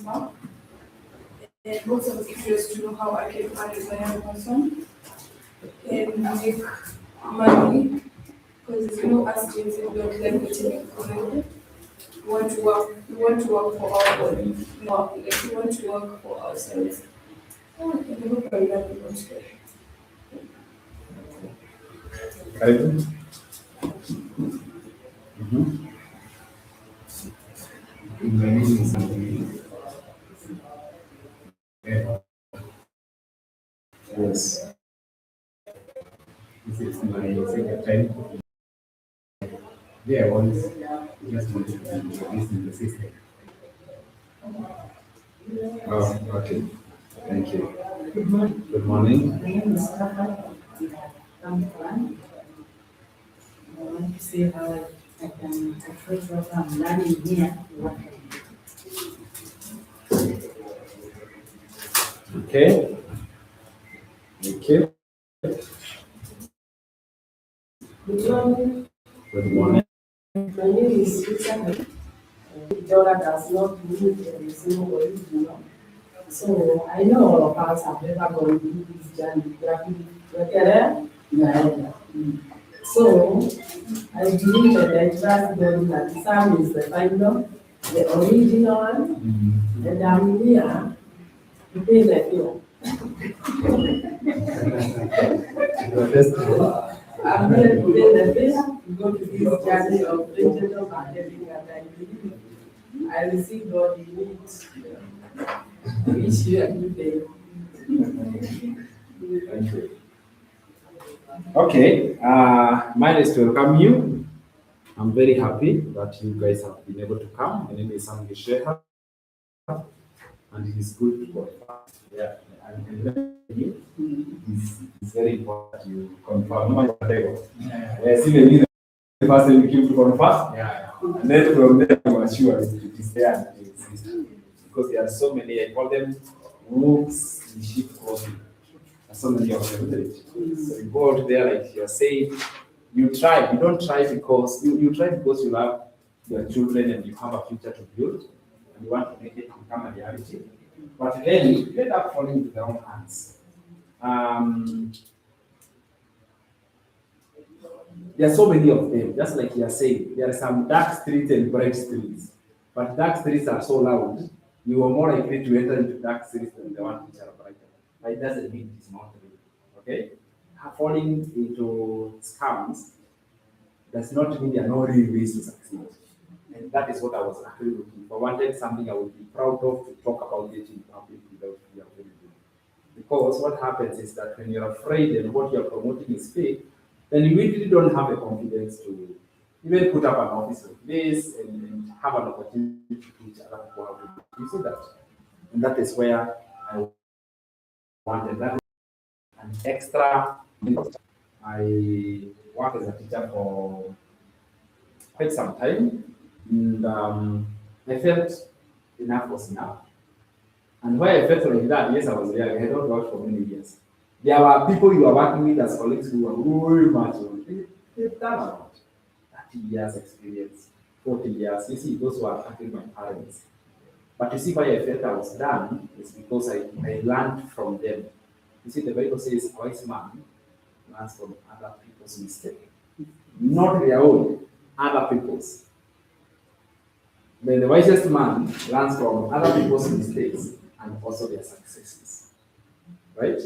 map. And lots of interest to know how I can earn as a young person and make money. Because as Gen Z, we don't like waiting in forever. We want to work for our body. No, like we want to work for ourselves. And I hope I learn about it. Karibu. Mhm. Yeah. Yes. This is my second time. Yeah, once just want to introduce in the system. Oh, okay. Thank you. Good morning. My name is Papa. I'm fine. I want to see how I can approach what I'm learning here. What I Okay. Thank you. Good morning. Good morning. My name is Richard. Dora does not live in the same original. So I know all of us have never gone through this journey. Yeah. So I believe that the trust God that Sam is the final, the original one, and I'm here to pay the bill. Your destiny. I'm here to pay the bill, to go to this journey of digital marketing, and I believe I receive God in it. I wish you a good day. Thank you. Okay. Mine is to welcome you. I'm very happy that you guys have been able to come. My name is Sam Gisheha, and it is good to confirm. Yeah, and you. It's very important you confirm. Yes, even me, the first time you came to confirm. Yeah. And then from there, you are sure it is there and it exists. Because there are so many, I call them wolves in sheep clothing. There's so many of them, isn't it? So you go out there, like you're saying, you try. You don't try because you try because you love your children and you have a future to build and you want to make it become a reality. But then you end up falling into their own hands. Um, there are so many of them, just like you are saying, there are some dark streets and bright streets. But dark streets are so loud, you are more likely to enter into dark streets than the ones which are brighter. But it doesn't mean it's not real. Okay? Falling into scams does not mean there are no real ways to succeed. And that is what I was actually looking for. I wanted something I would be proud of to talk about it in public without fear of anything. Because what happens is that when you're afraid and what you're promoting is fake, then you really don't have the confidence to even put up an office like this and have an opportunity to teach other people how to do it. You see that? And that is where I wanted that an extra. I worked as a teacher for quite some time, and I felt enough was enough. And why I felt like that, yes, I was there. I had not worked for many years. There were people you are working with as colleagues who were very much on. They've done about 30 years experience, 40 years. You see, those were actually my parents. But you see, why I felt I was done is because I learned from them. You see, the Bible says, a wise man learns from other people's mistakes, not their own, other people's. Then the wisest man learns from other people's mistakes and also their successes, right?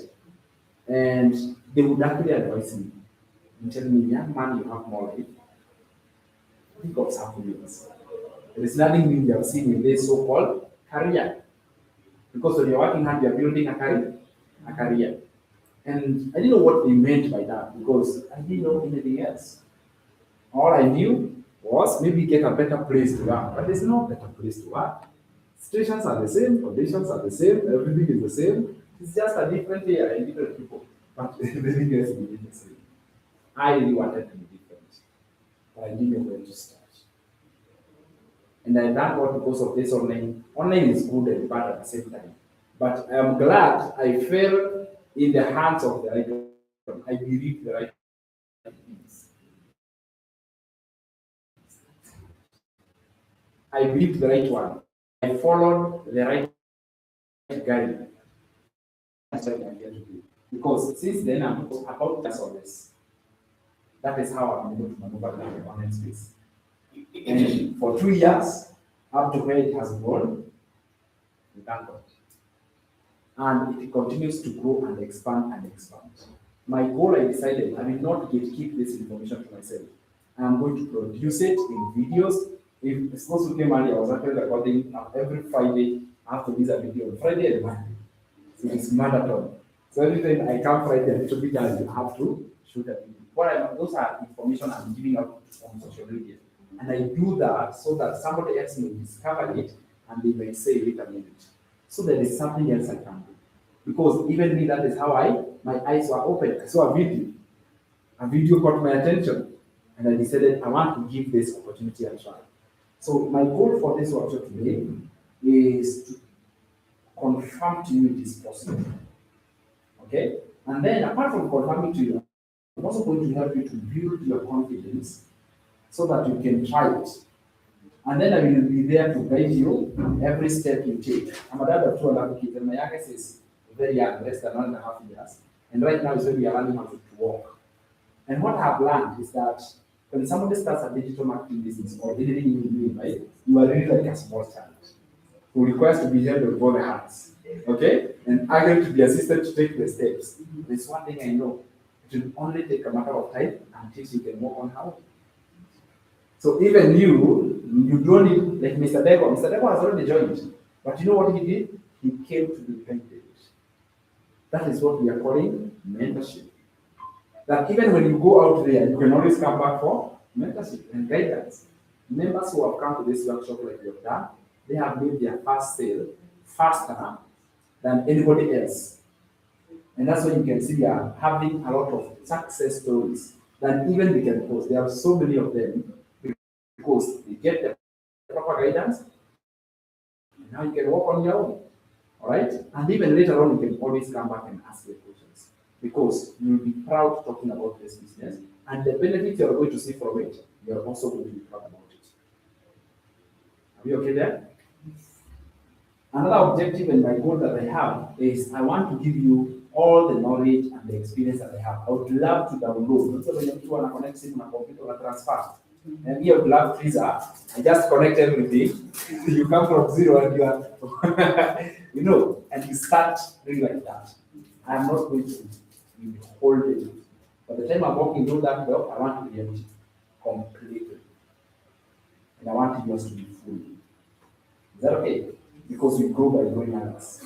And they would actually advise me and tell me, young man, you have more life. Think of something else. There is nothing new you have seen in this so-called career. Because when you're working hard, you're building a career. A career. And I didn't know what they meant by that because I didn't know anything else. All I knew was maybe get a better place to work, but there's no better place to work. Situations are the same, conditions are the same, everything is the same. It's just a different year and different people, but everything else is the same. I really wanted to be different, but I didn't know where to start. And I learned what because of this online. Online is good and bad at the same time. But I'm glad I fell in the hands of the right one. I believe the right things. I believe the right one. followed the right guide. That's what I'm here to do. Because since then, I'm about just all this. That is how I'm able to maneuver the online space. And for 2 years, up to where it has grown, we thank God. And it continues to grow and expand and expand. My goal, I decided, I will not keep this information to myself. I am going to produce it in videos. If it's supposed to came earlier, I was actually recording every Friday. I have to release a video on Friday and Monday. So it's marathon. So every time I come Friday a little bit early, I have to shoot a video. Those are information I'm giving out on social media. And I do that so that somebody else may discover it and they may say, wait a minute. So there is something else I can do. Because even me, that is how my eyes were open. I saw a video. A video caught my attention. And I decided I want to give this opportunity a try. So my goal for this workshop today is to confirm to you it is possible. Okay? And then apart from confirming to you, I'm also going to help you to build your confidence so that you can try it. And then I will be there to guide you every step you take. I'm a dad of 2 other kids, and my youngest is very young, less than 1.5 years. And right now is when we are learning how to walk. And what I've learned is that when somebody starts a digital marketing business or anything you do, right, you are really like a small child who requires to be held with all the hands. Okay? And I'm going to be assisted to take the steps. There's one thing I know. It will only take a matter of time until you can walk on how. So even you don't need, like Mr. Deco. Mr. Deco has already joined. But you know what he did? He came to be painted. That is what we are calling mentorship. That even when you go out there, you can always come back for mentorship and guidance. Members who have come to this workshop like you've done, they have made their first sale faster than anybody else. And that's why you can see they are having a lot of success stories that even we can post. There are so many of them because they get the proper guidance. And now you can walk on your own. All right? And even later on, you can always come back and ask your questions because you'll be proud talking about this business. And the benefit you're going to see from it, you're also going to be proud about it. Are we okay there? Another objective and my goal that I have is I want to give you all the knowledge and the experience that I have. I would love to download. So when you want to connect it on a computer or transfer. And here would love freezer. I just connect everything. You come from zero and you are, and you start doing like that. I'm not going to hold it. By the time I'm walking through that door, I want to be empty completely. And I want yours to be full. Is that okay? Because we grow by growing others.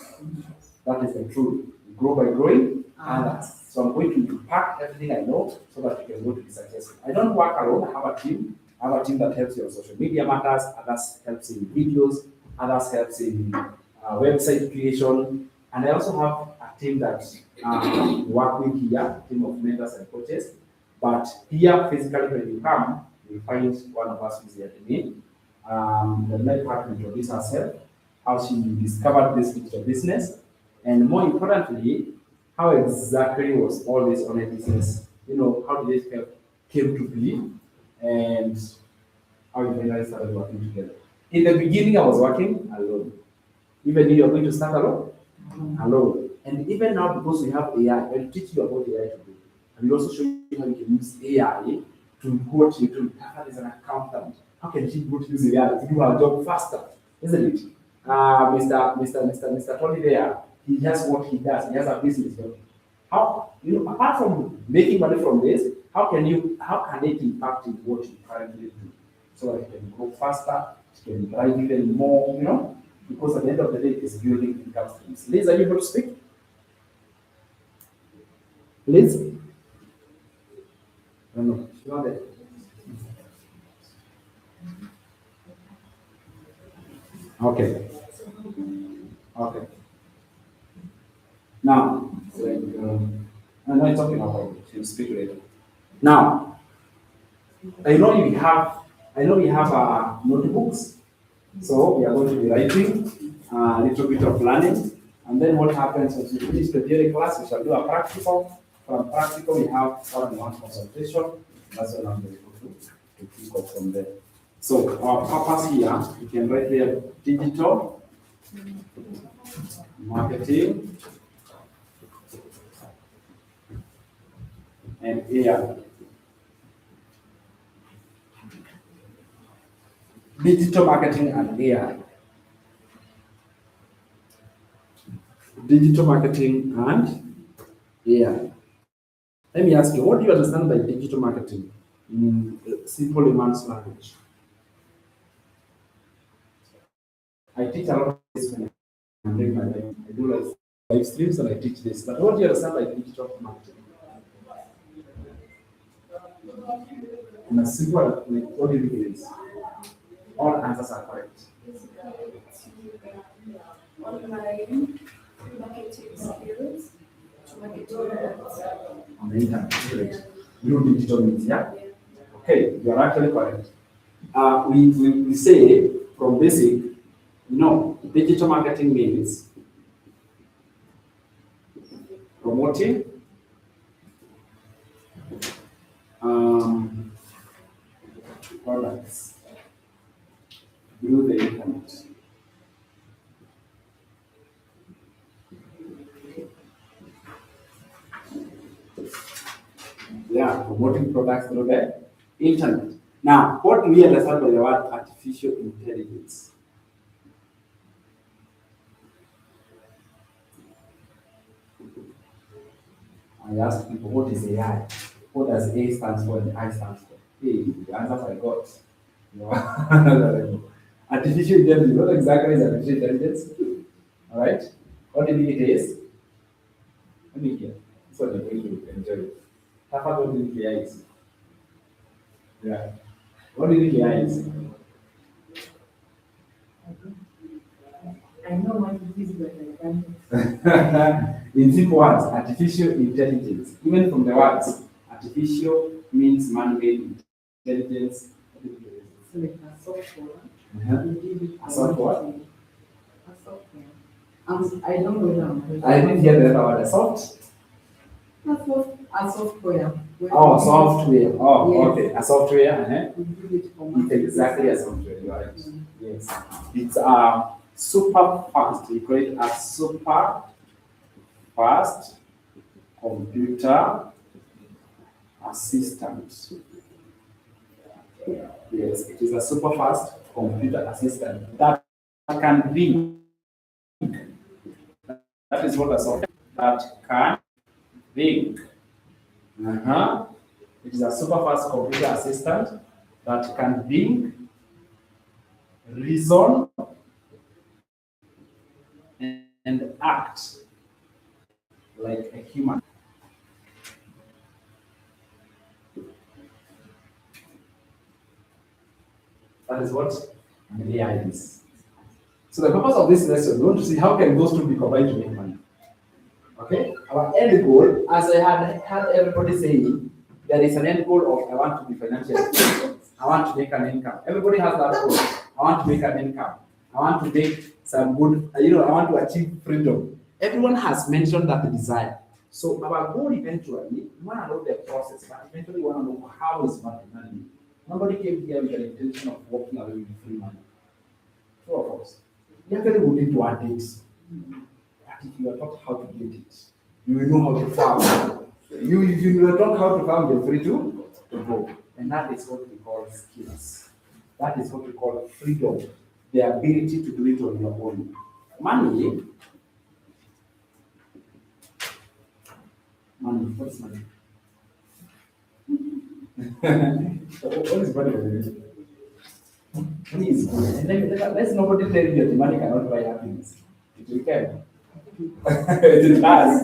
That is the truth. We grow by growing others. So I'm going to pack everything I know so that you can go to be successful. I don't work alone. I have a team. I have a team that helps you on social media matters. Others helps in videos. Others helps in website creation. And I also have a team that work with here, a team of mentors and coaches. But here, physically, when you come, you find one of us who's here today. The led part will introduce herself, how she discovered this digital business, and more importantly, how exactly was all this online business, how did it came to be, and how you finally started working together. In the beginning, I was working alone. Even you are going to start alone? Alone. And even now, because we have AI, I'll teach you about AI today. I will also show you how you can use AI to what you do. Tara is an accountant. How can she go to use AI to do her job faster? Isn't it? Mr. Tony there, he has what he does. He has a business. How, apart from making money from this, how can it impact in what you currently do? So that you can grow faster, you can drive even more, because at the end of the day, it's building income streams. Liz, are you able to speak? Liz? No, she's not there. Okay. Now, I'm not talking about it. She'll speak later. Now, I know we have notebooks, so we are going to be writing a little bit of learning, and then what happens once we finish the theory class, we shall do a practical. From practical, we have one-on-one consultation. That's what I'm going to kick off from there. So our purpose here, you can write there digital marketing and AI. Digital marketing and AI. Digital marketing and AI. Let me ask you, what do you understand by digital marketing in simple layman's language? I teach a lot of this when I'm doing my life. I do like live streams and I teach this. But what do you understand by digital marketing? In a simple, like, what do you think it is? All answers are correct. Online marketing skills to marketing products. On the internet, correct? Through digital media. Okay, you are actually correct. We say from basic, digital marketing means promoting products through the internet. Yeah, promoting products through the internet. Now, what do we understand by the word artificial intelligence? I asked people, what is AI? What does A stands for and I stands for? Hey, the answers I got. Artificial intelligence, what exactly is artificial intelligence? All right? What do you think it is? Let me hear. This one you're going to enjoy. Tafa, what do you think AI is? Yeah. What do you think AI is? I know what it is, but I can't. In simple words, artificial intelligence. Even from the words, artificial means man-made intelligence. It's like a software. A software? A software. I don't know them. I didn't hear the other word. A software. Oh, software. Oh, Yes. okay. A software. We do it for It's marketing. exactly a software. You're right. Yes. It's super fast. We call it a super fast computer assistant. Yes, it is a super fast computer assistant that can think. That is what a software that can think. It is a super fast computer assistant that can think, reason, and act like a human. That is what an AI is. So the purpose of this lesson, we want to see how can those two be combined to make money. Okay? Our end goal, as I had heard everybody saying, there is an end goal of I want to be financially stable. I want to make an income. Everybody has that goal. I want to make an income. I want to make some good, I want to achieve freedom. Everyone has mentioned that desire. So our goal eventually, we want to know the process, but eventually we want to know how is money. Nobody came here with the intention of walking away with free money. True or false? You actually would need to want it. But if you are taught how to get it, you will know how to farm. If you are taught how to farm, you're free to go. And that is what we call skills. That is what we call freedom. The ability to do it on your own. Money, what is money? What is money? Please, let's nobody tell you that money cannot buy happiness. It can. It does.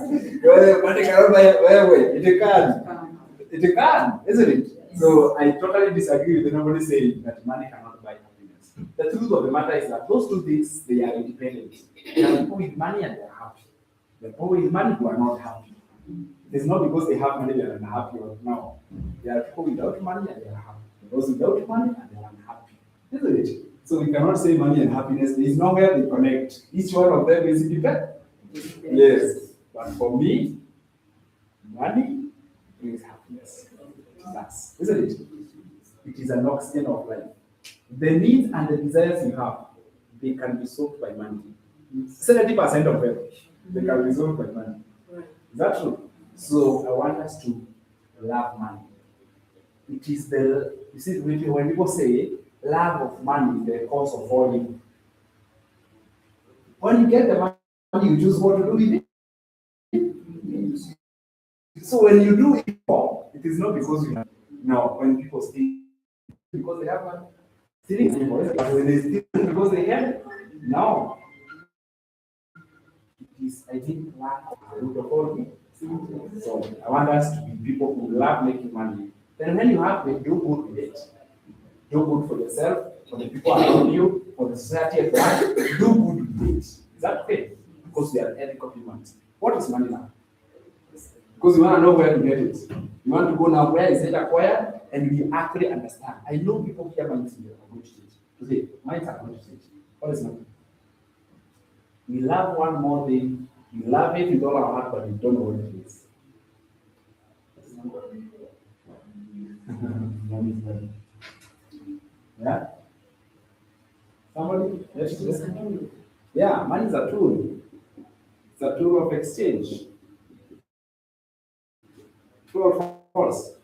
Money cannot buy it can. It can, isn't it? So I totally disagree with nobody saying that money cannot buy happiness. The truth of the matter is that those two things, they are independent. There are people with money and they are happy. The people with money who are not happy. It is not because they have money they are unhappy or no. There are people without money and they are happy. Those without money and they are unhappy. Isn't it? So we cannot say money and happiness. There is nowhere they connect. Each one of them is independent. Yes. But for me, money brings happiness. That's, isn't it? It is an oxygen of life. The needs and the desires you have, they can be solved by money. 70% of them, they can be solved by money. Right. Is that true? So I want us to love money. It is you see, when people say love of money is the cause of all evil. When you get the money, you choose what to do with it. So when you do evil, it is not because you have. No, when people steal, because they have money. Stealing is evil. But when they steal because they have it, no. It is, I think, lack of the root of all evil. So I want us to be people who love making money. Then when you have it, do good with it. Do good for yourself, for the people around you, for the society at large. Do good with it. Is that okay? Because we are ethical humans. What is money now? Because you want to know where to get it. You want to go now, where is it acquired? And you actually understand. I know people here minds are going to change. Today, minds are going to change. What is money? We love one more thing. We love it with all our heart, but we don't know what it is. Yeah? Somebody? Yes, yeah, money is a tool. It's a tool of exchange. True or false?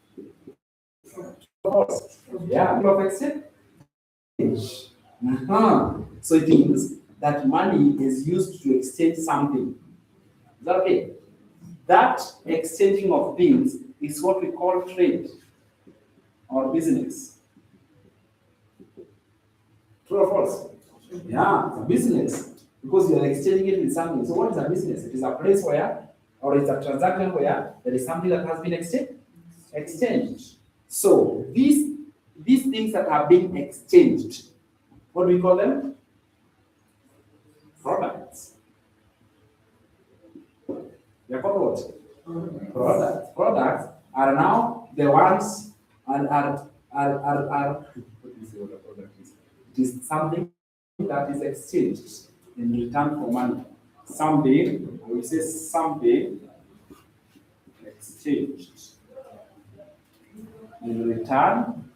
False. Yeah, tool of exchange. So it means that money is used to exchange something. Is that okay? That exchanging of things is what we call trade or business. True or false? Yeah, it's a business because you are exchanging it with something. So what is a business? It is a place where, or it's a transaction where there is something that has been exchanged. So these things that are being exchanged, what do we call them? Products. They're called what? Products. Products are now the ones and are what is what a product is? It is something that is exchanged in return for money. Something, I will say something exchanged in return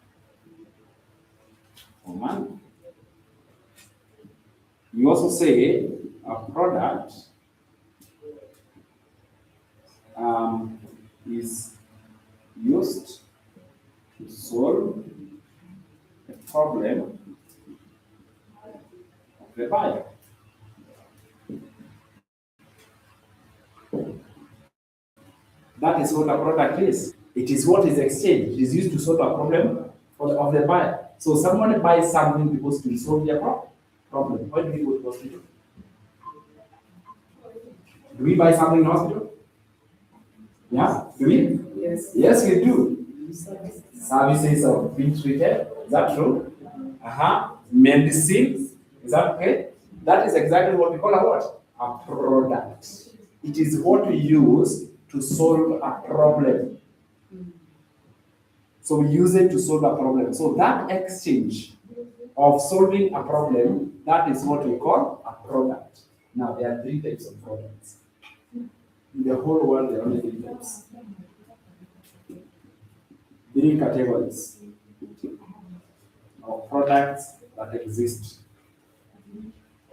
for money. You also say a product is used to solve a problem of the buyer. That is what a product is. It is what is exchanged. It is used to solve a problem of the buyer. So someone buys something because to solve their problem. Why do we go to hospital? Do we buy something in hospital? Yeah? Do we? Yes. Yes, we do. Services of being treated. Is that true? Medicine. Is that okay? That is exactly what we call a what? A product. It is what we use to solve a problem. So we use it to solve a problem. So that exchange of solving a problem, that is what we call a product. Now there are 3 types of products. In the whole world, there are only 3 types. 3 categories of products that exist.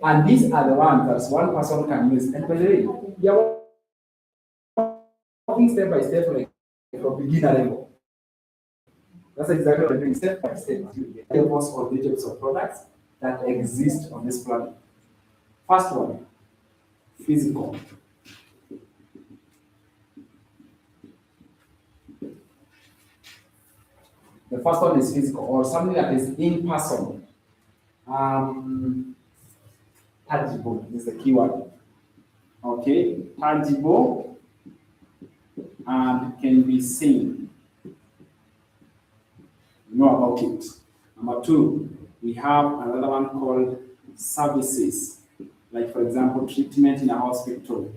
And these are the ones that one person can use. And by the way, they are walking step by step, like from beginner level. That's exactly what we're doing, step by step. There was all the types of products that exist on this planet. First one, physical. The first one is physical, or something that is in person. Tangible is the key word. Okay, tangible and can be seen. You know about it. Number 2, we have another one called services. Like, for example, treatment in a hospital.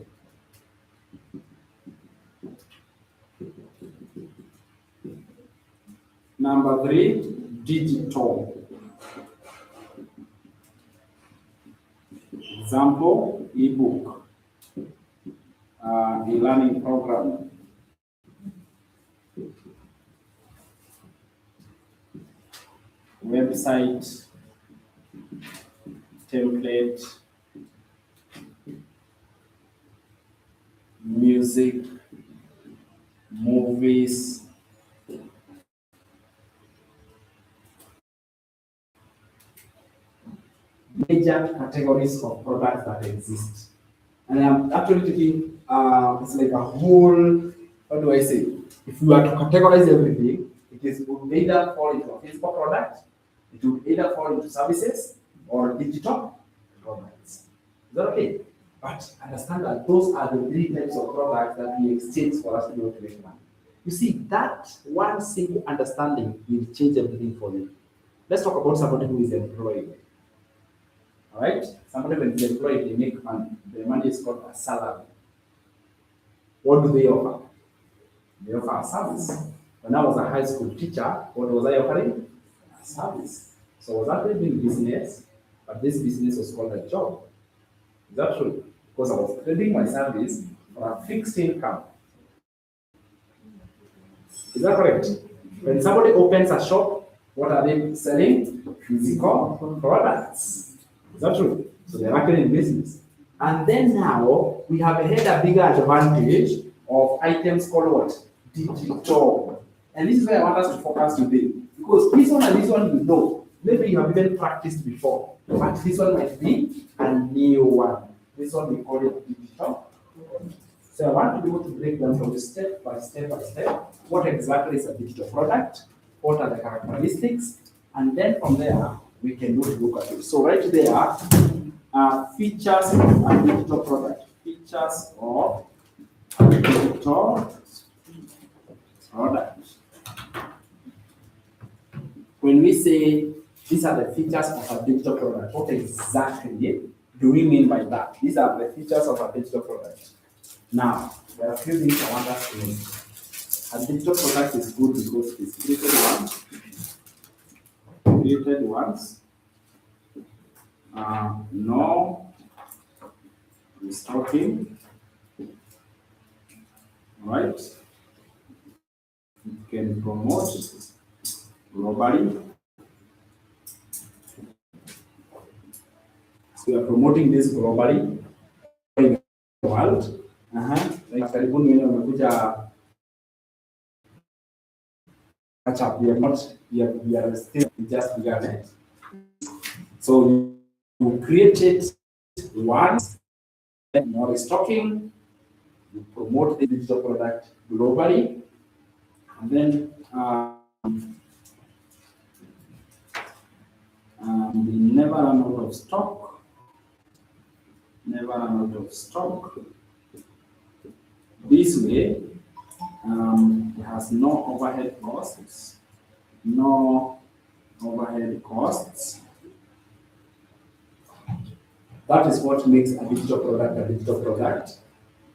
Number 3, digital. Example, ebook, e-learning program. Website template, music, movies, major categories of products that exist. And I'm actually thinking, it's like a whole, how do I say? If we were to categorize everything, would either fall into a physical product, it would either fall into services or digital products. Is that okay? But understand that those are the three types of products that we exchange for us to be able to make money. You see, that one simple understanding will change everything for you. Let's talk about somebody who is employed. All right? Somebody when is employed, they make money. The money is called a salary. What do they offer? They offer a service. When I was a high school teacher, what was I offering? A service. So I was actually doing business, but this business was called a job. Is that true? Because I was trading my service for a fixed income. Is that correct? When somebody opens a shop, what are they selling? Physical products. Is that true? So they're actually in business. And then now we have had a bigger advantage of items called what? Digital. And this is where I want us to focus today. Because this one and this one you know. Maybe you have even practiced before. But this one might be a new one. This one we call it digital. So I want to be able to break down from step by step by step what exactly is a digital product, what are the characteristics, and then from there we can look at it. So right there are features of a digital product. Features of a digital product. When we say these are the features of a digital product, what exactly do we mean by that? These are the features of a digital product. Now, there are a few things I want us to know. A digital product is good because it's created once, no restocking, right? It can promote globally. So we are promoting this globally in the world. Like karibuni wenye wamekuja catch up. We are still just begun it. So you create it once, then more restocking, you promote the digital product globally, and then we never run out of stock. Never run out of stock. This way, it has no overhead costs. No overhead costs. That is what makes a digital product a digital product.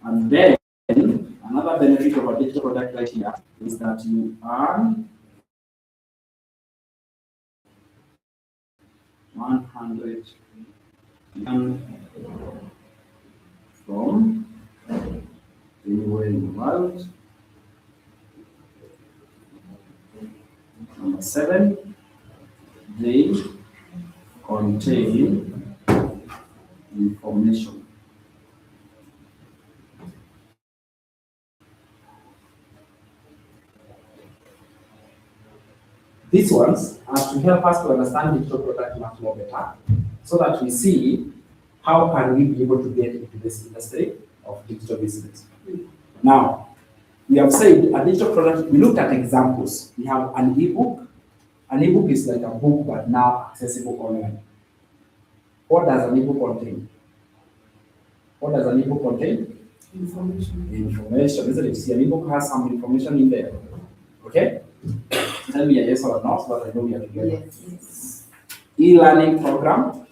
And then another benefit of a digital product right here is that you earn 100 from anywhere in the world. Number 7, they contain information. These ones are to help us to understand digital product much more better, so that we see how can we be able to get into this industry of digital business. Now, we have said a digital product, we looked at examples. We have an ebook. An ebook is like a book but now accessible online. What does an ebook contain? What does an ebook contain? Information. Information, isn't it? See, an ebook has some information in there. Okay? Tell me a yes or a no, so that I know we are together. Yes. E-learning program.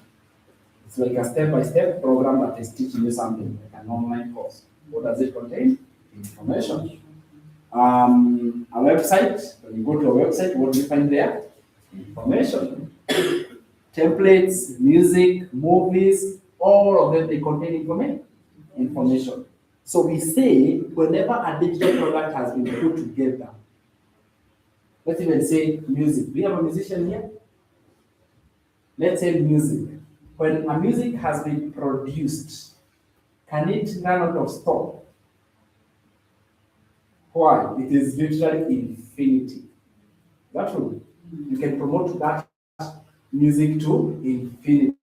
It's like a step-by-step program that is teaching you something, like an online course. What does it contain? Information. A website. When you go to a website, what do you find there? Information. Templates, music, movies, all of them, they contain information. So we say whenever a digital product has been put together, let's even say music. Do we have a musician here? Let's say music. when a music has been produced, can it run out of stock? Why? It is literally infinity. Is that true? You can promote that music to infinity.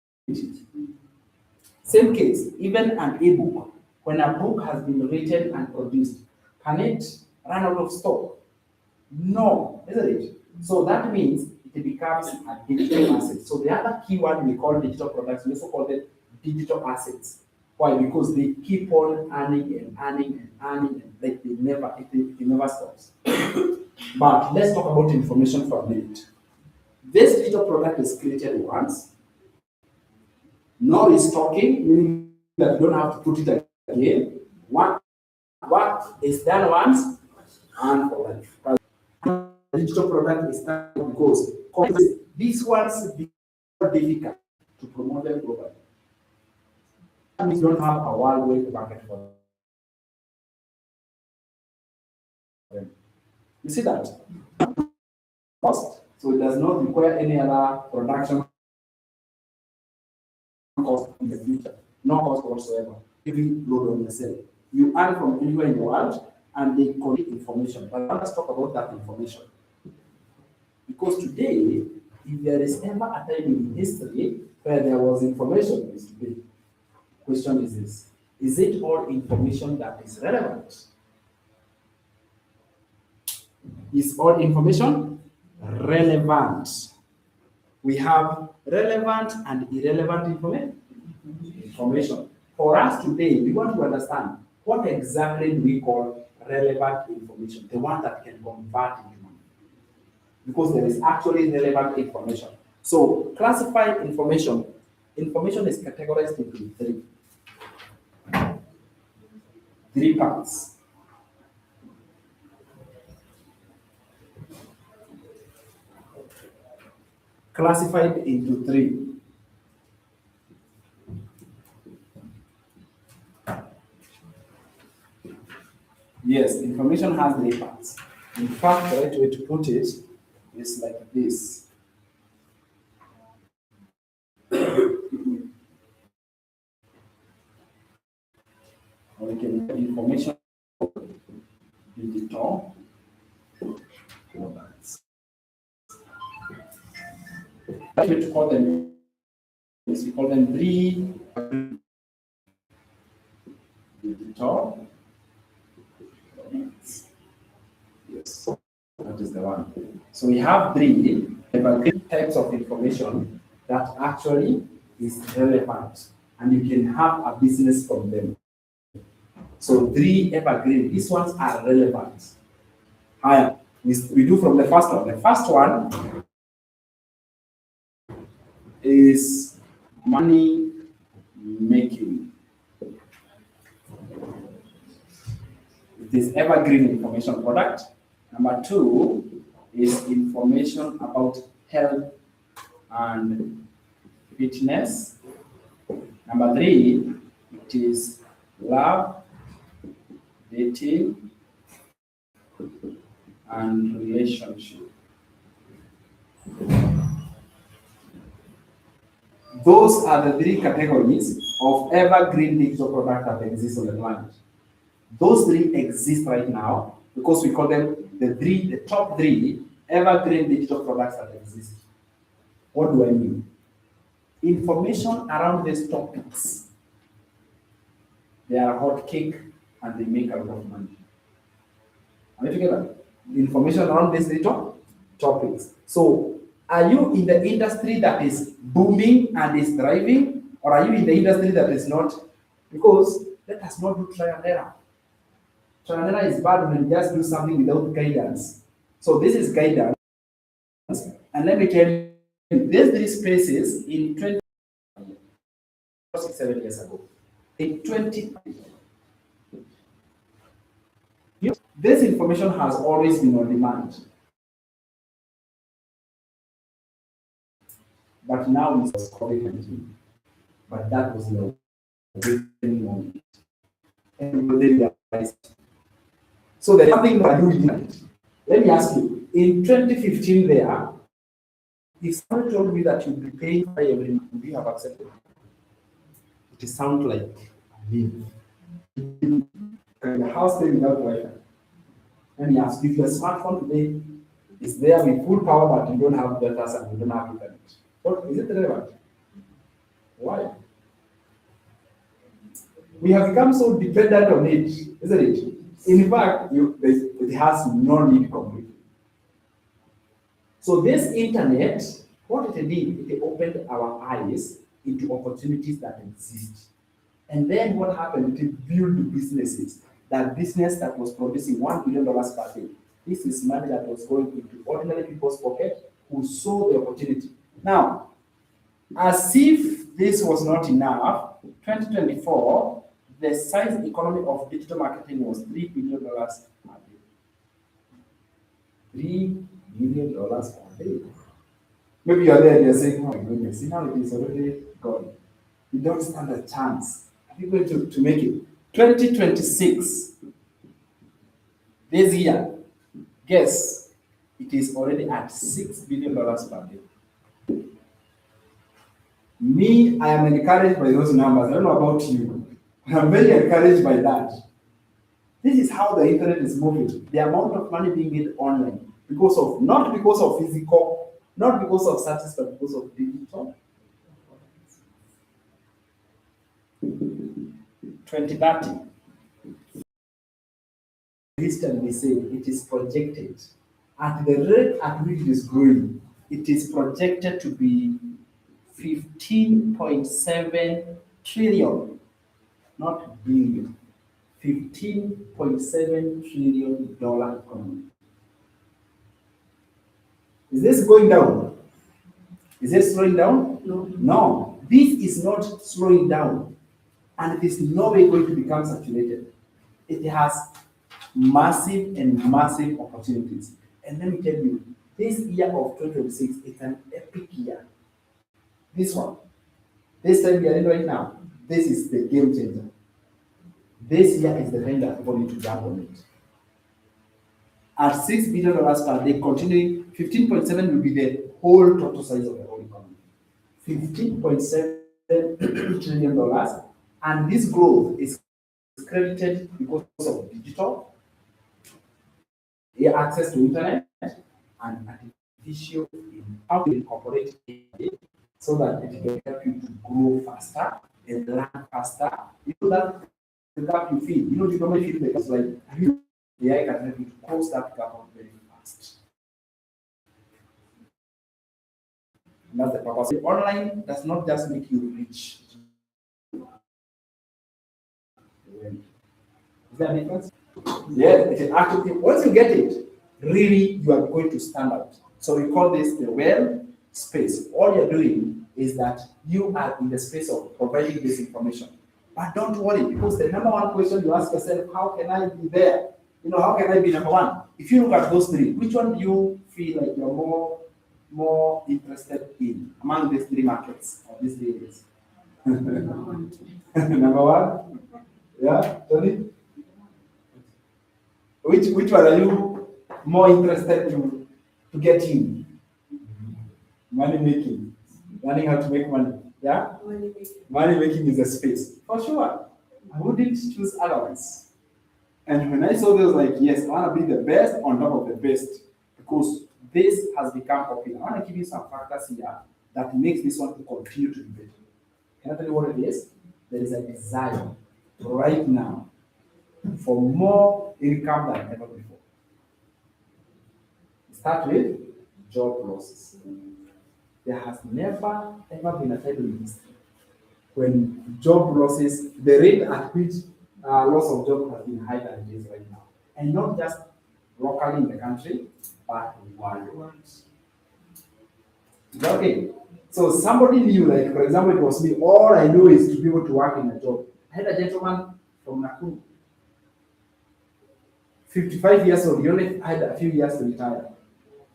Same case, even an ebook. When a book has been written and produced, can it run out of stock? No, isn't it? So that means it becomes a digital asset. So the other key one we call digital products, we also call them digital assets. Why? Because they keep on earning and earning and earning, and like it never stops. But let's talk about information for a minute. This digital product is created once, no restocking, meaning that you don't have to put it again. What is done once and for life. The digital product is done because these ones become difficult to promote them globally. That means you don't have a worldwide market for them. You see that? Cost. So it does not require any other production cost in the future. No cost whatsoever. Giving load on yourself. You earn from anywhere in the world and they collect information. But let's talk about that information. Because today, if there is ever a time in history where there was information, is today. Question is this: is it all information that is relevant? Is all information relevant? We have relevant and irrelevant information. For us today, we want to understand what exactly do we call relevant information, the one that can convert into money. Because there is actually relevant information. So classified information is categorized into three parts. Classified into three. Yes, information has three parts. In fact, the right way to put it is like this. Or we can get information digital products. The right way to call them is we call them three digital products. Yes, that is the one. So we have three types of information that actually is relevant, and you can have a business from them. So three evergreen, these ones are relevant. Higher. We do from the first one. The first one is money making. It is evergreen information product. Number two is information about health and fitness. Number three, it is love, dating, and relationship. Those are the three categories of evergreen digital product that exist on the planet. Those three exist right now because we call them the top three evergreen digital products that exist. What do I mean? Information around these topics. They are hot cake and they make a lot of money. Are we together? Information around these digital topics. So, are you in the industry that is booming and is thriving, or are you in the industry that is not? Because let us not do trial and error. Trial and error is bad when you just do something without guidance. So this is guidance, and let me tell you, these three spaces in 7 years ago, in 20. This information has always been on demand. But now it's COVID-19. But that was the waiting moment. And they realized. So there's something that you did. Let me ask you, in 2015 there, if someone told me that you'd be paying for every month, would you have accepted? it sounds like a meme. Your house stay without Wi-Fi. And he asks if your smartphone today is there with full power, but you don't have data and you don't have internet. What is it relevant? Why? We have become so dependent on it, isn't it? In fact, it has no need completely. So this internet, what it did, it opened our eyes into opportunities that exist. And then what happened? It built businesses. That business that was producing $1 billion per day. This is money that was going into ordinary people's pocket who saw the opportunity. Now, as if this was not enough, 2024, the size economy of digital marketing was $3 billion per day. $3 billion per day. Maybe you're there and you're saying, oh my goodness, see now it is already gone. You don't stand a chance. Are you going to make it? 2026, this year, guess, it is already at $6 billion per day. Me, I am encouraged by those numbers. I don't know about you. I'm very encouraged by that. This is how the internet is moving. The amount of money being made online, not because of physical, not because of status, but because of digital. 2030. History, they say it is projected at the rate at which it is growing. It is projected to be 15.7 trillion, not billion. $15.7 trillion economy. Is this going down? Is it slowing down? No. No. This is not slowing down. And it is no way going to become saturated. It has massive and massive opportunities. And let me tell you, this year of 2026 is an epic year. This one, this time we are in right now, this is the game changer. This year is the time that people need to jump on it. At $6 billion per day, continuing, 15.7 will be the whole total size of the whole economy. $15.7 trillion. And this growth is credited because of digital, access to internet, and artificial how to incorporate it so that it can help you to grow faster and learn faster. You know that the gap you feel, you normally feel because like the AI can help you to close that gap up very fast. And that's the purpose. Online does not just make you rich. Is there a difference? Yeah, actually, once you get it, really you are going to stand out. So we call this the well space. All you're doing is that you are in the space of providing this information. But don't worry, because the number one question you ask yourself, how can I be there? How can I be number one? If you look at those three, which one do you feel like you're more interested in among these three markets or these three areas? Number one? Yeah, Tony? Which one are you more interested to get in? Money making. Learning how to make money. Yeah? Money making is a space. For sure. I wouldn't choose otherwise. And when I saw this, like, yes, I want to be the best on top of the best. Because this has become popular. I want to give you some factors here that makes this one to continue to be better. Can I tell you what it is? There is a desire right now for more income than ever before. Start with job losses. There has never ever been a time in history when job losses, the rate at which loss of job has been higher than it is right now. And not just locally in the country, but worldwide. Okay. So somebody knew, like for example, it was me, all I know is to be able to work in a job. I had a gentleman from Nakuru, 55 years old, he only had a few years to retire.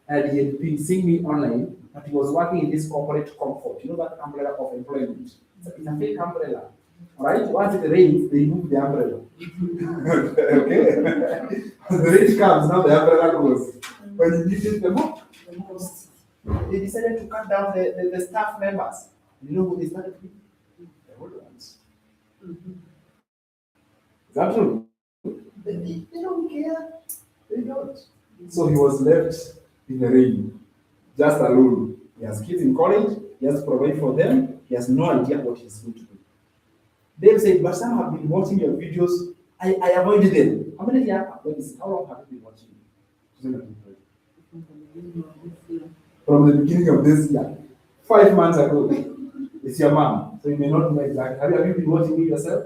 And he had been seeing me online, but he was working in this corporate comfort. You know that umbrella of employment? It's a fake umbrella. Alright? Once it rains, they remove the umbrella. Okay? When the rain comes, now the umbrella goes. When you need it the most, they decided to cut down the staff members. You know who they started with? The old ones. Is that true? They don't care. They don't. So he was left in the rain, just alone. He has kids in college, he has to provide for them, he has no idea what he's going to do. Dave said, but some have been watching your videos. I avoided them. How many years? How long have you been watching? From the beginning of this year, 5 months ago. It's your mom, so you may not know exactly. Have you been watching it yourself?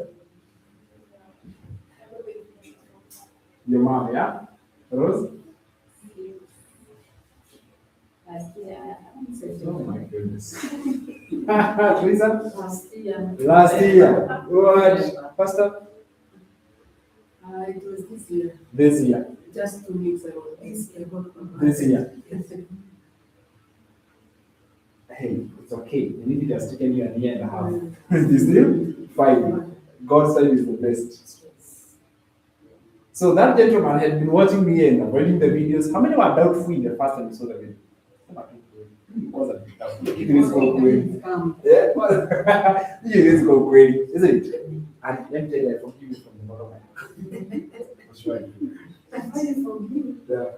Your mom, yeah? Rose? Last year. Oh my goodness. Teresa? Last year. Last year. What? Pastor? It was this year. This year. Just 2 weeks ago. This year. Hey, it's okay. Even if it has taken you a year and a half. It's still fine. God's time is the best. So that gentleman had been watching me and avoiding the videos. How many were doubtful in the first time you saw the video? Because of the it is go query. Yeah, it is go query, isn't it? And let me tell you, I forgive you from the bottom of my heart. That's right. I find it forgive. Yeah.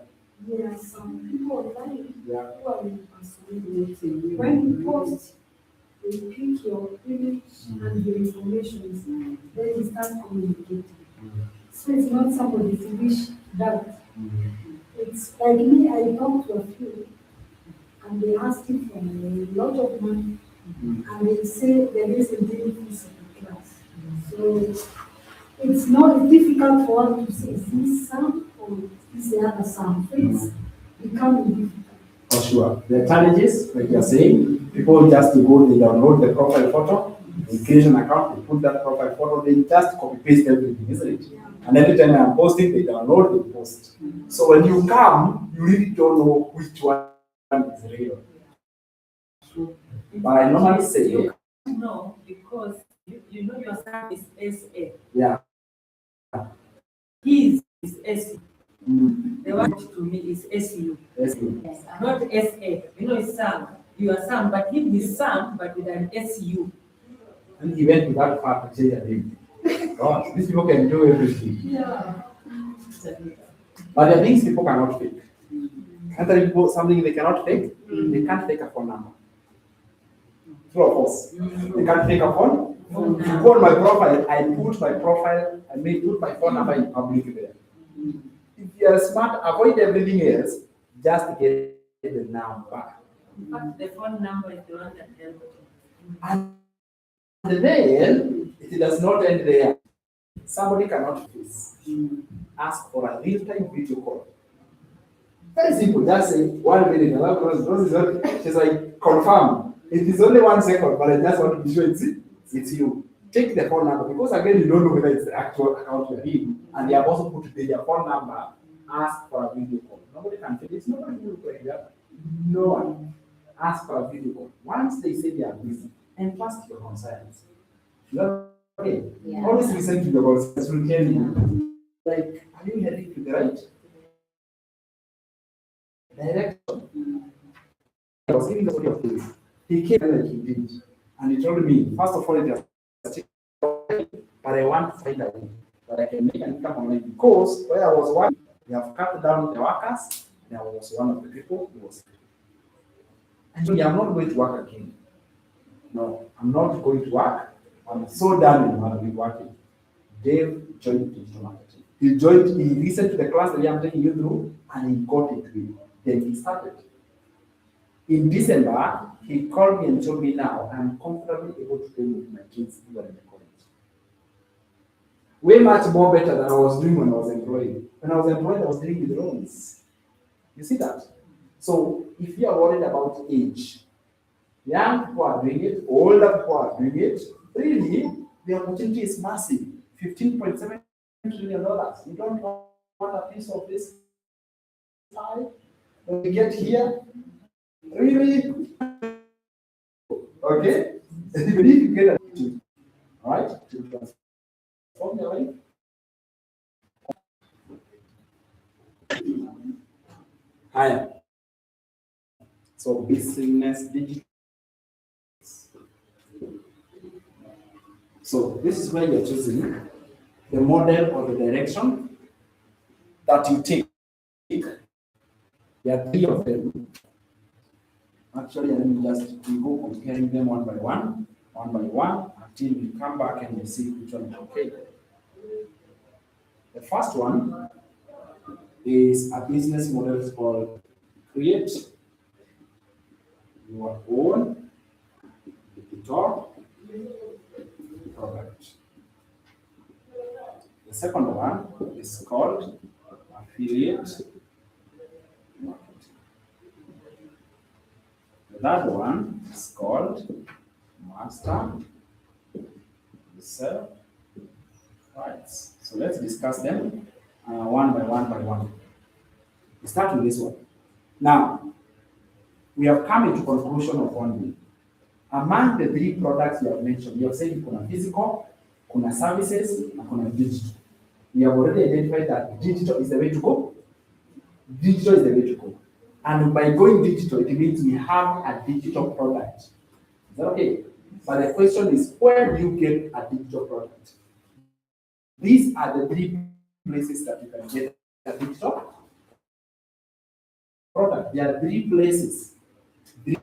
There are some people online Yeah. who are impersonating. When you post, they pick your image and your information, then you start communicating. So it's not somebody to wish that. It's like me, I talk to a few, and they ask you for a lot of money, and they say there is a daily fees of the class. So it's not difficult for one to say, is this Sam or is the other Sam? So it's becoming difficult. For sure. There are challenges, like you're saying. People just go, they download the profile photo, they create an account, they put that profile photo, they just copy paste everything, isn't it? And every time I'm posting, they download, they post. So when you come, you really don't know which one is real. But I normally say, No, because you know your son is SA. yeah. His is SU. Mm. The one to me is SU. That's good. Not SA. You know, it's Sam. You are Sam, but him is Sam, but with an SU. And he went to that part to say that God, these people can do everything. Yeah. But there are things people cannot fake. Can't tell people something they cannot fake? They can't fake a phone number. True or false? They can't fake a phone. If you go on my profile, I put my profile, I may put my phone number in public there. If you are smart, avoid everything else, just get the number. In fact, the phone number is the one that helped you. And then it does not end there. Somebody cannot face. Ask for a real-time video call. Very simple. Just say 1 minute. She's like, confirm. It is only 1 second, but I just want to be sure it's you. Check the phone number because again you don't know whether it's the actual account you're in, and they have also put their phone number. Ask for a video call. Nobody can feel it. Nobody will play that. No one. Ask for a video call. Once they say they are busy, and trust your concerns. Okay. Yeah. Always listen to your concerns. Will tell you, like, are you heading to the right direction? I was giving the story of this. He came like he did, and he told me, first of all, it was but I want to find a way that I can make an income online because where I was working, they have cut down the workers, and I was one of the people who was. And so I'm not going to work again. No, I'm not going to work. I'm so done with working. Dave joined digital marketing. He listened to the class that I'm taking you through, and he got it. Then he started. In December, he called me and told me now I'm comfortably able to play with my kids even in the college. Way much more better than I was doing when I was employed. When I was employed, I was dealing with loans. You see that? So if you are worried about age, young people are doing it, older people are doing it, really, the opportunity is massive. $15.7 trillion. You don't want a piece of this pie when you get here? Really? Okay? Even if you get a all right? To transform your life. Higher. So business digital. So this is where you're choosing the model or the direction that you take. There are three of them. Actually, let me just we go comparing them one by one, until we come back and we see which one is okay. The first one is a business model called create your own digital product. The second one is called affiliate marketing. The third one is called master sell rights. So let's discuss them one by one. We start with this one. Now, we have come into conclusion of one thing. Among the three products you have mentioned, you have said kuna physical, kuna services, and kuna digital. We have already identified that digital is the way to go. Digital is the way to go. And by going digital, it means we have a digital product. Is that okay? But the question is, where do you get a digital product? These are the three places that you can get a digital product. There are three places. Three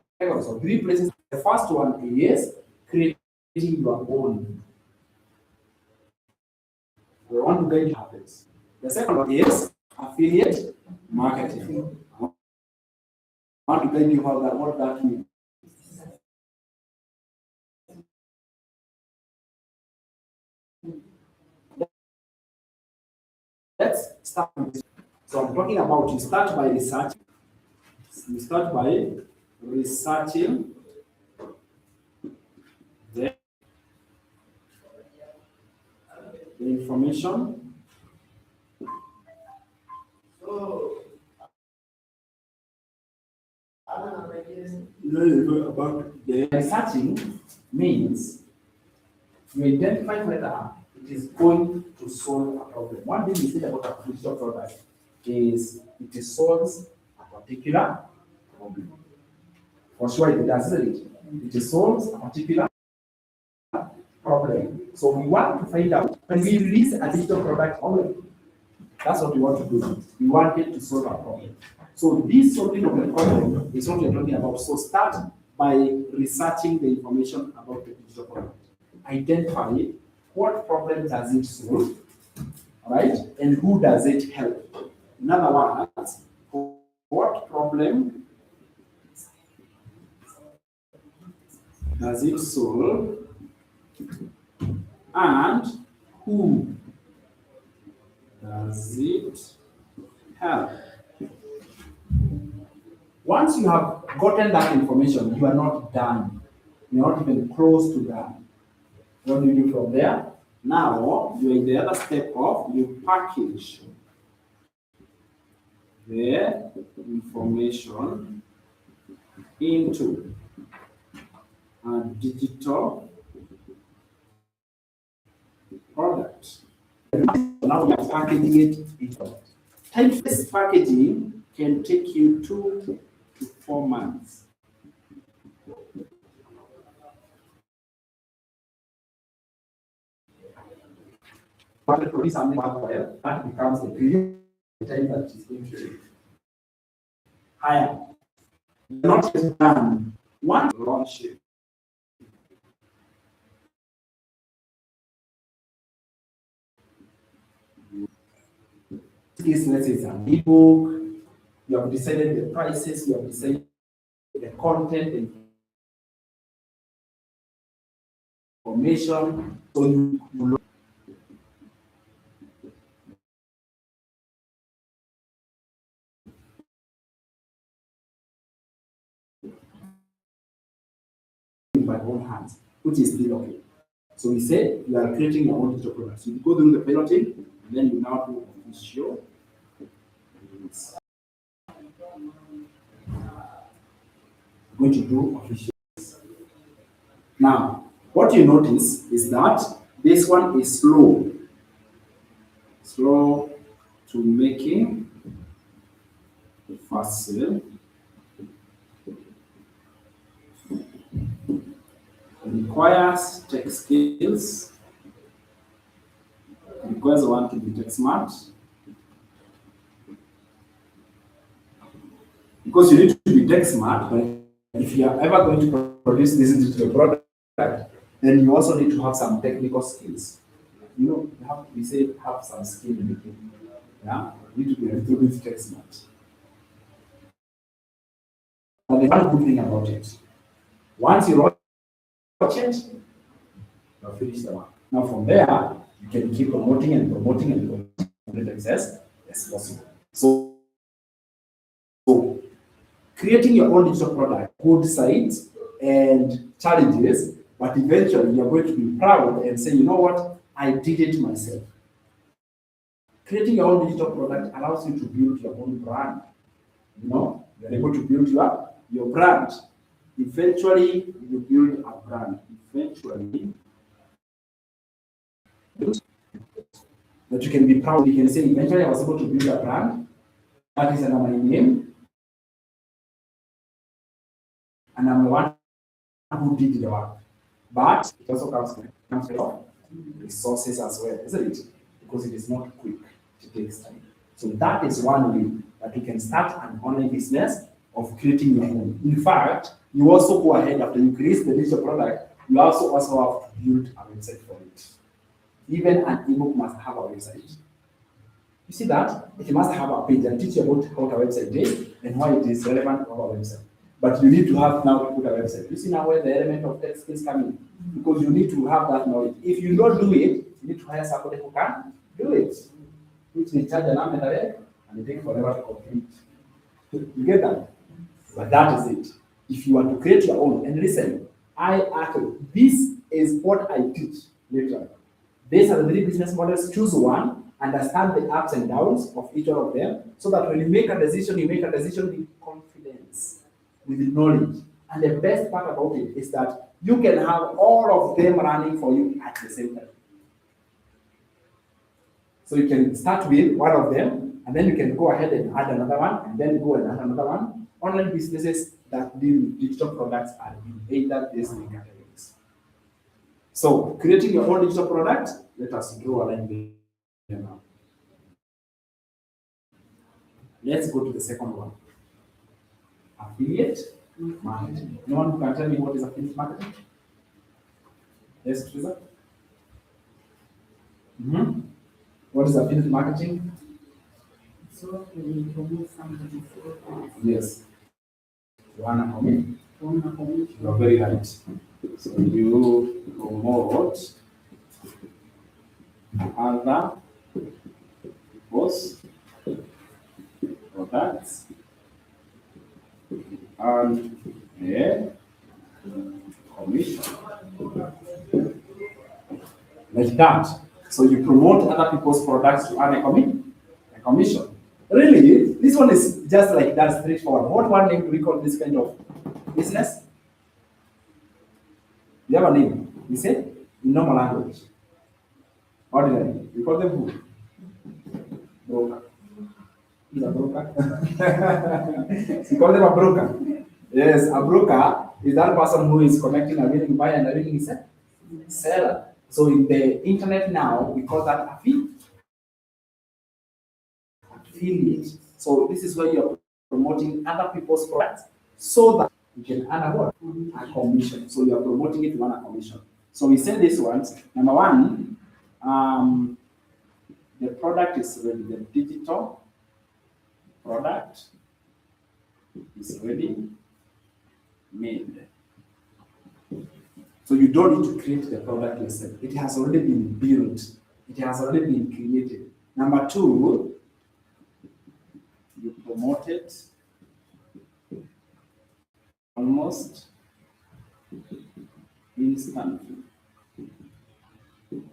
places. The first one is creating your own. We want to get habits. The second one is affiliate marketing. I want to guide you what that means. Let's start with this. So I'm talking about you start by research. You start by researching the information about the researching means you identify whether it is going to solve a problem. One thing we say about a digital product is it solves a particular problem. For sure it does, isn't it? It solves a particular problem. So we want to find out when we release a digital product only. That's what we want to do. We want it to solve a problem. So this solving of the problem is what we're talking about. So start by researching the information about the digital product. Identify what problem does it solve, right? And who does it help? In other words, what problem does it solve and who does it help? Once you have gotten that information, you are not done. You're not even close to done. What do you do from there? Now, you're in the other step of you package the information into a digital product. Now we are packaging it into product. Typeface packaging can take you 2 to 4 months. But to produce something worthwhile, that becomes the period time that is going to take higher. Not just done. Once launch it. This, let's say it's an ebook, you have decided the prices, you have decided the content and information, so you look. By own hands, which is still okay. So we say you are creating your own digital product. So you go through the piloting, and then you now do official. Going to do official. Now, what you notice is that this one is slow to making the first sale. Requires tech skills requires one to be tech smart. Because you need to be tech smart, but if you are ever going to produce this digital product, then you also need to have some technical skills. You know, you have, we say, have some skill in making. Yeah, you need to be a little bit tech smart. But there's one good thing about it. Once you watch it, you'll finish the work. Now from there, you can keep promoting and promoting and promoting access as possible. So creating your own digital product, good sides and challenges, but eventually you're going to be proud and say, you know what, I did it myself. Creating your own digital product allows you to build your own brand. You know, you're able to build your brand. Eventually, you build a brand. Eventually, that you can be proud. You can say, eventually, I was able to build a brand that is under my name, and I'm the one who did the work. But it also comes with resources as well, isn't it? Because it is not quick, it takes time. So that is one way that you can start an online business of creating your own. In fact, you also go ahead after you create the digital product, you also have to build a website for it. Even an ebook must have a website. You see that? It must have a page and teach you about what a website is and why it is relevant to have a website. But you need to have now to put a website. You see now where the element of tech skills come in? Because you need to have that knowledge. If you don't do it, you need to hire somebody who can do it. Which they charge an arm and a leg and they take forever to complete. You get that? But that is it. If you want to create your own, and listen, this is what I teach later. These are the three business models. Choose one, understand the ups and downs of each one of them, so that when you make a decision with confidence, with knowledge. And the best part about it is that you can have all of them running for you at the same time. So you can start with one of them, and then you can go ahead and add another one, and then go and add another one. Online businesses that deal with digital products are in either these three categories. So creating your own digital product, let us draw a line there now. Let's go to the second one. Affiliate marketing. No one can tell me what is affiliate marketing? Yes, Teresa? What is affiliate marketing? So when you promote somebody, Yes. You want to commit? You are very right. So you promote other people's products and a commission. Like that. So you promote other people's products to earn a commission. Really, this one is just like that, straightforward. What one name do we call this kind of business? You have a name. We say in normal language. Ordinary. We call them who? Broker. He's a broker. We call them a broker. Yes, a broker is that person who is connecting a willing buyer and a willing seller. So in the internet now, we call that affiliate. So this is where you're promoting other people's products so that you can earn a commission. So you're promoting it to earn a commission. So we say this once. Number one, the product is ready. The digital product is ready, made. So you don't need to create the product yourself. It has already been built. It has already been created. Number two, you promote it almost instantly.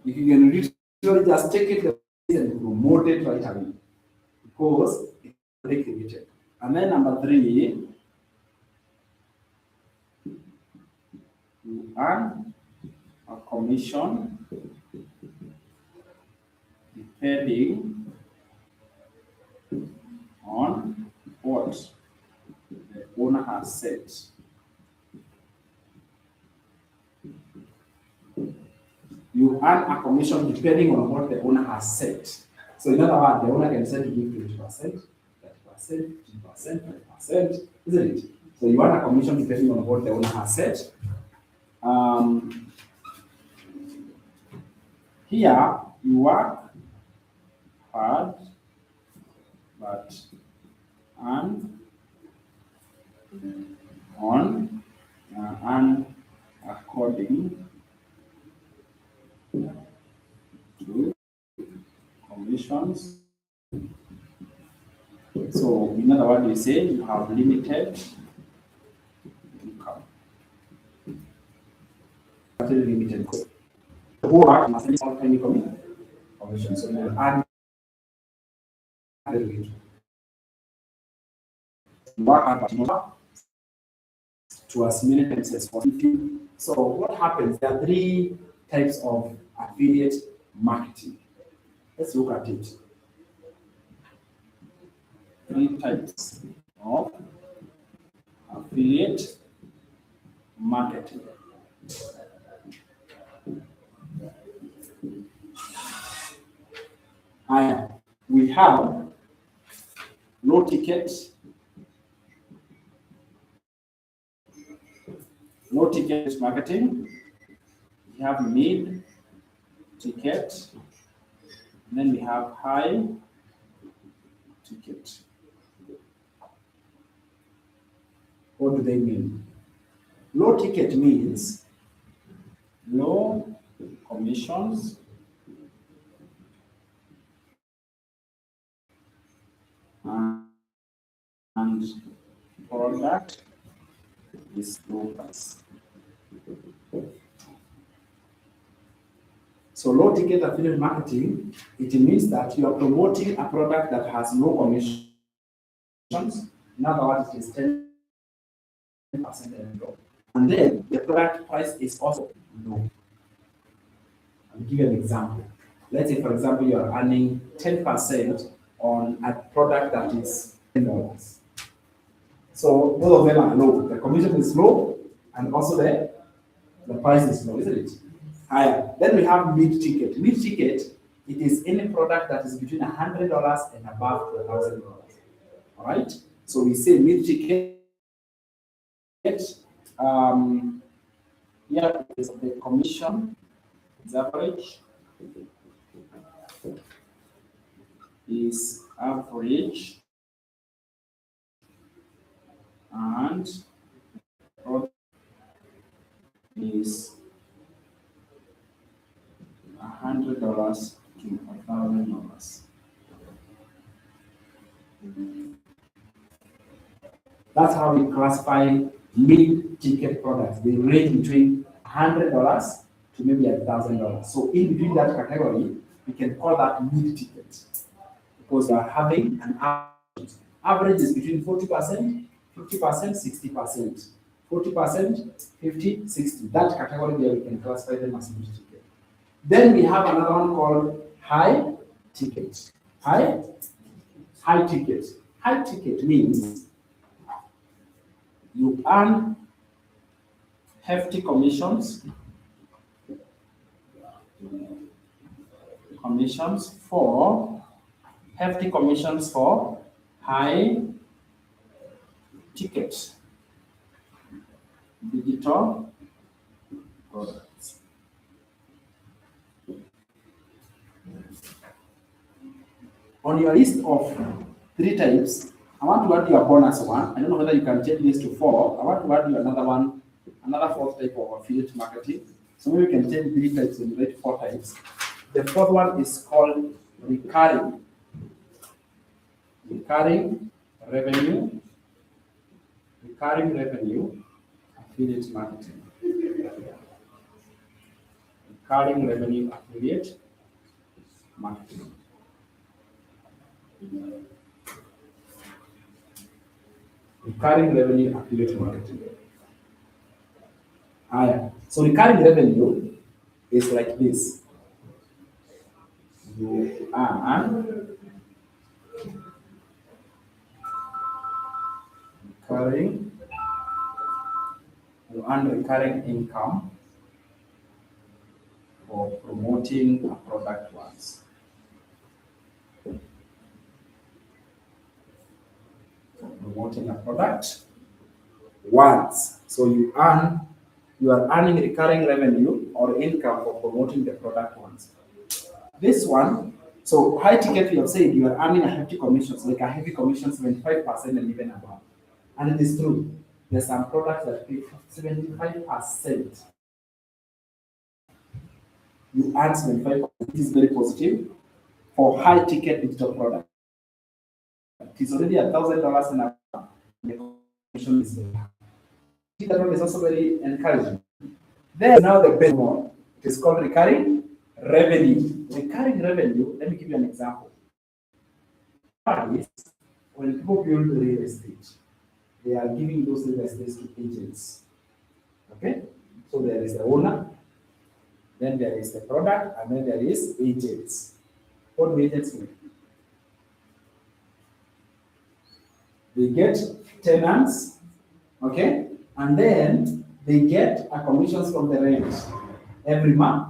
If you can literally just take it and promote it right away, because it's already created. And then number three, you earn a commission depending on what the owner has said. You you earn a commission depending on what the owner has set. So in other words, the owner can set to give 20%, 30%, 15%, 5%, isn't it? So you earn a commission depending on what the owner has set. Here you work hard, but earn on and according to commissions. So in other words, you say you have limited income. Limited cost. The whole work must be some kind of commission. So you add the rate. Work hard, but not to as many times as possible. So what happens? There are three types of affiliate marketing. Let's look at it. Three types of affiliate marketing. We have low ticket marketing. We have mid ticket, and then we have high ticket. What do they mean? Low ticket means low commissions and product is low price. So low ticket affiliate marketing, it means that you are promoting a product that has no commissions. In other words, it is 10% and low. And then the product price is also low. I'll give you an example. Let's say, for example, you are earning 10% on a product that is $10. So both of them are low. The commission is low, and also the price is low, isn't it? Higher. Then we have mid ticket. Mid ticket, it is any product that is between $100 and above $1,000. All right. So we say mid ticket. Here is the commission. Is average. Is average. And is $100 to $1,000. That's how we classify mid-ticket products. They range between $100 to maybe $1,000. So in between that category, we can call that mid-ticket because we are having an average. Average is between 40%, 50%, 60%. 40%, 50, 60. That category there we can classify them as mid-ticket. Then we have another one called high ticket. High ticket. High ticket means you earn hefty commissions for high ticket digital products. On your list of three types, I want to add you a bonus one. I don't know whether you can change this to 4. I want to add you another one, another fourth type of affiliate marketing. So maybe we can change 3 types and write 4 types. The fourth one is called recurring revenue affiliate marketing. Recurring revenue affiliate marketing. Recurring revenue affiliate marketing. So recurring revenue is like this. You earn recurring income for promoting a product once. Promoting a product once. So you are earning recurring revenue or income for promoting the product once. This one, so high ticket, we have said you are earning a hefty commissions, like a heavy commission, 75% and even above. And it is true. There's some products that pay 75%. You earn 75%. It is very positive for high ticket digital product. It is already $1,000 and above. The commission is very high. That one is also very encouraging. There's now the best one. It is called recurring revenue. Recurring revenue, let me give you an example. When people build real estate, they are giving those real estates to agents. Okay? So there is the owner, then there is the product, and then there is agents. What do agents make? They get tenants, okay? And then they get a commissions from the rent every month.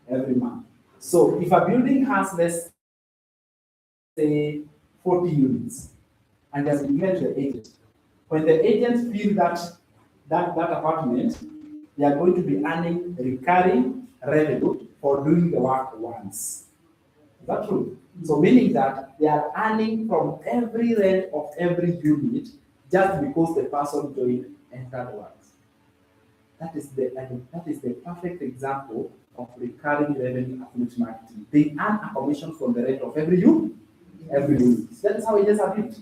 Every month. So if a building has, let's say, 40 units, and has been given to the agent, when the agents feel that apartment, they are going to be earning recurring revenue for doing the work once. Is that true? So meaning that they are earning from every rent of every unit just because the person joined entered once. That is the perfect example of recurring revenue affiliate marketing. They earn a commission from the rent of every unit. That is how agents are built.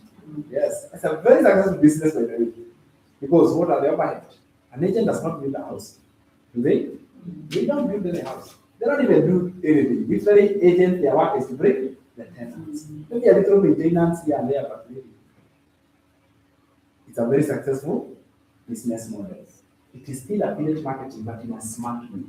Yes, it's a very successful business by the way. Because what are the overhead? An agent does not build a house. Do they? They don't build any house. They don't even do anything. Literally, agents, their work is to bring the tenants. Maybe a little maintenance here and there, but really, it's a very successful business model. It is still affiliate marketing, but in a smart way.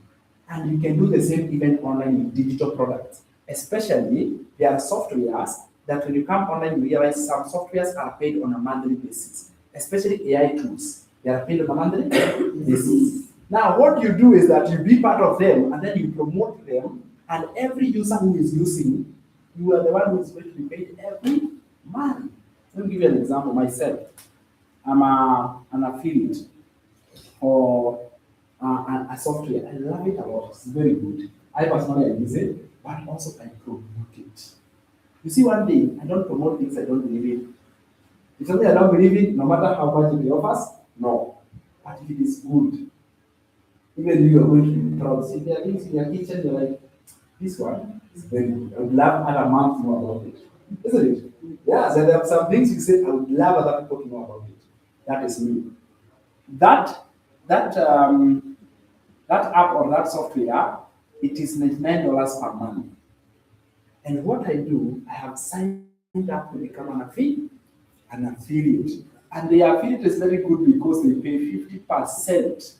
And you can do the same even online with digital products. Especially, there are softwares that when you come online, you realize some softwares are paid on a monthly basis. Especially AI tools. They are paid on a monthly basis. Now, what you do is that you be part of them and then you promote them, and every user who is using, you are the one who is going to be paid every month. Let me give you an example. Myself, I'm an affiliate for a software. I love it a lot. It's very good. I personally use it, but also I promote it. You see, one day, I don't promote things I don't believe in. If something I don't believe in, no matter how much it offers, no. But if it is good, even if you are going to be proud, see, there are things in your kitchen, you're like, this one is very good. I would love other moms to know about it. Isn't it? Yeah, so there are some things you say, I would love other people to know about it. That is me. That app or that software, it is $99 per month. And what I do, I have signed up to become an affiliate. And the affiliate is very good because they pay 50%.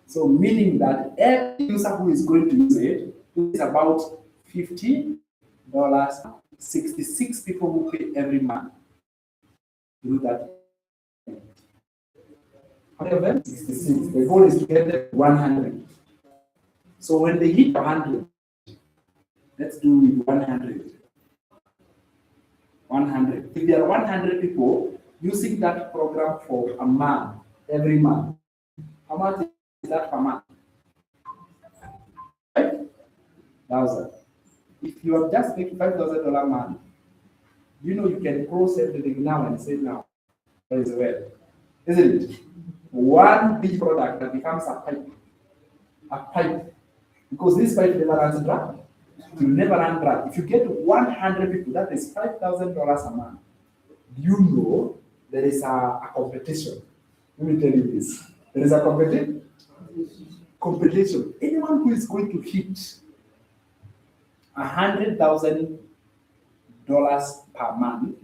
So meaning that every user who is going to use it is about $50. 66 people who pay every month do that. However, 66. The goal is to get them 100. So when they hit 100, let's do 100. 100. If there are 100 people using that program for a month, every month, how much is that per month? $5,000. If you are just making $5,000 a month, you know you can close everything now and say now. Very well. Isn't it? One big product that becomes a pipe. A pipe. Because this pipe never runs dry. You never run dry. If you get 100 people, that is $5,000 a month. Do you know there is a competition? Let me tell you this. There is a competition. Anyone who is going to hit $100,000 per month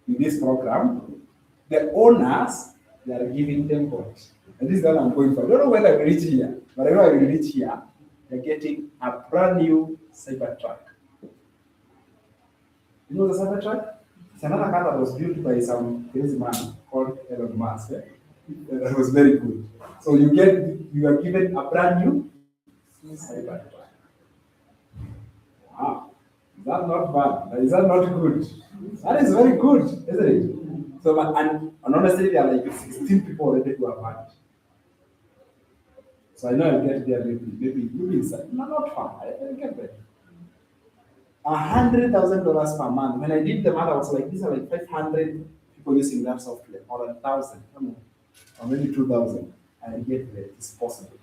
in this program, the owners, they are giving them what? And this is what I'm going for. I don't know when I will reach here, but I know I will reach here. They're getting a brand new Cybertruck. You know the Cybertruck? It's another car that was built by some crazy man called Elon Musk. That was very good. So you are given a brand new Wow, is that not bad? Is that not good? That is very good, isn't it? So, and honestly, there are like 16 people already who have had it. So I know I'll get there maybe inside. No, not far. I'll get there. $100,000 per month. When I did the math, I was like, these are like 500 people using that software, or 1,000, I don't know, or maybe 2,000. I get there. It's possible.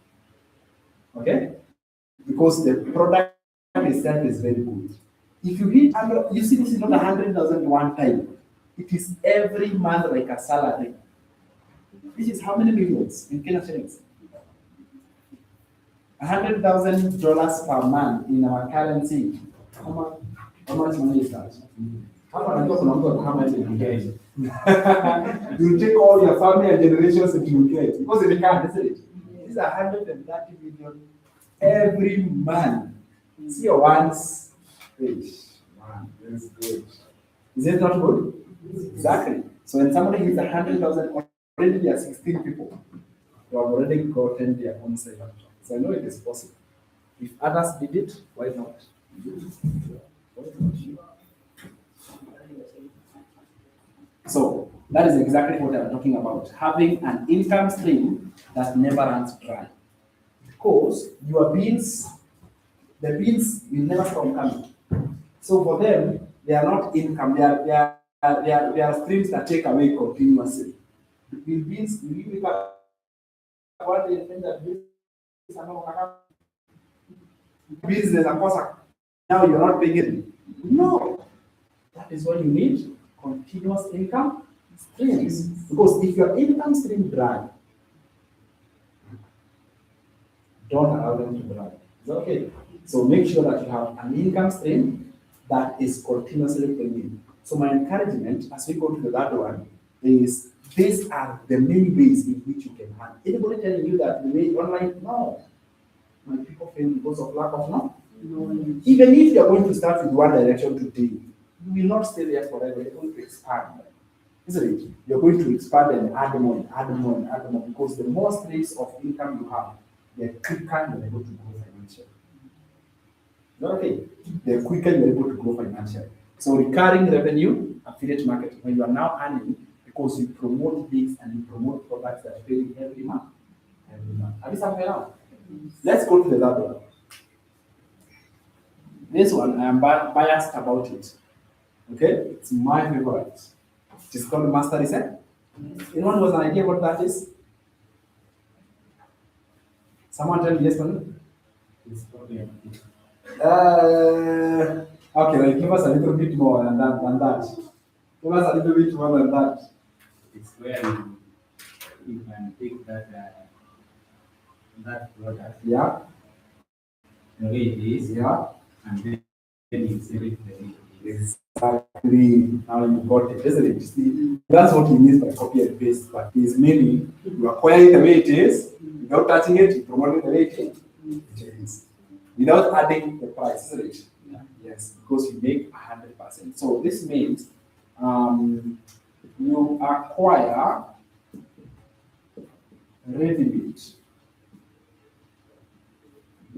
Okay? Because the product itself is very good. If you hit, you see, this is not 100,000 one time. It is every month like a salary. This is how many millions in Kenya shillings? $100,000 per month in our currency. How much money is that? How much you get? You take all your family and generations that you get. Because they can't, isn't it? These are 130 million every month. See your ones. Man, this is good. Is it not good? Exactly. So when somebody hits 100,000, already there are 16 people who have already gotten their own savings. So I know it is possible. If others did it, why not? So that is exactly what I'm talking about. Having an income stream that never runs dry. Because your bills, the bills will never stop coming. So for them, they are not income, they are streams that take away continuously. The bills, you wake up one day and think that bills are not gonna come. Business and cost, now you're not paying it. No. That is why you need continuous income streams. Because if your income stream dry, don't allow them to dry. Is that okay? So make sure that you have an income stream that is continuously paying. So my encouragement as we go to the third one is these are the many ways in which you can earn. Anybody telling you that the way online? No. My people fail because of lack of knowledge. Even if you are going to start with one direction today, you will not stay there forever. You're going to expand. Isn't it? You're going to expand and add more and add more and add more because the more streams of income you have, the quicker you're able to grow financially. Okay, the quicker you're able to grow financially. So recurring revenue, affiliate marketing, when you are now earning because you promote this and you promote products that are failing every month. Every month. Are you somewhere now? Let's go to the third one. This one, I am biased about it. Okay, it's my favorite. It is called Master Reset. Anyone has an idea what that is? Someone tell me yes or no? Okay, like give us a little bit more than that. Give us a little bit more than that. It's where you can take that product, Yeah, the way it is, yeah. and then you sell it the way it is. Exactly. Now you got it, isn't it? See, that's what he means by copy and paste. But he's meaning you acquire it the way it is, without touching it, you promote it the way it is. Without adding the price, isn't it? Yeah. Yes, because you make 100%. So this means you acquire ready-made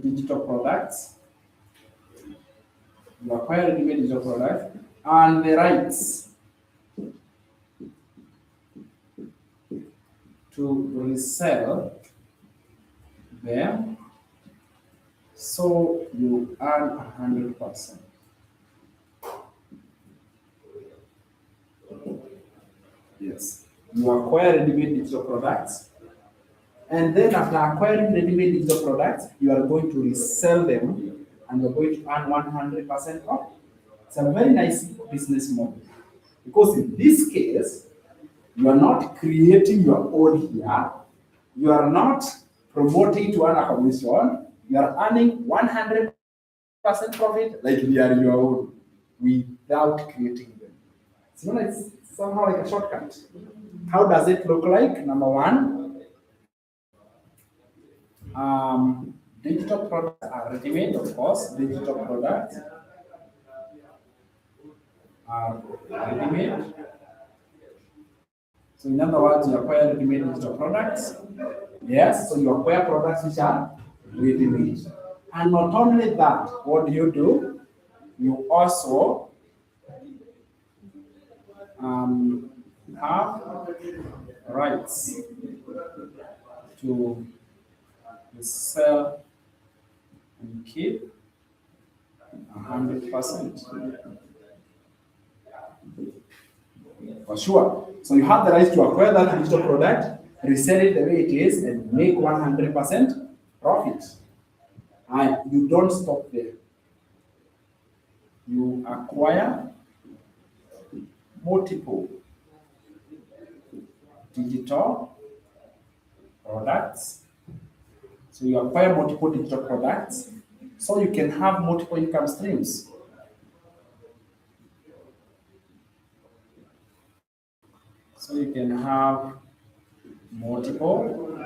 digital products. You acquire ready-made digital products and the rights to resell them, so you earn 100%. Yes, you acquire ready-made digital products, and then after acquiring ready-made digital products, you are going to resell them, and you're going to earn 100% profit. It's a very nice business model because in this case, you are not creating your own here. You are not promoting to earn a commission. You are earning 100% profit like they are your own without creating them. So it's somehow like a shortcut. How does it look like? Number one, digital products are ready-made, of course. Digital products are ready-made. So in other words, you acquire ready-made digital products. Yes, so you acquire products which are ready-made. And not only that, what do? You also have rights to sell and keep 100%. For sure. So you have the right to acquire that digital product, resell it the way it is, and make 100% profit. And you don't stop there. You acquire multiple digital products. So you acquire multiple digital products so you can have multiple income streams. So you can have multiple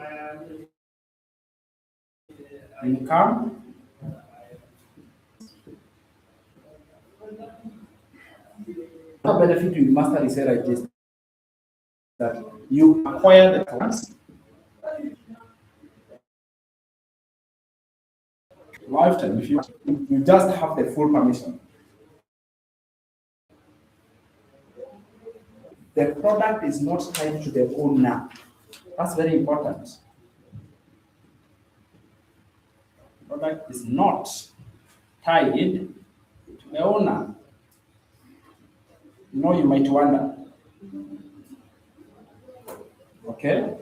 income. The benefit with master reseller is that you acquire the products lifetime. If you just have the full permission. The product is not tied to the owner. That's very important. The product is not tied to the owner. You know, you might wonder. Okay?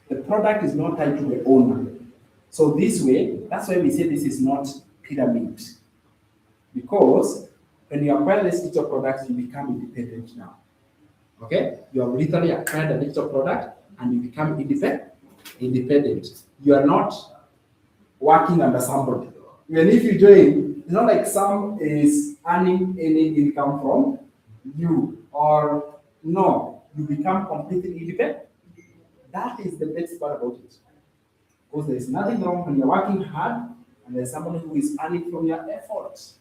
The product is not tied to the owner. So this way, that's why we say this is not pyramid. Because when you acquire this digital product, you become independent now. Okay? You have literally acquired a digital product and you become independent. You are not working under somebody. Even if you join, it's not like some is earning any income from you, or no, you become completely independent. That is the best part about it. Because there is nothing wrong when you're working hard and there's someone who is earning from your efforts.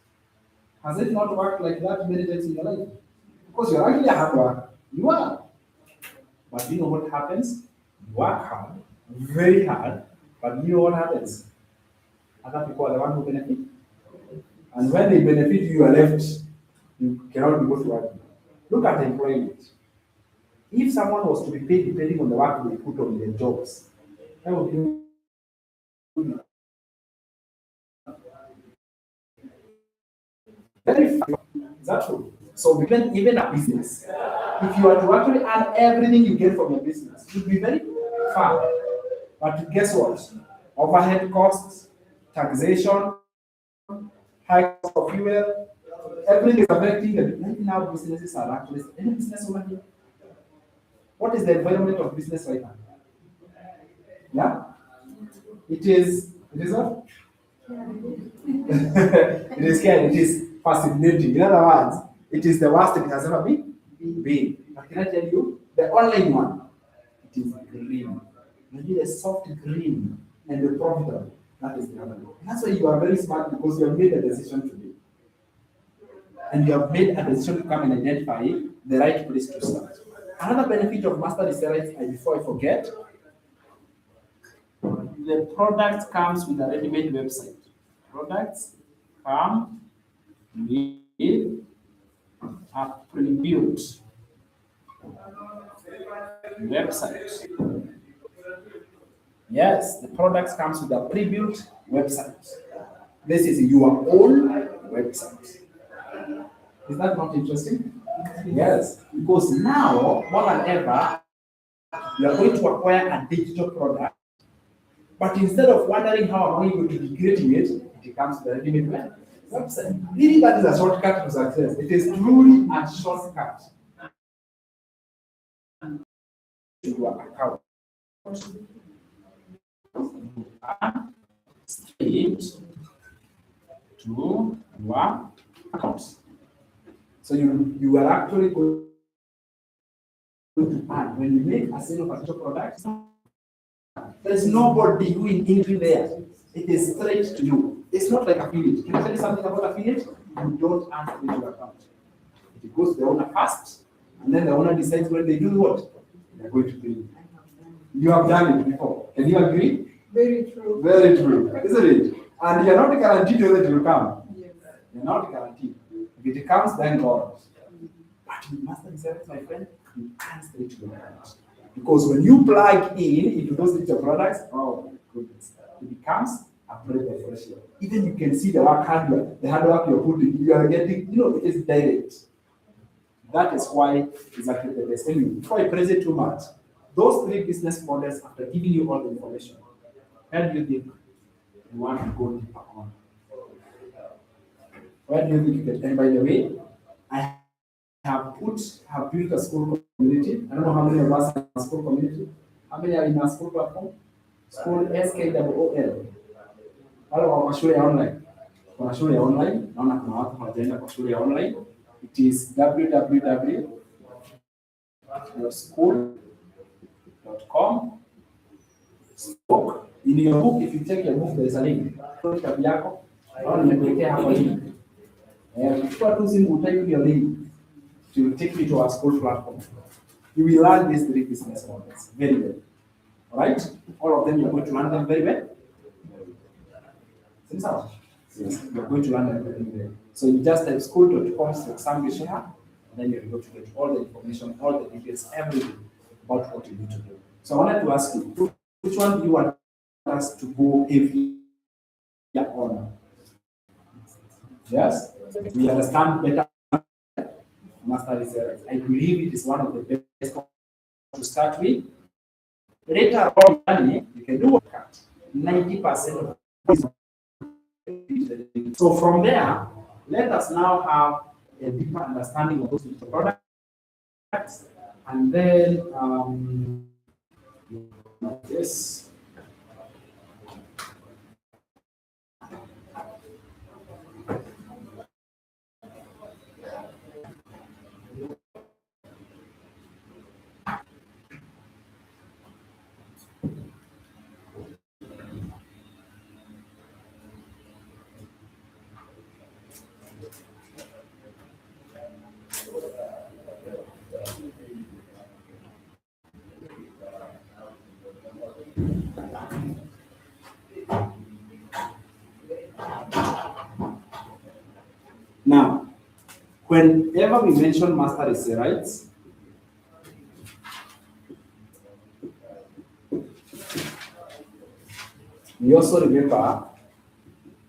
Has it not worked like that many times in your life? Because you're actually a hard worker. You are. But you know what happens? You work hard, very hard, but you know what happens? Other people are the ones who benefit. And when they benefit, you are left. You cannot be able to work. Look at employment. If someone was to be paid depending on the work they put on their jobs, that would be very far. Is that true? So even a business, if you are to actually add everything you get from your business, it would be very far. But guess what? Overhead costs, taxation, high cost of fuel, everything is affecting the right now. Businesses are actually any business over here. What is the environment of business right now? Yeah? It is what? It is scary, it is fascinating. In other words, it is the worst it has ever been. But can I tell you, the online one, it is green. Maybe a soft green and the profitable. That is the other one. That's why you are very smart, because you have made a decision today. And you have made a decision to come and identify the right place to start. Another benefit of master reseller, and before I forget, the product comes with a ready-made website. Products come with a pre-built website. Yes, the products comes with a pre-built website. This is your own website. Is that not interesting? Yes, because now, more than ever, you are going to acquire a digital product, but instead of wondering how am I going to be creating it, it comes with a ready-made website. Really, that is a shortcut to success. It is truly a shortcut to your account. Straight to your account. So you are actually going to add, when you make a sale of a digital product, there is nobody who is into there. It is straight to you. It's not like affiliate. Can I tell you something about affiliate? You don't add to your account. It goes to the owner first, and then the owner decides when they do what? They're going to pay you. You have done it before. Can you agree? Very true. Very true, isn't it? And you're not guaranteed whether it will come. Yes. You're not guaranteed. If it comes, then God. But with master service, my friend, you can't stay to the end. Because when you plug in into those digital products, oh my goodness, it becomes a breath of fresh air. Even you can see the hard work, the hard work you're putting, you are getting, it is direct. That is why it's actually the best. Anyway, before I praise it too much, those three business models, after giving you all the information, where do you think you want to go deeper on? Where do you think you can? And by the way, I have built a school community. I don't know how many of us are in a school community. How many are in a school platform? School SKOOL. Wale wa shule ya online. Kuna shule ya online. Naona kuna watu wanajenga kwa shule ya online. It is www.school.com. In your book, if you check your book, there is a link. Kitabu yako. Naona nimekuwekea hapo link. Ukichukua tu simu utype your link. It will take you to our school platform. You will learn these three business models very well. All right? All of them, you're going to learn them very well. Yes, you're going to learn them very well. So you just type school.com/Sam, then you're going to get all the information, all the details, everything about what you need to do. So I wanted to ask you, which one do you want us to go every year on? Yes? We understand better. Master Research. I believe it is one of the best to start with. Later on, you can do what? 90% of. So from there, let us now have a deeper understanding of those products, and then yes. Now, whenever we mention master essay rights, we also remember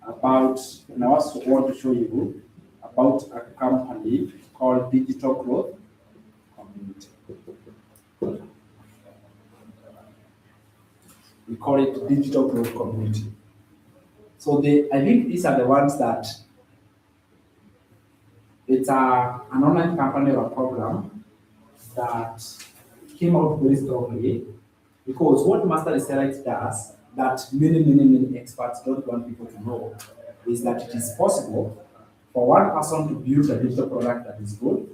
about, and I also want to show you about a company called Digital Growth Community. We call it Digital Growth Community. So I think these are the ones that it's an online company or a program that came out very strongly, because what Master Research does that many experts don't want people to know is that it is possible for one person to build a digital product that is good,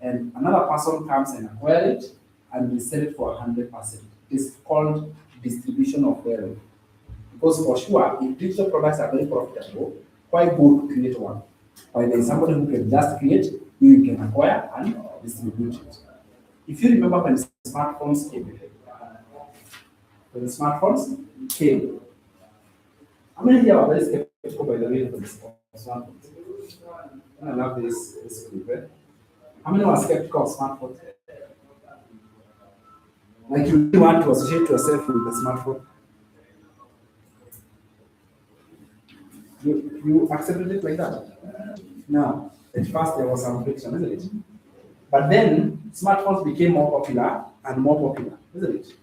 and another person comes and acquire it and we sell it for 100%. It's called distribution of value. Because for sure, if digital products are very profitable, why go to create one? Why there is somebody who can just create, you can acquire and distribute it. If you remember when smartphones came, how many here are very skeptical by the way of smartphones? I love this group. How many were skeptical of smartphones? Like you really want to associate yourself with the smartphone? You accepted it like that? No. At first there was some friction, isn't it? But then smartphones became more popular and more popular, isn't it?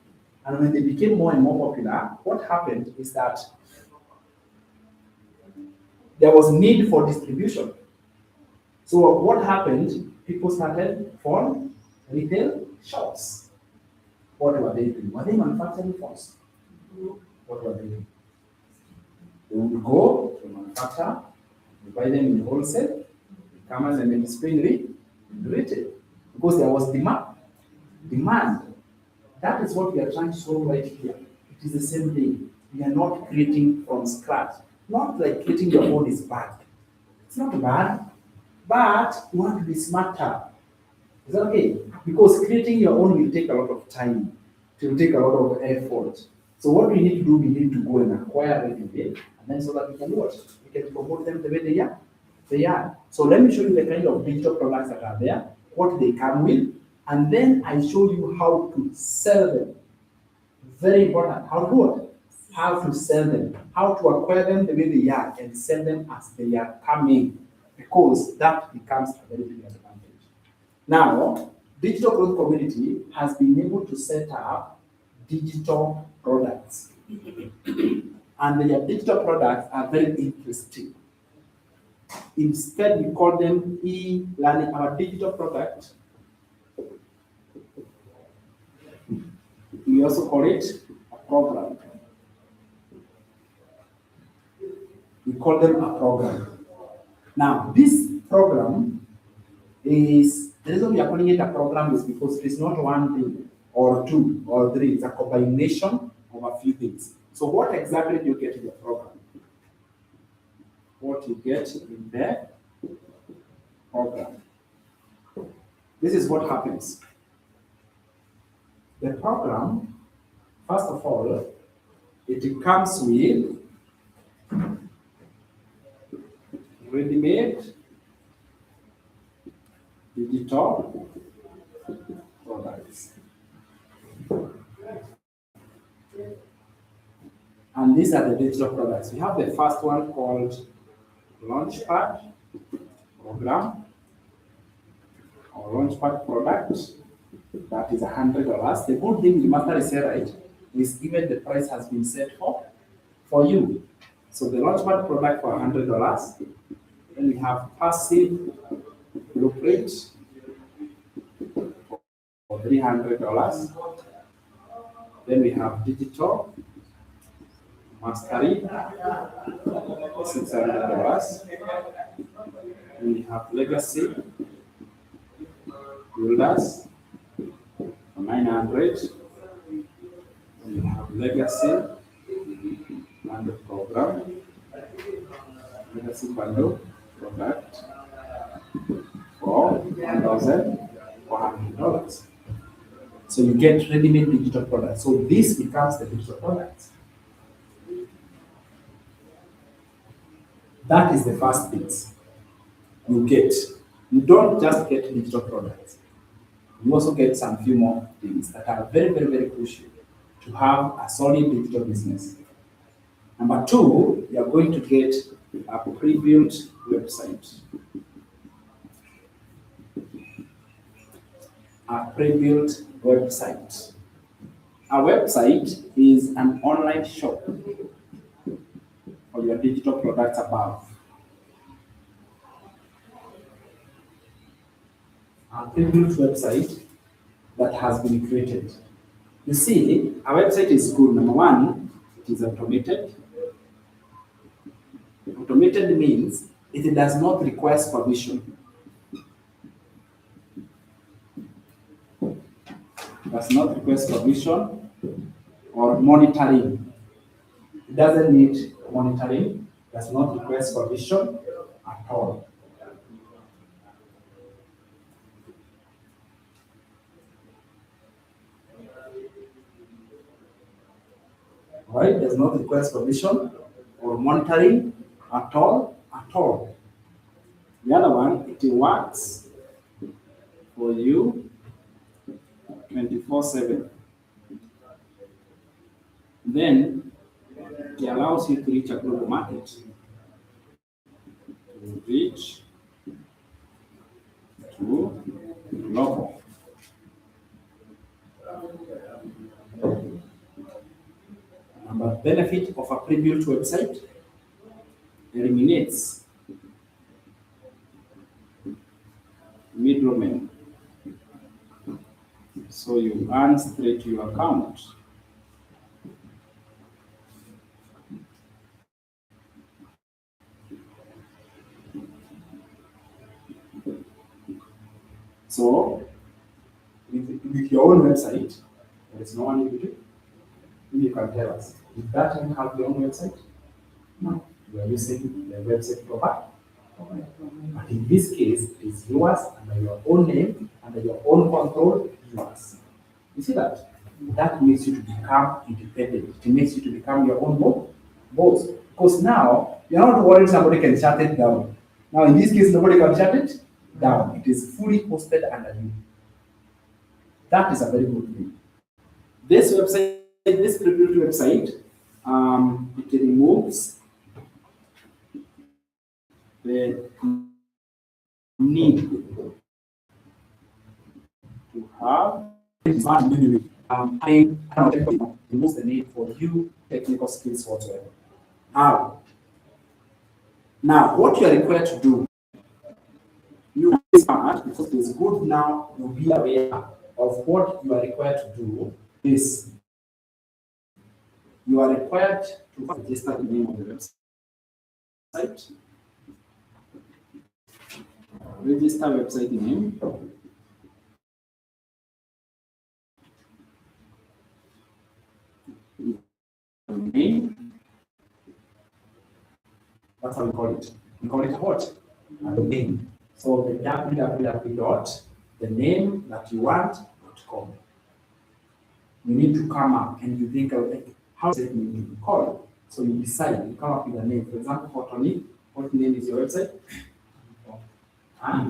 And when they became more and more popular, what happened is that there was need for distribution. So what happened? People started phone retail shops. What were they doing? Were they manufacturing phones? What were they doing? They would go to manufacture, they buy them in wholesale, come and then display in retail. Because there was demand. That is what we are trying to solve right here. It is the same thing. We are not creating from scratch. Not like creating your own is bad. It's not bad, but you want to be smarter. Is that okay? Because creating your own will take a lot of time. It will take a lot of effort. So what we need to do, we need to go and acquire ready-made, and then so that we can do what? We can promote them the way they are. So let me show you the kind of digital products that are there, what they come with, and then I show you how to sell them. Very important. How to do what? How to sell them, how to acquire them the way they are and sell them as they are coming, because that becomes a very big advantage. Now, Digital Growth Community has been able to set up digital products. And their digital products are very interesting. Instead, we call them e-learning. Our digital product, we also call it a program. We call them a program. Now, this program is, the reason we are calling it a program is because it is not one thing or two or three, it's a combination of a few things. So what exactly do you get in the program? What you get in the program. This is what happens. The program, first of all, it comes with ready-made digital products. And these are the digital products. We have the first one called Launchpad program or Launchpad product. That is $100. The good thing the matter is here, right, is even the price has been set for you. So the Launchpad product for $100. Then we have passive blueprint for $300. Then we have digital mastery, $600. Then we have legacy builders for $900. Then we have legacy and the program, legacy bundle product for $1,400. So you get ready-made digital products. So this becomes the digital product. That is the first thing you get. You don't just get digital products. You also get some few more things that are very, very, very crucial to have a solid digital business. Number two, you are going to get a pre-built website. A pre-built website. A website is an online shop for your digital products above. A pre-built website that has been created. You see, a website is good. Number one, it is automated. Automated means it does not require supervision. Does not require supervision or monitoring. It doesn't need monitoring, does not require supervision at all. Right? Does not require supervision or monitoring at all. The other one, it works for you 24/7. Then it allows you to reach a global market. To reach to global. Number benefit of a pre-built website eliminates middlemen. So you earn straight to your account. So with your own website, there is no one you do. You can tell us. Did that time have your own website? No. You are using the website provider. But in this case, it is yours under your own name, under your own control, yours. You see that? that makes you to become independent. It makes you to become your own boss. Because now you're not worried somebody can shut it down. Now in this case, nobody can shut it down. It is fully hosted under you. That is a very good thing. This website, this proprietary website, it removes the need to have removes the need for you technical skills whatsoever. How? Now, what you are required to do, you are smart because it's good now to be aware of what you are required to do is you are required to register the name of the website. Register website name. Name. That's how we call it. We call it what? A domain. So the www dot the name that you want.com. You need to come up and you think of like, how does it need to be called? So you decide, you come up with a name. For example, for Tony, what name is your website? At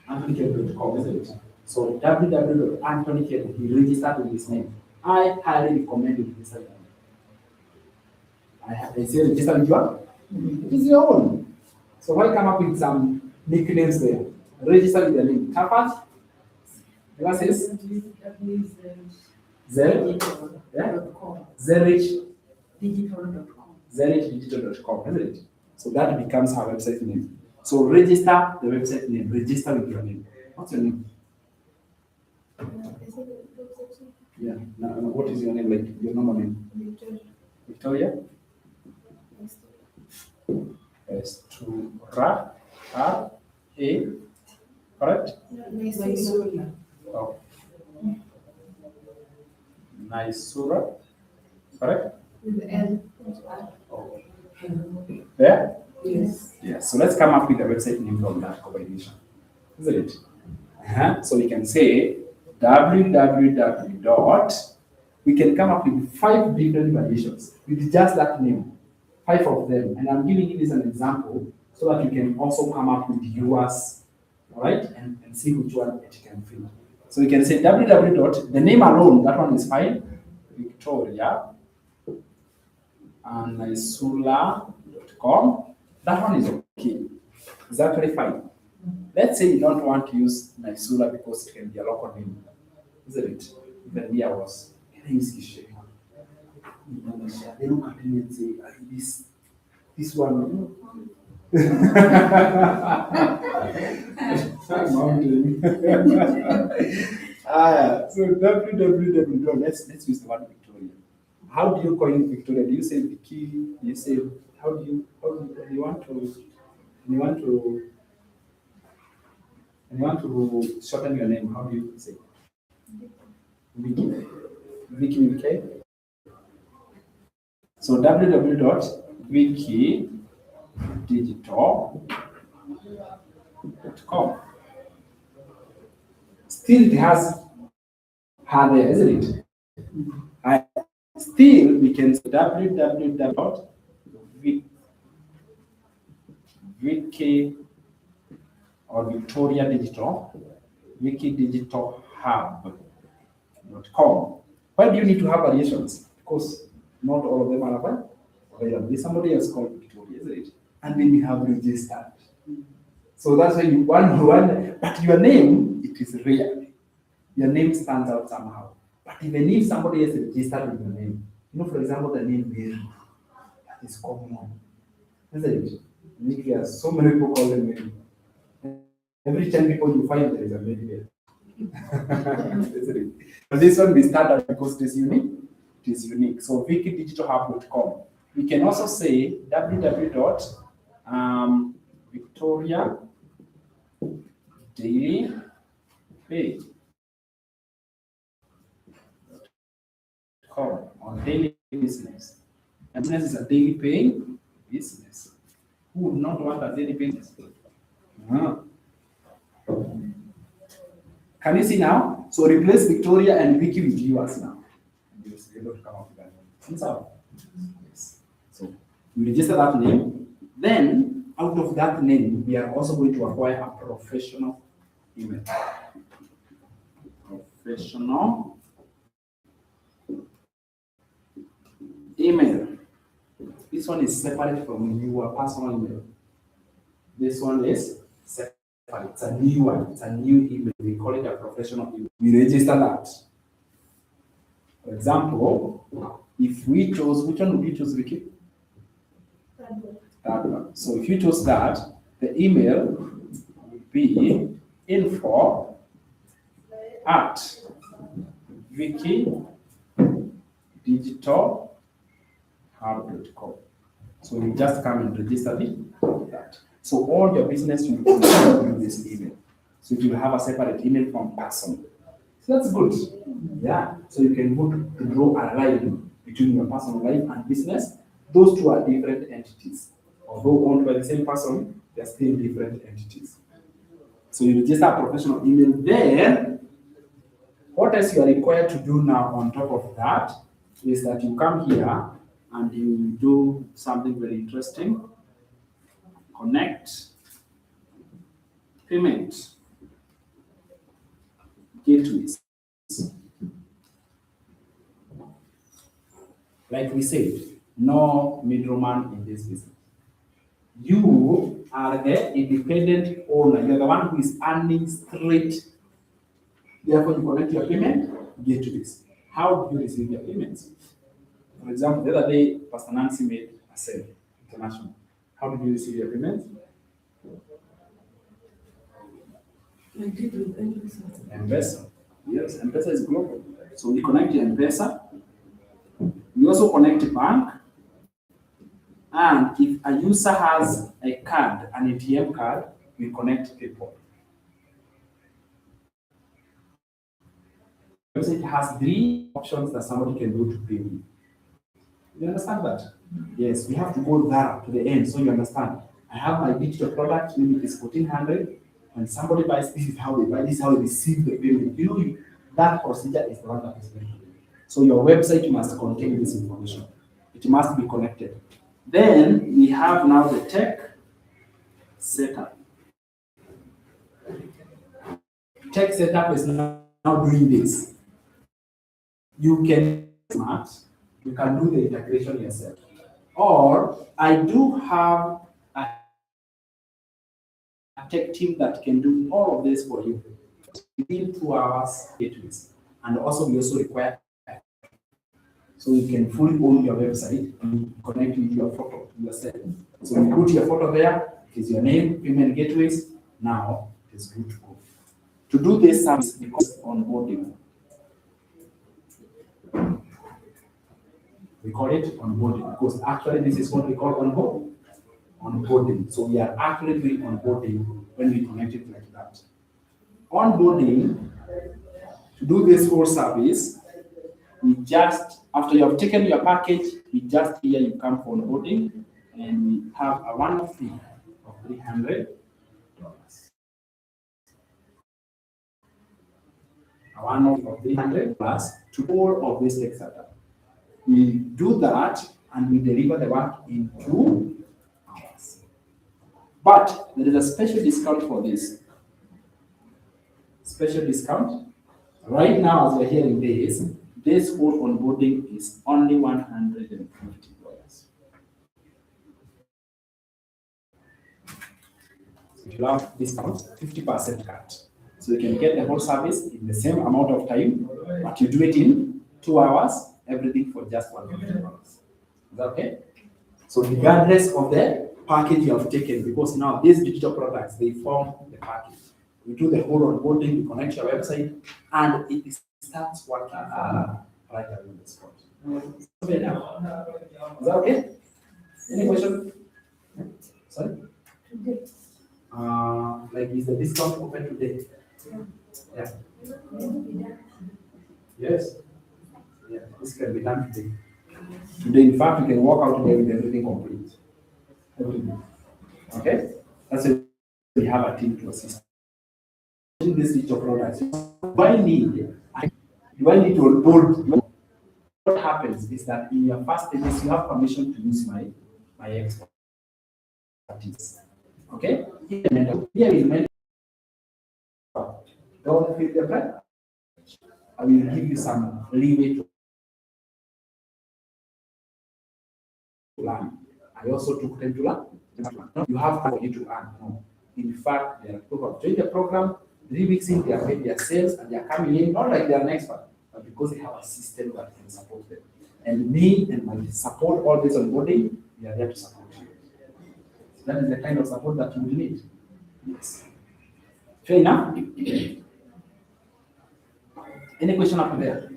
AnthonyK.com, isn't it? So www.anthonyK, he registered with his name. I highly recommend you register with him. I say register with your? It is your own. So why come up with some nicknames there? Register with the name. Tapat? What says? Zerich Digital.com, isn't it? So that becomes our website name. So register the website name. Register with your name. What's your name? Yeah. Now, what is your name? Like your normal name? Victoria. Estura. R-A. Correct? Oh. Naisura. Correct? Oh. There? Yes. Yes. So let's come up with a website name from that combination. Isn't it? So we can say www dot. We can come up with 5 different variations with just that name. 5 of them. And I'm giving you this as an example so that you can also come up with yours, all right, and see which one it can fit. So we can say www dot, the name alone, that one is fine, Victoria and Naisula.com. That one is okay. It's actually fine. Let's say you don't want to use Naisula because it can be a local name, isn't it? Even me, I was. They look at me and say, this one. So www. Let's use the word Victoria. How do you coin Victoria? Do you say Vicky? Do you say how do you want to shorten your name? How do you say? Vicky. Vicky. So www.wikidigital.com. Still it has her there, isn't it? Still we can say www.wiki or Victoria Digital, wikidigitalhub.com. Why do you need to have variations? Because not all of them are available. There's somebody else called Victoria, isn't it? And then we have registered. So that's why you one, but your name, it is rare. Your name stands out somehow. But even if somebody else registered with your name, for example, the name Mary, that is common, isn't it? There are so many people call them Mary. Every 10 people you find, there is a Mary there. Isn't it? But this one we started because it is unique. It is unique. So wikidigitalhub.com. We can also say www.victoriadailypay.com on daily business. And business is a daily paying business. Who would not want a daily business? Can you see now? So replace Victoria and Vicky with yours now. You will be able to come up with that name. It's out. Yes. So you register that name. Then out of that name, we are also going to acquire a professional email. Professional email. This one is separate from your personal email. This one is separate. It's a new one. It's a new email. We call it a professional email. We register that. For example, if we chose, which one would you choose, Vicky? That one. So if you chose that, the email would be info@vickydigitalhub.com. So you just come and register that. So all your business will be through this email. So you will have a separate email from person. So that's good. Yeah. So you can draw a line between your personal life and business. Those two are different entities. Although owned by the same person, they are still different entities. So you register a professional email. Then, what else you are required to do now on top of that is that you come here and you do something very interesting. Connect payment gateways. Like we said, no middleman in this business. You are the independent owner. You're the one who is earning straight. Therefore, you connect your payment gateways. How do you receive your payments? For example, the other day, Pastor Nancy made a sale international. How did you receive your payments? I did with M-Pesa. M-Pesa. Yes, M-Pesa is global. So we connect the M-Pesa. We also connect the bank. And if a user has a card, an ATM card, we connect PayPal. It has 3 options that somebody can do to pay me. You understand that? Yes, we have to go there to the end so you understand. I have my digital product, limit is 1400. When somebody buys, this is how they buy, this is how they receive the payment. You know, that procedure is the one that is very good. So your website must contain this information. It must be connected. Then we have now the tech setup. Tech setup is now doing this. You can smart, you can do the integration yourself. Or I do have a tech team that can do all of this for you within 2 hours gateways. And also we also require, so you can fully own your website and connect with your photo yourself. So you put your photo there, it is your name, payment gateways, now it is good to go. To do this service, because onboarding. We call it onboarding because actually this is what we call onboarding. So we are actually doing onboarding when we connect it like that. Onboarding, to do this whole service, we just, after you have taken your package, we just here you come for onboarding and we have a one-off fee of $300. A one-off of $300 plus to all of this tech setup. We do that and we deliver the work in 2 hours. But there is a special discount for this. Special discount. Right now, as we're hearing this whole onboarding is only $150. So if you have discount, 50% cut. So you can get the whole service in the same amount of time, but you do it in 2 hours. Everything for just $150. Is that okay? So regardless of the package you have taken, because now these digital products, they form the package. We do the whole onboarding, we connect your website, and it starts working right away on the spot. Okay now? Is that okay? Any question? Sorry? Like is the discount open today? Yeah. Yes. Yeah, this can be done today. Today, in fact, you can walk out today with everything complete. Everything. Okay? That's why we have a team to assist. In this digital products, do I need to onboard? What happens is that in your first stages, you have permission to use my expertise. Okay? Here is mental. Don't feel the pressure. I will give you some leeway to learn. I also took time to learn. You have for you to earn. No. In fact, they are people who have joined the program, 3 weeks in, they have made their sales and they are coming in, not like they are an expert, but because they have a system that can support them. And me and my support, all this onboarding, we are there to support you. So that is the kind of support that you will need. Yes. Fair enough? Any question up there?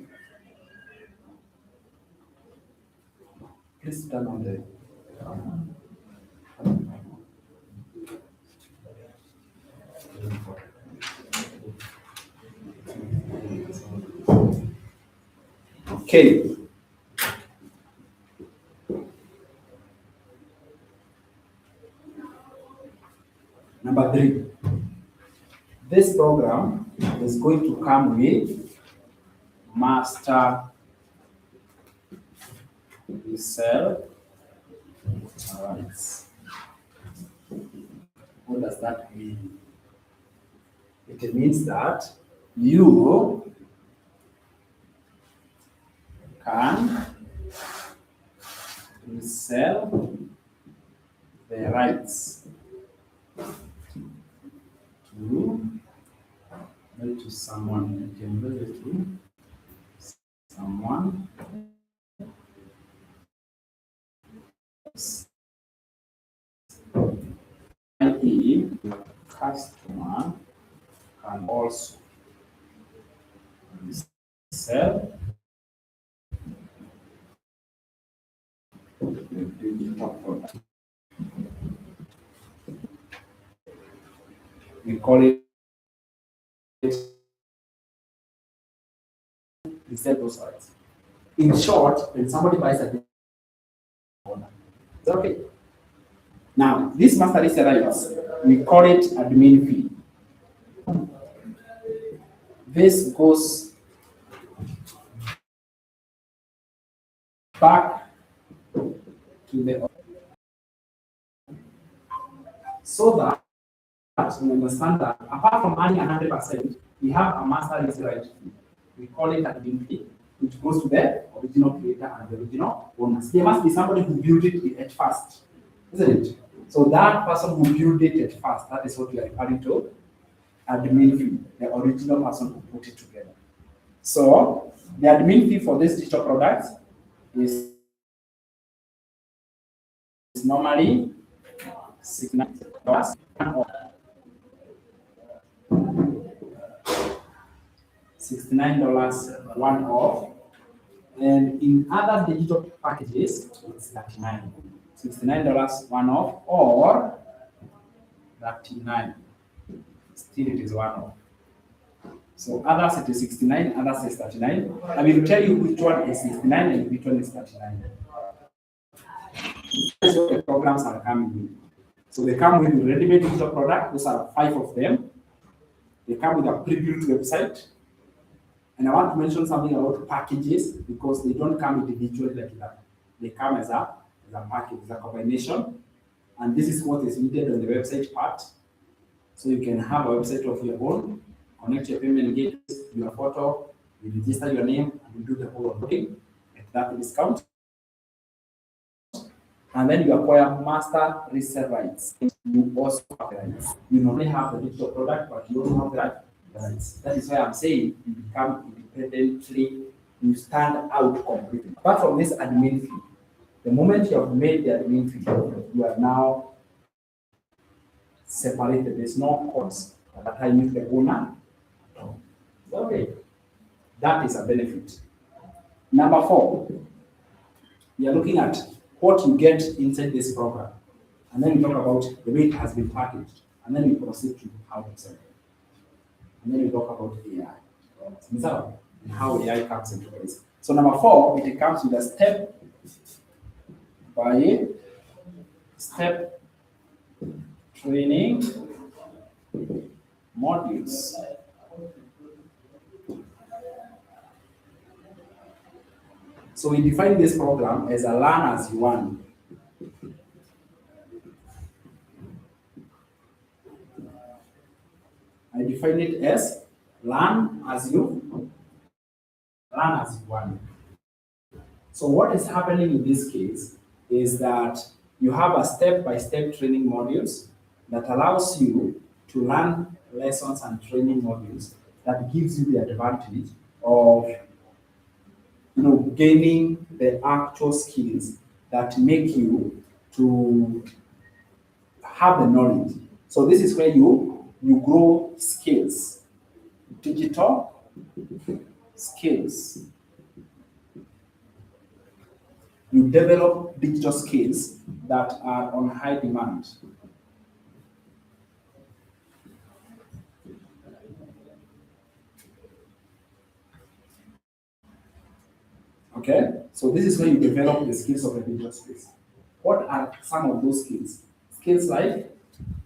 Please turn on the. Okay. Number 3. This program is going to come with master resell rights. What does that mean? It means that you can resell the rights to someone. You can give it to someone else. The customer can also sell the digital product. We call it resell those rights. In short, when somebody buys a product, it's okay. Now, this master resell rights, we call it admin fee. This goes back to the so that we understand that apart from earning 100%, we have a master resell right fee. We call it admin fee, which goes to the original creator and the original owners. There must be somebody who built it at first, isn't it? So that person who built it at first, that is what we are referring to, admin fee, the original person who put it together. So the admin fee for this digital product is normally $69 $69 one off, and in other digital packages it's $39. $69 one off or $39. Still it is one off. So others it is 69, others is 39. I will tell you which one is 69 and which one is 39. That's what the programs are coming with. So they come with ready-made digital product. Those are 5 of them. They come with a pre-built website. And I want to mention something about packages because they don't come individually like that. They come as a package, as a combination. And this is what is needed on the website part. So you can have a website of your own, connect your payment gateways, your photo, you register your name, and you do the whole thing at that discount. And then you acquire master resell rights. You also have the rights. You not only have the digital product, but you also have the rights. That is why I'm saying you become independently, you stand out completely. Apart from this admin fee, the moment you have made the admin fee, you are now separated. There's no cost at that time with the owner. Okay. That is a benefit. Number 4, we are looking at what you get inside this program. And then we talk about the way it has been packaged. And then we proceed to how to sell it. And then we talk about AI. And how AI comes into place. So number 4, it comes with a step-by-step training modules. So we define this program as a learn as you want. I define it as learn as you want. So what is happening in this case is that you have a step-by-step training modules that allows you to learn lessons and training modules that gives you the advantage of gaining the actual skills that make you to have the knowledge. So this is where you grow skills, digital skills. You develop digital skills that are on high demand. Okay, so this is where you develop the skills of the digital space. What are some of those skills? Skills like,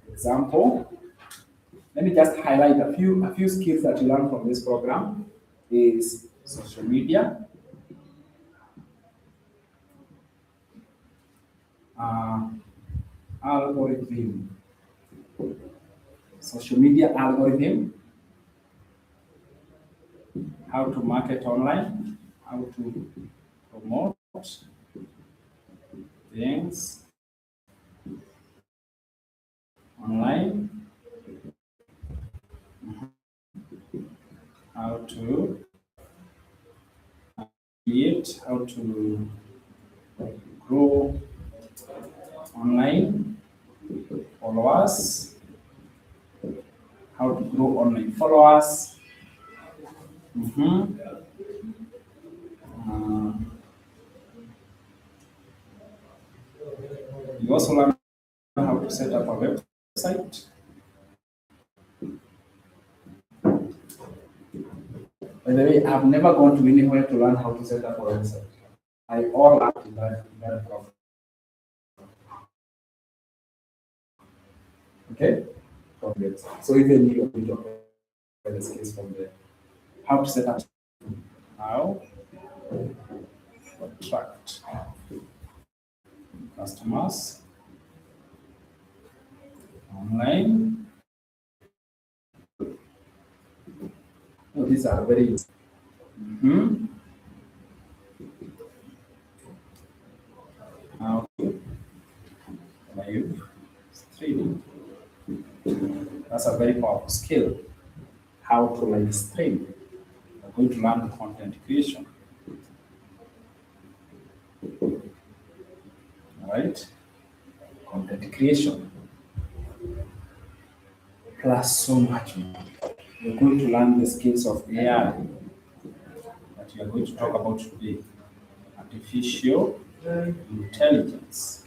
example, let me just highlight a few skills that you learn from this program is social media, algorithm, social media algorithm, how to market online, how to promote things online, how to create, how to grow online followers, how to grow online followers. You also learn how to set up a website. By the way, I've never gone to anywhere to learn how to set up a website. I all learned in that program. Okay? From there. So even you can do the skills from there. How to set up, how to attract customers online. Oh, these are very easy. How to live streaming. That's a very powerful skill. How to live stream. We're going to learn the content creation. All right? Content creation. Plus so much more. We're going to learn the skills of AI that we are going to talk about today. Artificial intelligence.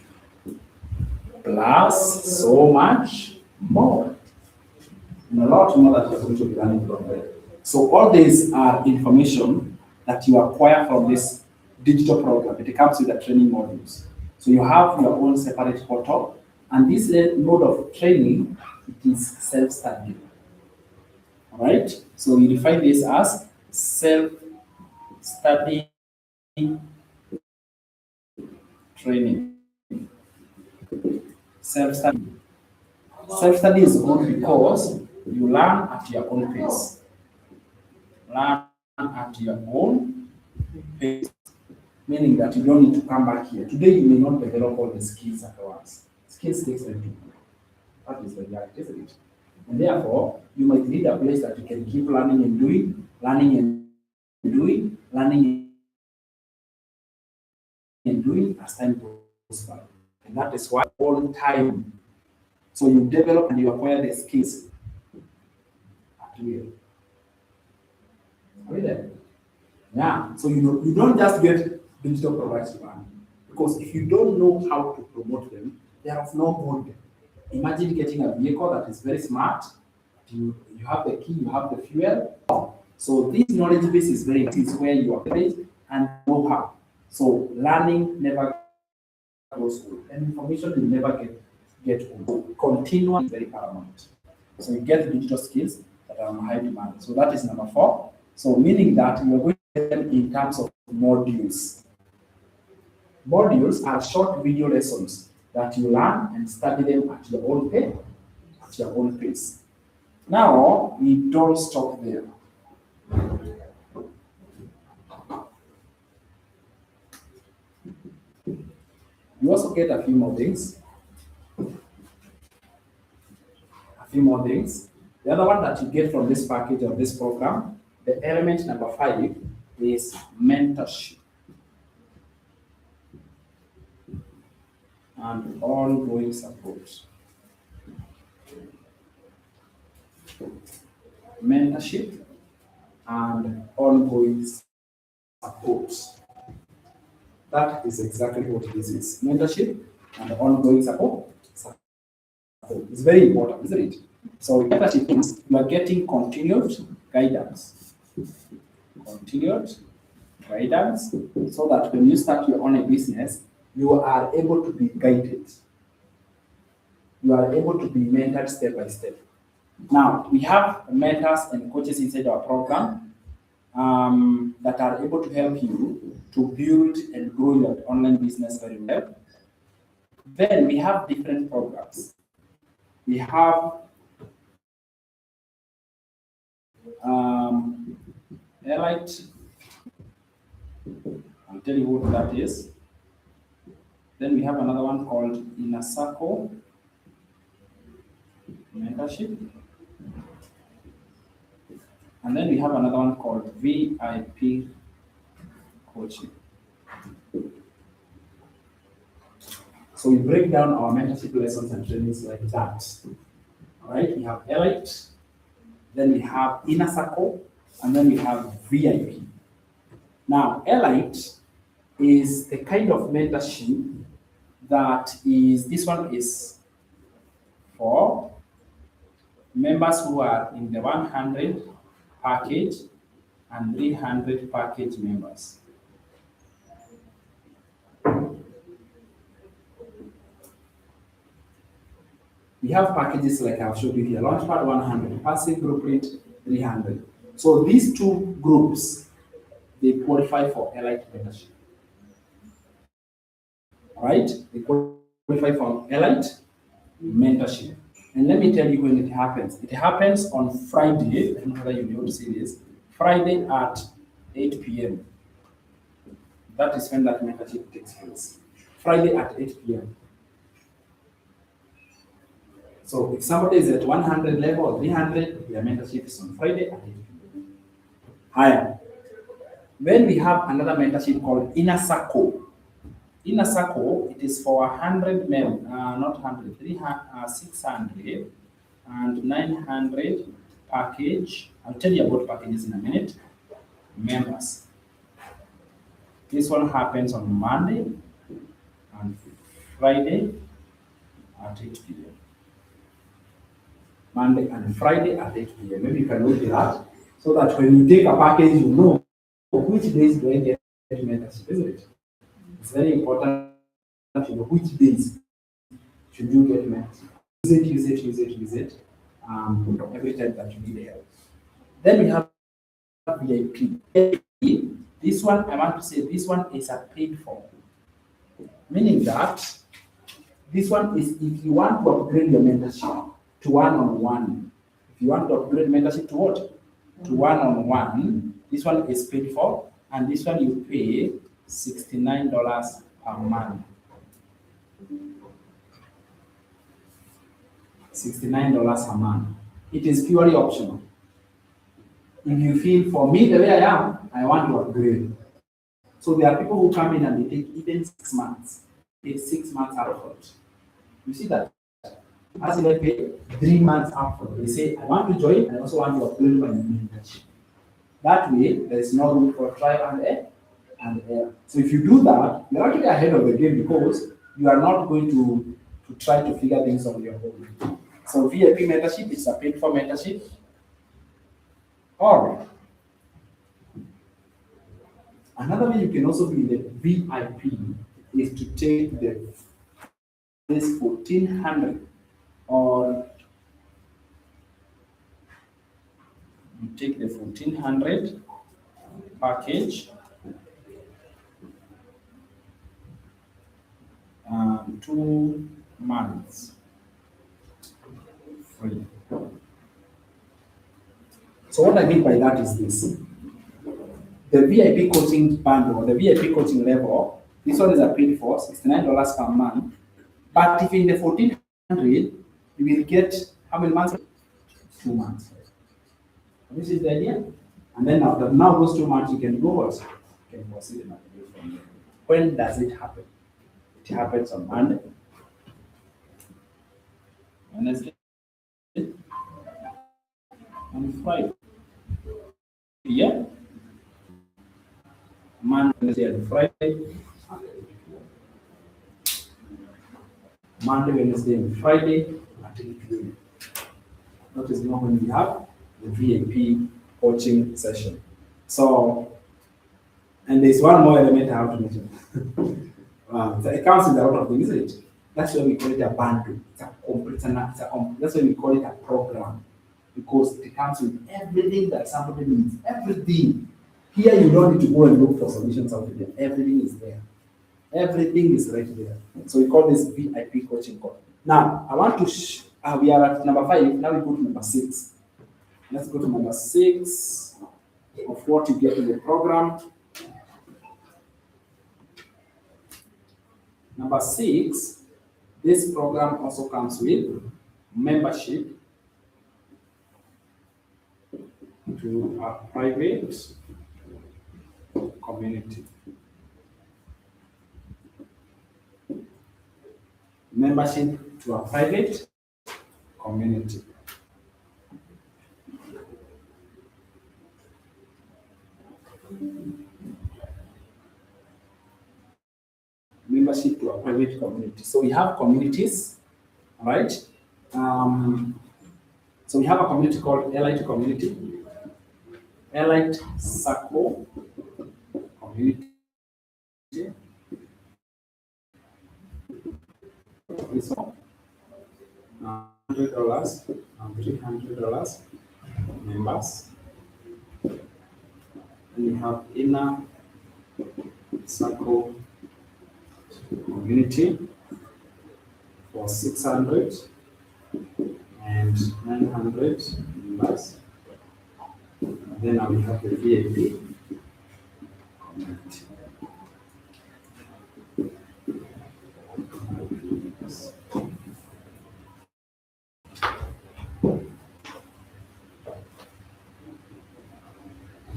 Plus so much more. And a lot more that you're going to be learning from there. So all these are information that you acquire from this digital program. It comes with the training modules. So you have your own separate portal, and this mode of training, it is self-study. All right? So we define this as self-study training. Self-study. Self-study is good because you learn at your own pace. Learn at your own pace. Meaning that you don't need to come back here. Today you may not develop all the skills at once. Skills takes time. That is the reality, isn't it? And therefore, you might need a place that you can keep learning and doing, learning and doing, learning and doing as time goes by. And that is why all time. So you develop and you acquire the skills at will. Are we there? Yeah. So you don't just get digital products to learn. Because if you don't know how to promote them, they are of no good. Imagine getting a vehicle that is very smart. You have the key, you have the fuel. So this knowledge base is very important. It's where you operate and know how. So learning never goes old, and information will never get old. Continuous is very paramount. So you get digital skills that are on high demand. So that is number 4. So meaning that you are going to get them in terms of modules. Modules are short video lessons that you learn and study them at your own pace. At your own pace. Now we don't stop there. You also get a few more things. The other one that you get from this package or this program, the element number 5 is mentorship and ongoing support. Mentorship and ongoing support. That is exactly what this is. Mentorship and ongoing support. It's very important, isn't it? So mentorship means you are getting continued guidance. Continued guidance, so that when you start your own business, you are able to be guided. You are able to be mentored step by step. Now, we have mentors and coaches inside our program that are able to help you to build and grow your online business very well. Then we have different programs. We have Elite. I'll tell you what that is. Then we have another one called Inner Circle Mentorship. And then we have another one called VIP Coaching. So we break down our mentorship lessons and trainings like that. All right, we have Elite, then we have Inner Circle, and then we have VIP. Now, Elite is the kind of mentorship that is, this one is for members who are in the 100 package and 300 package members. We have packages like I've showed you here, Launchpad 100, Passive Blueprint 300. So these two groups, they qualify for Elite mentorship. All right, they qualify for Elite mentorship. And let me tell you when it happens. It happens on Friday. I don't know whether you know to see this. Friday at 8 p.m. That is when that mentorship takes place. Friday at 8 p.m. So if somebody is at 100 level or 300, their mentorship is on Friday at 8 p.m. Higher. Then we have another mentorship called Inner Circle. Inner Circle, it is for 100 men, not 100, 300, 600 and 900 package. I'll tell you about packages in a minute. Members. This one happens on Monday and Friday at 8 p.m. Monday and Friday at 8 p.m. Maybe you can look at that so that when you take a package, you know which days do I get mentorship, isn't it? It's very important to know which days should you get mentorship. Use it every time that you need help. Then we have VIP. This one, I want to say, this one is a paid for. Meaning that this one is if you want to upgrade your mentorship to one-on-one. If you want to upgrade mentorship to what? To one-on-one. This one is paid for, and this one you pay $69 per month. $69 a month. It is purely optional. If you feel, for me, the way I am, I want to upgrade. So there are people who come in and they take even 6 months. Take 6 months upfront. You see that? As if I pay 3 months upfront, they say, I want to join, I also want to upgrade my mentorship. That way, there is no room for trial and error. So if you do that, you're actually ahead of the game because you are not going to try to figure things on your own. So VIP mentorship is a paid for mentorship. Or another way you can also be the VIP is to take this 1400 or you take the 1400 package 2 months free. So what I mean by that is this. The VIP coaching bundle, or the VIP coaching level, this one is a paid for $69 per month. But if in the 1400, you will get how many months? 2 months. This is the idea. And then after now those 2 months you can go also. You can proceed and do from there. When does it happen? It happens on Monday, Wednesday, and Friday. Yeah. Monday, Wednesday, and Friday. Monday, Wednesday, and Friday. That is not when we have the VIP coaching session. So, and there's one more element I have to mention. It counts with a lot of things, isn't it? That's why we call it a bundle. That's why we call it a program. Because it comes with everything that somebody needs. Everything. Here you don't need to go and look for solutions out there. Everything is there. Everything is right there. So we call this VIP coaching call. Now, I want to, we are at number 5. Now we go to number 6. Let's go to number 6 of what you get in the program. Number 6, this program also comes with membership to a private community. Membership to a private community. Membership to a private community. So we have communities, right? So we have a community called Elite Community, Elite Circle Community. This one, $100 and $300 members. And we have Inner Circle Community for 600 and 900 members. And then now we have the VIP community.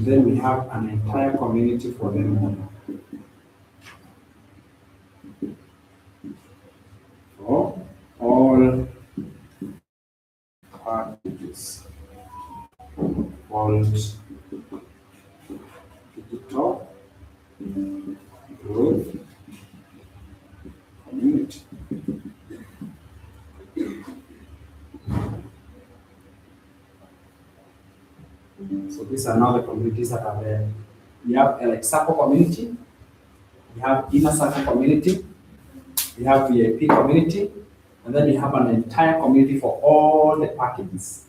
Then we have an entire community for them for all packages called digital growth community. So these are now the communities that are there. We have like Circle community, we have Inner Circle community, we have VIP community, and then we have an entire community for all the packages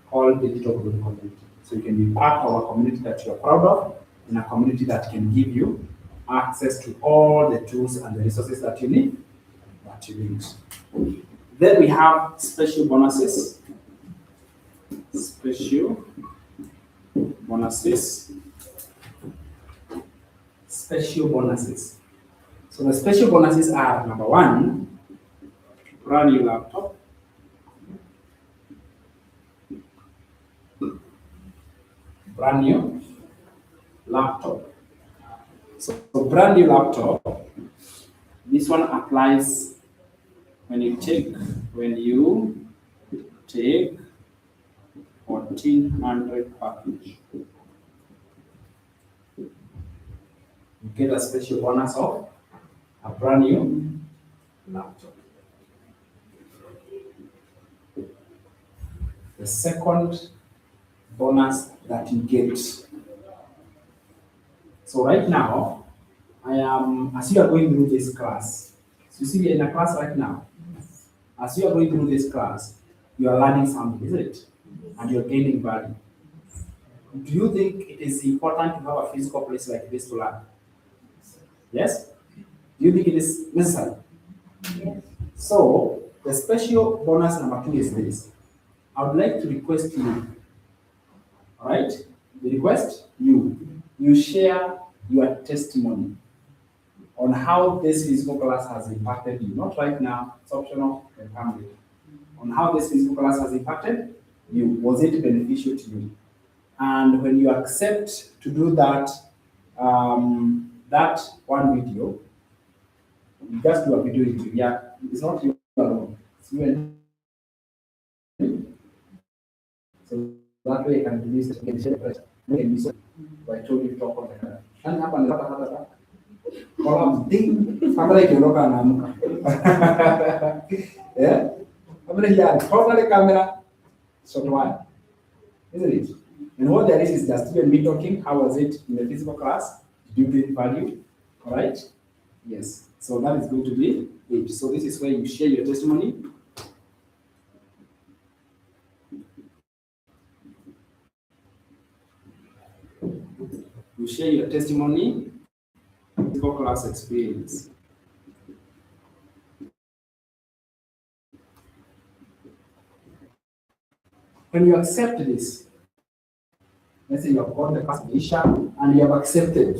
called digital growth community. So you can be part of a community that you are proud of, in a community that can give you access to all the tools and the resources that you need. Then we have special bonuses. Special bonuses. So the special bonuses are number 1, brand new laptop. Brand new laptop. So brand new laptop, this one applies when you take 1400 package. You get a special bonus of a brand new laptop. The second bonus that you get. So right now, I am, as you are going through this class, so you see we are in a class right now. As you are going through this class, you are learning something, isn't it? And you're gaining value. Do you think it is important to have a physical place like this to learn? Yes? Do you think it is necessary? Yes. So the special bonus number 2 is this. I would like to request you, all right? The request you share your testimony on how this physical class has impacted you. Not right now, it's optional, you can come later. On how this physical class has impacted you. Was it beneficial to you? And when you accept to do that, that one video, you just do a video interview. Yeah, it's not you alone. It's you and so that way I can release it and share it. Maybe so. I told you to talk on the camera. And happen that. Kolam ding. Kamera ikiondoka anaamka. Yeah? Kamera here. Totally camera. Short while. Isn't it? And what there is just you and me talking. How was it in the physical class? Did you get value? All right? Yes. So that is going to be it. So this is where you share your testimony. You share your testimony, physical class experience. When you accept this, let's say you have got the class issue and you have accepted.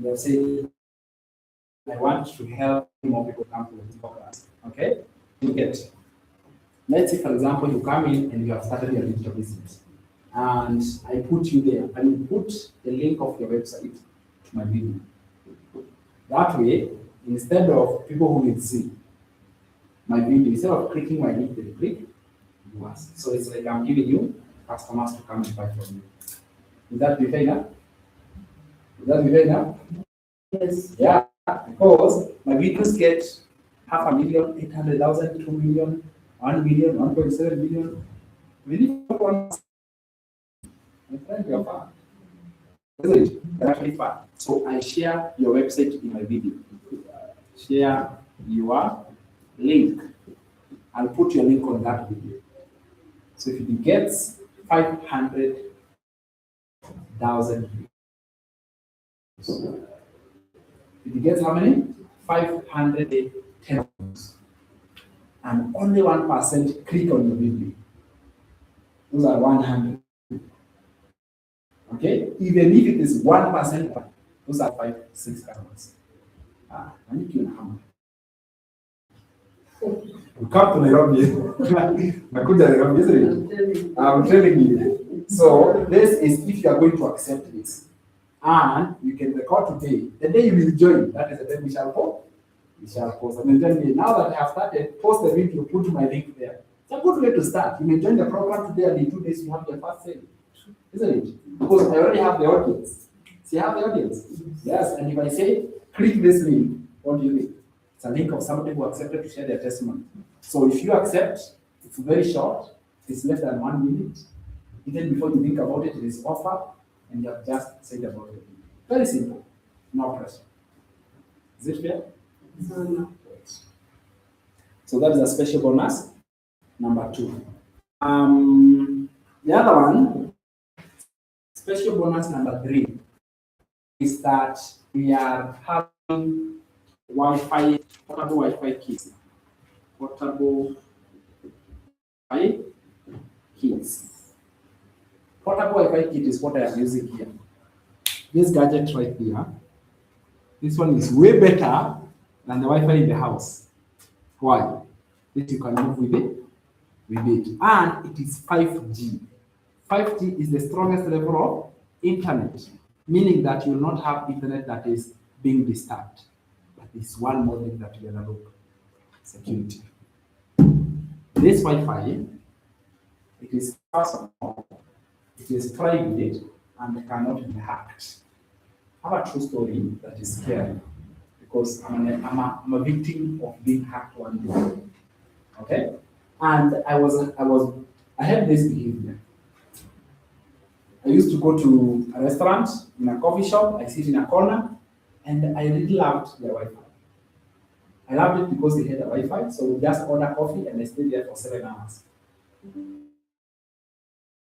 You have said, I want to help more people come to the physical class. Okay? You get. Let's say, for example, you come in and you have started your digital business. And I put you there. I will put the link of your website to my video. That way, instead of people who will see my video, instead of clicking my link, they click yours. So it's like I'm giving you customers to come and buy from you. Would that be fair enough? Would that be fair enough? Yes. Yeah, because my videos get 500,000, 800,000, 2 million, 1 million, 1.7 million. We need one. My friend, you're far. Isn't it? You're actually far. So I share your website in my video. Share your link. I'll put your link on that video. So if it gets 500,000 views, if it gets how many? 510 views. And only 1% click on your video. Those are 100. Okay? Even if it is 1%, those are 5, 6 customers. I need you in hammer. You come to Nairobi. Nakuja Nairobi, isn't it? I'm telling you. So this is if you are going to accept this. And you can record today. The day you will join, that is the day we shall post. We shall post. And then tell me, now that I have started, post the video, put my link there. It's a good way to start. You may join the program today and in 2 days you have your first sale. Isn't it? Because I already have the audience. See, I have the audience. Yes, and if I say, click this link, what do you think? It's a link of somebody who accepted to share their testimony. So if you accept, it's very short, it's less than 1 minute. Even before you think about it, it is offered, and you have just said about it. Very simple, no pressure. Is it fair? So that is a special bonus, number 2. The other one, special bonus number 3, is that we are having Wi-Fi, portable Wi-Fi kits. Portable Wi-Fi kits. Portable Wi-Fi kit is what I am using here. This gadget right here, this one is way better than the Wi-Fi in the house. Why? This you can move with it, and it is 5G. 5G is the strongest level of internet, meaning that you will not have internet that is being disturbed. But it's one more thing that we overlook: security. This Wi-Fi, it is personal, it is private, and cannot be hacked. I have a true story that is scary because I'm a victim of being hacked one day. Okay, and I had this behavior. I used to go to a restaurant, in a coffee shop, I sit in a corner, and I really loved their Wi-Fi. I loved it because they had a Wi-Fi, so we just order coffee and I stayed there for 7 hours.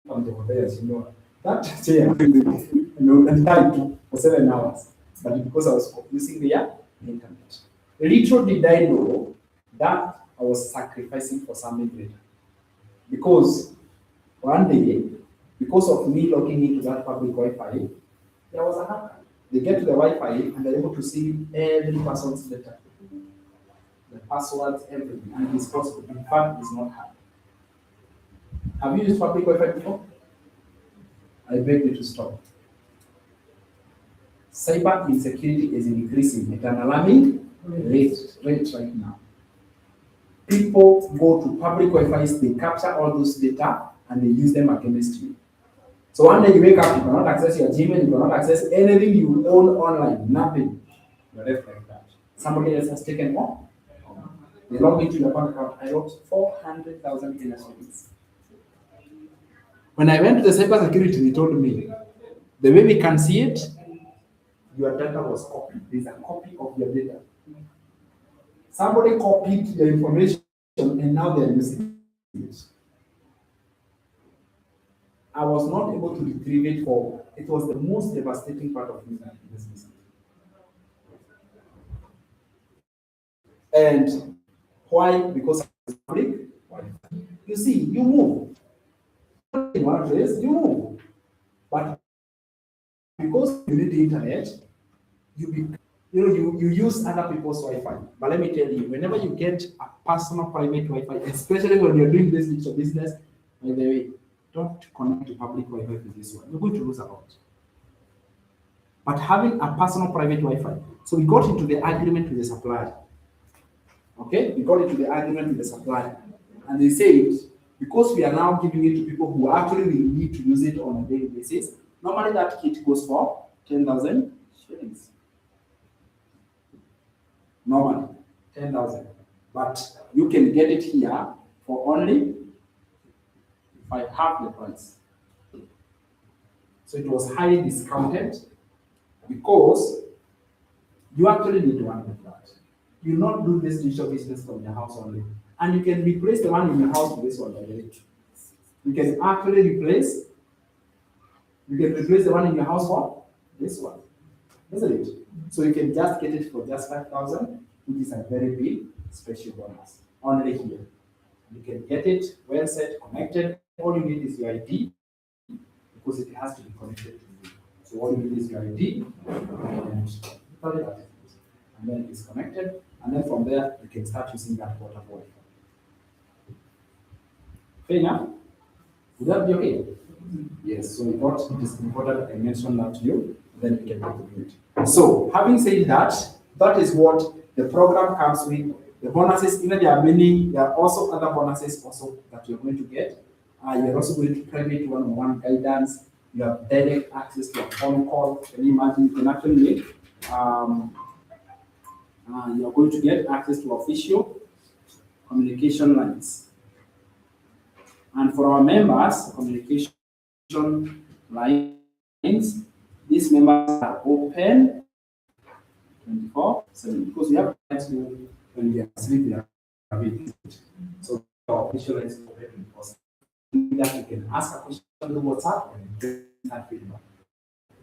On the hotel, that chair, and died for 7 hours. But because I was using their internet. Little did I know that I was sacrificing for something greater. Because one day, because of me logging into that public Wi-Fi, there was a hacker. They get to the Wi-Fi and they're able to see every person's data, the passwords, everything, and it's possible. In fact, it's not hard. Have you used public Wi-Fi before? I beg you to stop. Cyber insecurity is increasing at an alarming rate right now. People go to public Wi-Fi, they capture all those data and they use them against you. So one day you wake up, you cannot access your Gmail, you cannot access anything you own online, nothing. You're left like that. Somebody else has taken more. They log into your bank account. I wrote 400,000 Kenya shillings. When I went to the cyber security, they told me, the way we can see it, your data was copied. There's a copy of your data. Somebody copied the information and now they're using it. I was not able to retrieve it for, it was the most devastating part of this business. And why? Because it's public. You see, you move. In one place, you move. But because you need the internet, you use other people's Wi-Fi. But let me tell you, whenever you get a personal private Wi-Fi, especially when you're doing this digital business, by the way, don't connect to public Wi-Fi with this one. You're going to lose a lot. But having a personal private Wi-Fi, so we got into the agreement with the supplier. Okay, we got into the agreement with the supplier, and they said, because we are now giving it to people who actually will need to use it on a daily basis, normally that kit goes for 10,000 shillings. Normally, 10,000. But you can get it here for only half the price. So it was highly discounted because you actually need one with that. You not do this digital business from your house only. And you can replace the one in your house with this one by the way. You can actually replace the one in your house for this one. Isn't it? So you can just get it for just 5,000, which is a very big special bonus. Only here. You can get it well set, connected. All you need is your ID because it has to be connected to you. So all you need is your ID and then it's connected. And then from there, you can start using that water Wi-Fi. Fair enough? Would that be okay? Yes, so we thought it is important I mention that to you, then we can go to it. So, having said that, that is what the program comes with. The bonuses, even there are also other bonuses also that you're going to get. You're also going to private one-on-one guidance. You have direct access to a phone call. Can you imagine? You can actually make, you're going to get access to official communication lines. And for our members, communication lines, these members are open 24/7 because we have clients who, when we are sleeping, so our official lines are open 24/7. That you can ask a question on WhatsApp and get that feedback.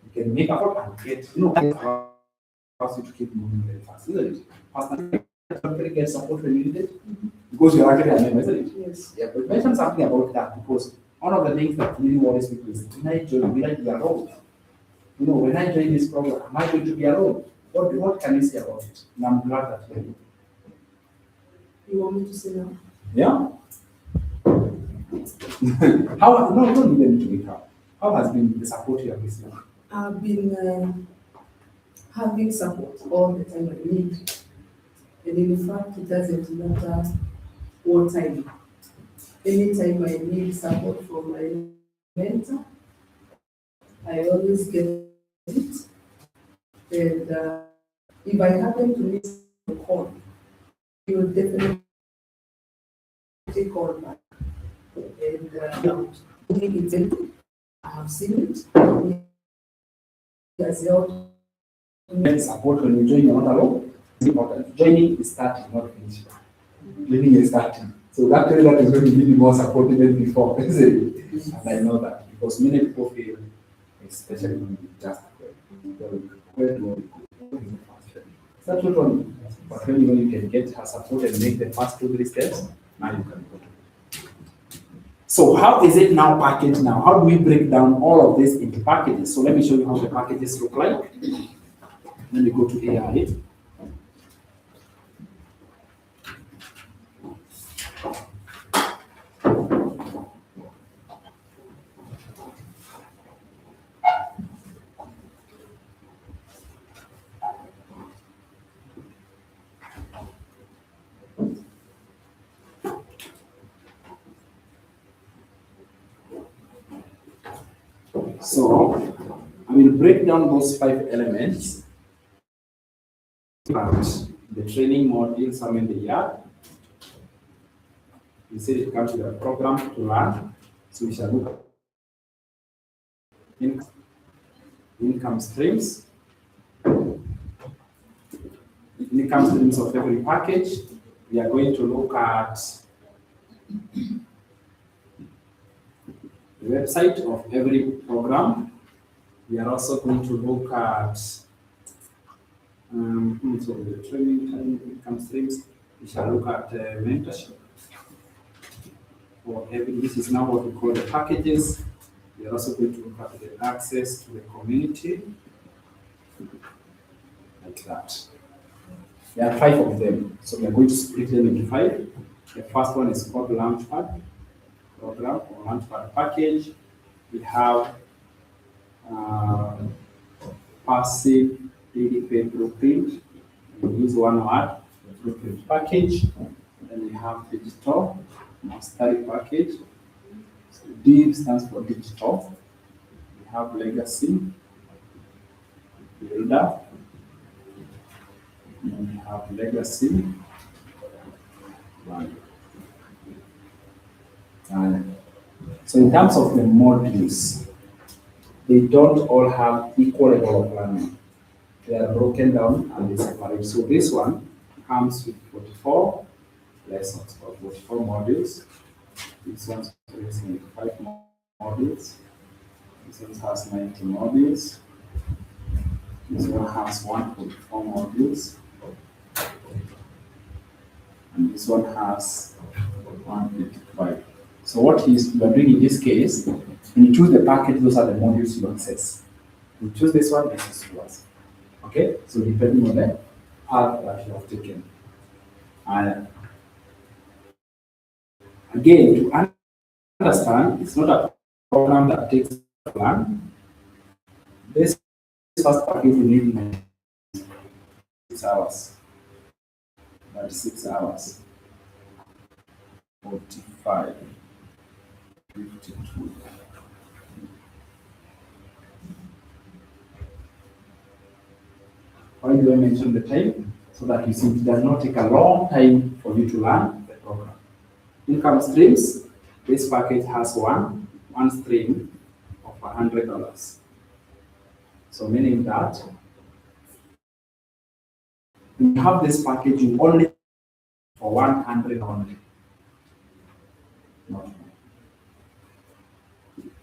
You can make a call and get, allows you to keep moving very fast, isn't it? Personally, get support when you need it because you're actually a member, isn't it? Yes. Yeah, but mention something about that because one of the things that really worries people is when I join, will I be alone? When I join this program, am I going to be alone? What can you say about it? And I'm glad that you're here. You want me to say now? Yeah. How? No, you don't even need to wake up. How has been the support you have received? I've been having support all the time I need. And in fact, it doesn't matter what time. Anytime I need support from my mentor, I always get it. And if I happen to miss a call, he will definitely call back. And I have seen it. He has helped me. Support when you join, you're not alone. It's important. Joining is starting, not finishing. Living is starting. So that is going to give you more support than before, isn't it? And I know that because many people feel, especially when you just That not only, but when you can get her support and make the first 2-3 steps, now you can go to. So how is it now packaged now? How do we break down all of this into packages? So let me show you how the packages look like. Let me go to AI. So I will break down those 5 elements. But the training module, some in the year. We said it comes with a program to learn. So we shall look at income streams. Income streams of every package. We are going to look at the website of every program. We are also going to look at so the training time income streams. We shall look at mentorship for every. This is now what we call the packages. We are also going to look at the access to the community, like that. There are 5 of them, so we are going to split them into 5. The first one is called Launchpad program or Launchpad package. We have passive daily pay blueprint. We use one word, blueprint package. Then we have digital mastery package. So D stands for digital. We have legacy, builder. And we have legacy, value. So in terms of the modules, they don't all have equal level of learning. They are broken down and they separate. So this one comes with 44 lessons or 44 modules. This one's producing 5 modules. This one has 90 modules. This one has 144 modules. And this one has 155. So what you are doing in this case, when you choose the package, those are the modules you access. You choose this one, this is yours. Okay? So depending on the path that you have taken. And again, to understand, it's not a program that takes a plan. This first package you need 6 hours. That's 6 hours. 45. 52. Why do I mention the time? So that you see it does not take a long time for you to learn the program. Income streams, this package has one stream of $100. So meaning that you have this package you only for 100 only. Not more.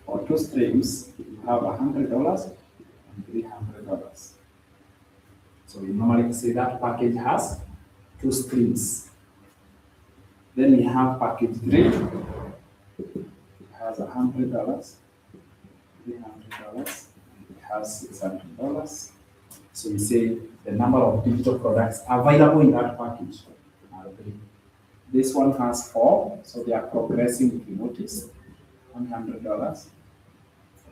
For 2 streams, you have $100 and $300. So we normally say that package has 2 streams. Then we have package 3. It has $100, $300, it has $600. So we say the number of digital products available in that package are 3. This one has 4, so they are progressing if you notice. $100,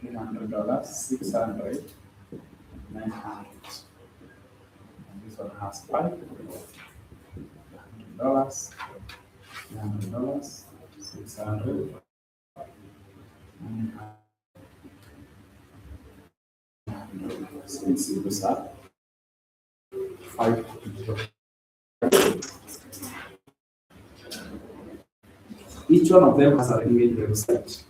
$300, 600, 900. And this one has 5, $100, $300, 600. So we see this up. 5. Each one of them has a ready-made website.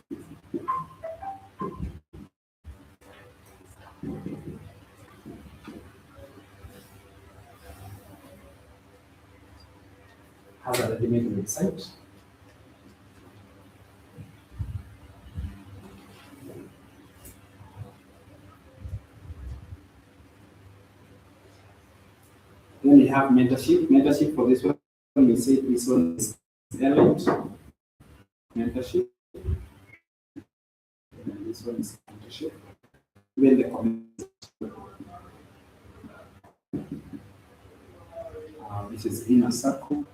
Has a ready-made website. Then Then we have mentorship. Mentorship for this one, we say this one is elite. Mentorship. And this one is mentorship. Even the community. This is inner circle.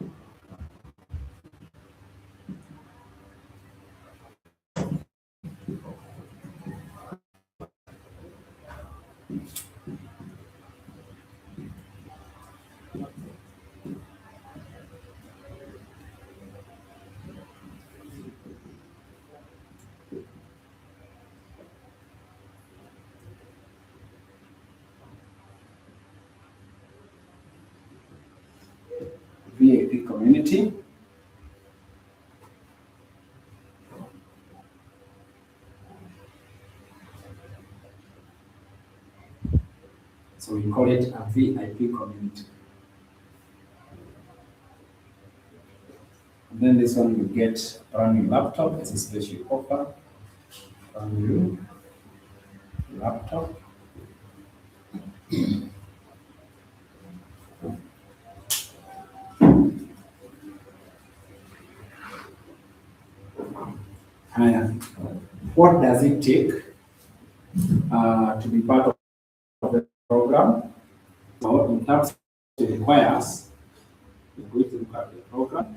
VIP community. So we call it a VIP community. And then this one you get a brand new laptop as a special offer. Brand new laptop. What does it take to be part of the program? So in terms of what it requires, we're going to look at the program,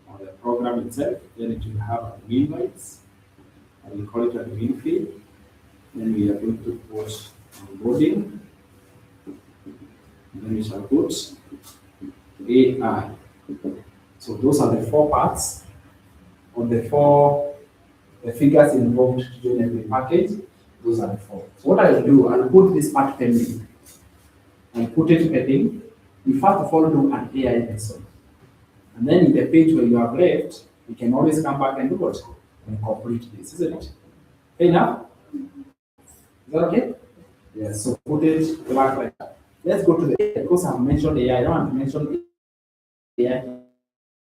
or the program itself. Then it will have admin rights, and we call it admin fee. Then we are going to put onboarding. Then we shall put AI. So those are the 4 parts, or the 4 figures involved to join every package. Those are the 4. So what I will do, I'll put this part pending. I'll put it pending. You first of all do an AI lesson. And then in the page where you have left, you can always come back and do what? And complete this, isn't it? Okay, now? Is that okay? Yes, so put it back like that. Let's go to the AI, because I've mentioned AI. I don't want to mention AI.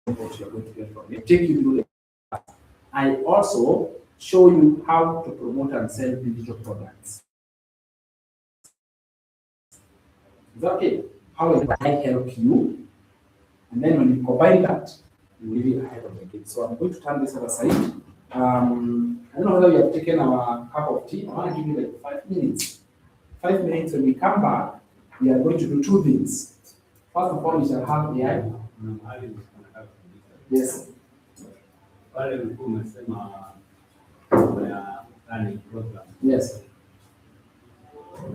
What you're going to get from it. Take you through the class. I also show you how to promote and sell digital products. Is that okay? How will I help you? And then when you combine that, you will be ahead of the game. So I'm going to turn this other side. I don't know whether you have taken our cup of tea. I want to give you like 5 minutes. 5 minutes. When we come back, we are going to do 2 things. First of all, we shall have AI. Yes. Pale ulikuwa umesema mambo ya planning program. Yes.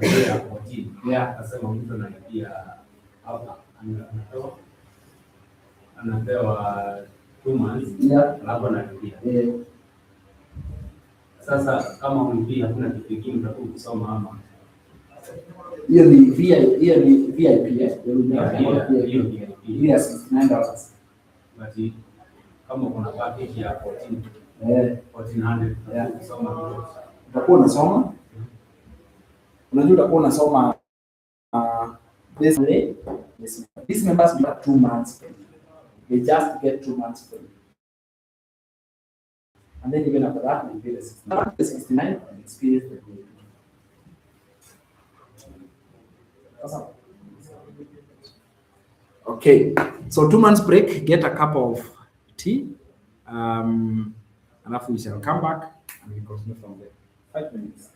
Ya 14. Yeah. Nasema mtu analipia hapa anapewa 2 months. Yeah. Alafu analipia. Yeah. Sasa kama ulipia hakuna kitu kingine utakuwa kusoma ama. Hiyo ni VIP, eh? Yes, $9. But kama kuna package ya 1400 Yeah. kusoma Utakuwa unasoma. Unajua utakuwa unasoma these members get 2 months free. They just get 2 months free. And then even after that, they pay the 69 and experience the good. Awesome. Okay, so 2 months break, get a cup of tea, and after we shall come back and we continue from there. 5 minutes.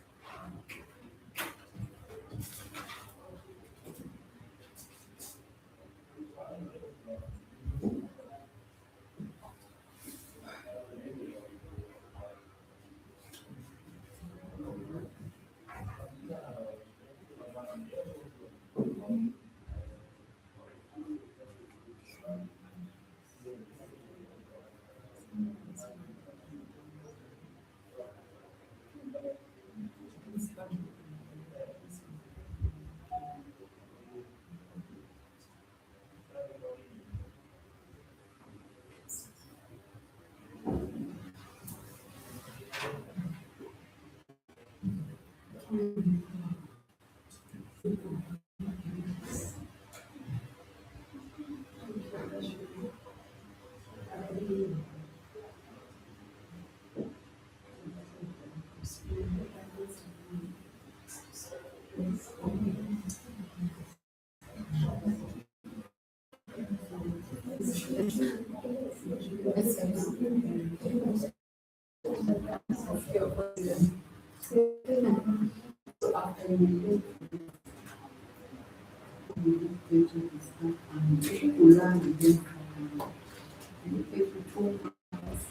of your president. So after you and people learn again and you pay for 2 months,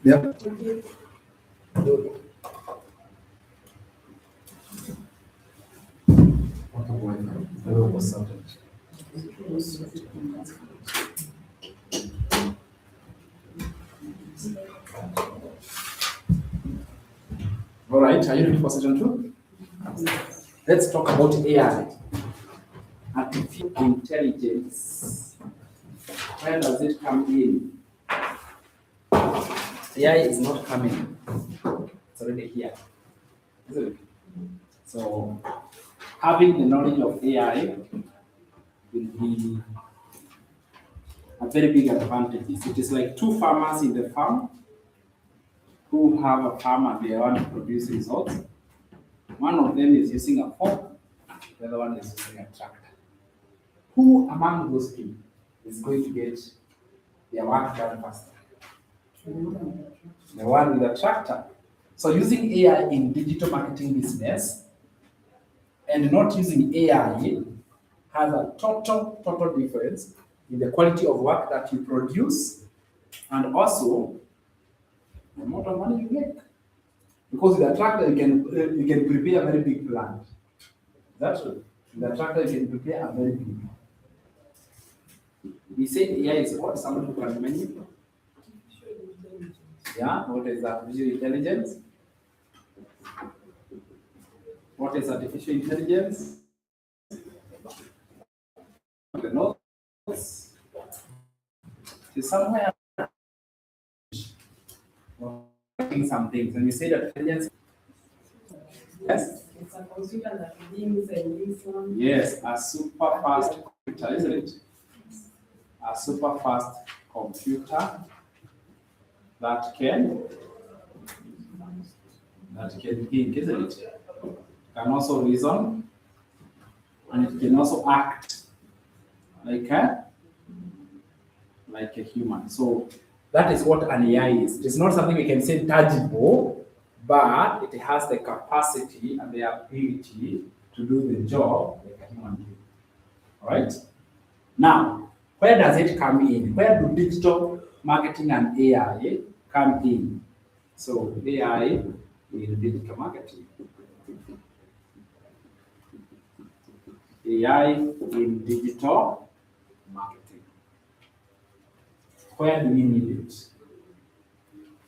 Yep. All right, are you ready for session 2? Let's talk about AI. Artificial intelligence. Where does it come in? AI is not coming. It's already here. Isn't it? So having the knowledge of AI will be a very big advantage. It is like two farmers in the farm who have a farm and they want to produce results. One of them is using a fork, the other one is using a tractor. Who among those two is going to get their work done faster? The one with the tractor. So using AI in digital marketing business and not using AI has a total difference in the quality of work that you produce and also the amount of money you make. Because with the tractor you can prepare a very big plant. That's true. With the tractor you can prepare a very big. We say AI is what? Someone who can manage. Yeah, what is artificial intelligence? What is artificial intelligence? The notes. It's somewhere working some things. And we say that intelligence. Yes. It's a computer that thinks and listens. Yes, a super fast computer, isn't it? A super fast computer that can think, isn't it? Can also reason and it can also act like a human. So that is what an AI is. It's not something we can say tangible, but it has the capacity and the ability to do the job like a human being. All right? Now, where does it come in? Where do digital marketing and AI come in? So AI in digital marketing. AI in digital marketing. Where do we need it?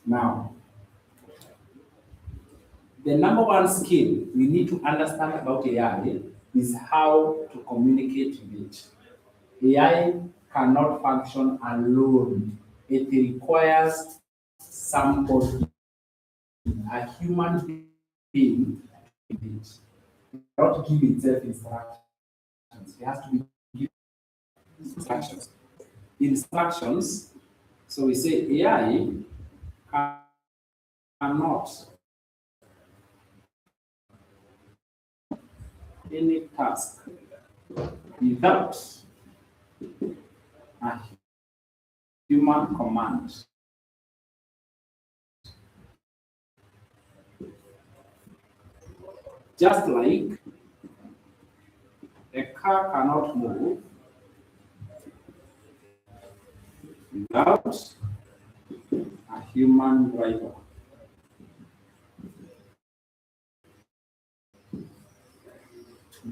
Now, the number one skill we need to understand about AI is how to communicate with it. AI cannot function alone. It requires somebody, a human being, with it. It cannot give itself instructions. It has to be given instructions. Instructions. So we say AI cannot any task without a human command. Just like a car cannot move without a human driver.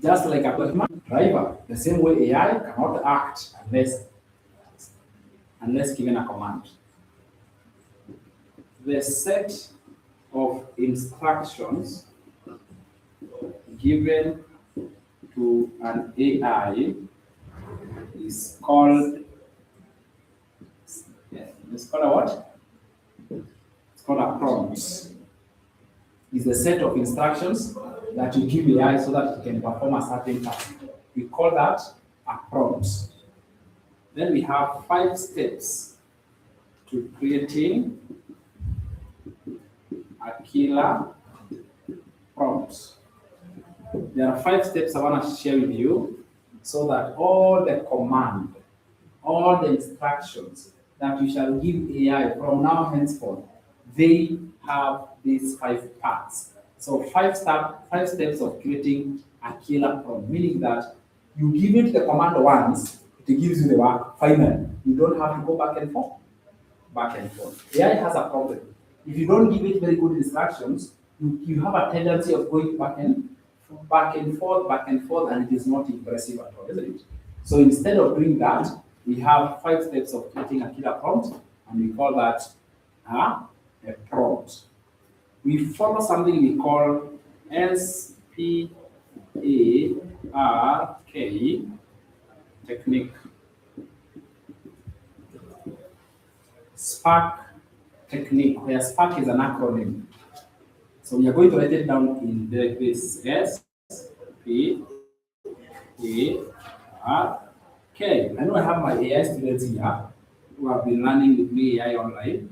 Just like a human driver, the same way AI cannot act unless given a command. The set of instructions given to an AI is called, it's called a what? It's called a prompt. It's the set of instructions that you give AI so that it can perform a certain task. We call that a prompt. Then we have 5 steps to creating a killer prompt. There are 5 steps I want to share with you so that all the command, all the instructions that you shall give AI from now henceforth, they have these 5 parts. So 5 steps of creating a killer prompt, meaning that you give it the command once, it gives you the work finally. You don't have to go back and forth. AI has a problem. If you don't give it very good instructions, you have a tendency of going back and forth, and it is not impressive at all, isn't it? So instead of doing that, we have 5 steps of creating a killer prompt, and we call that a prompt. We follow something we call SPARK technique. SPARK technique, where SPARK is an acronym. So we are going to write it down in this SPARK. I know I have my AI students here who have been learning with me AI online.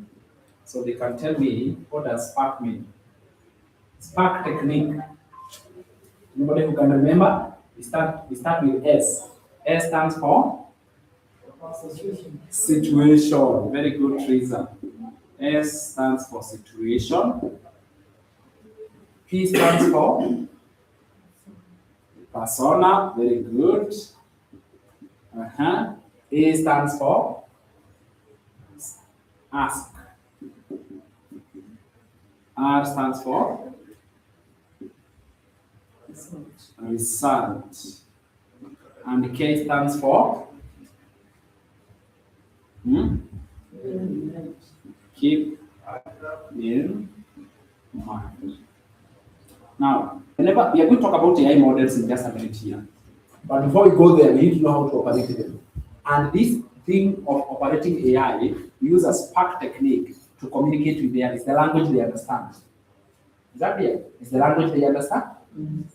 So they can tell me, what does SPARK mean? SPARK technique. Anybody who can remember? We start with S. S stands for situation. Very good, Teresa. S stands for situation. P stands for persona. Very good. A stands for ask. R stands for result. And K stands for keep in mind. Now, whenever we are going to talk about AI models in just a minute here. But before we go there, we need to know how to operate them. And this thing of operating AI, we use a SPARK technique to communicate with AI. It's the language they understand. Is that clear? It's the language they understand.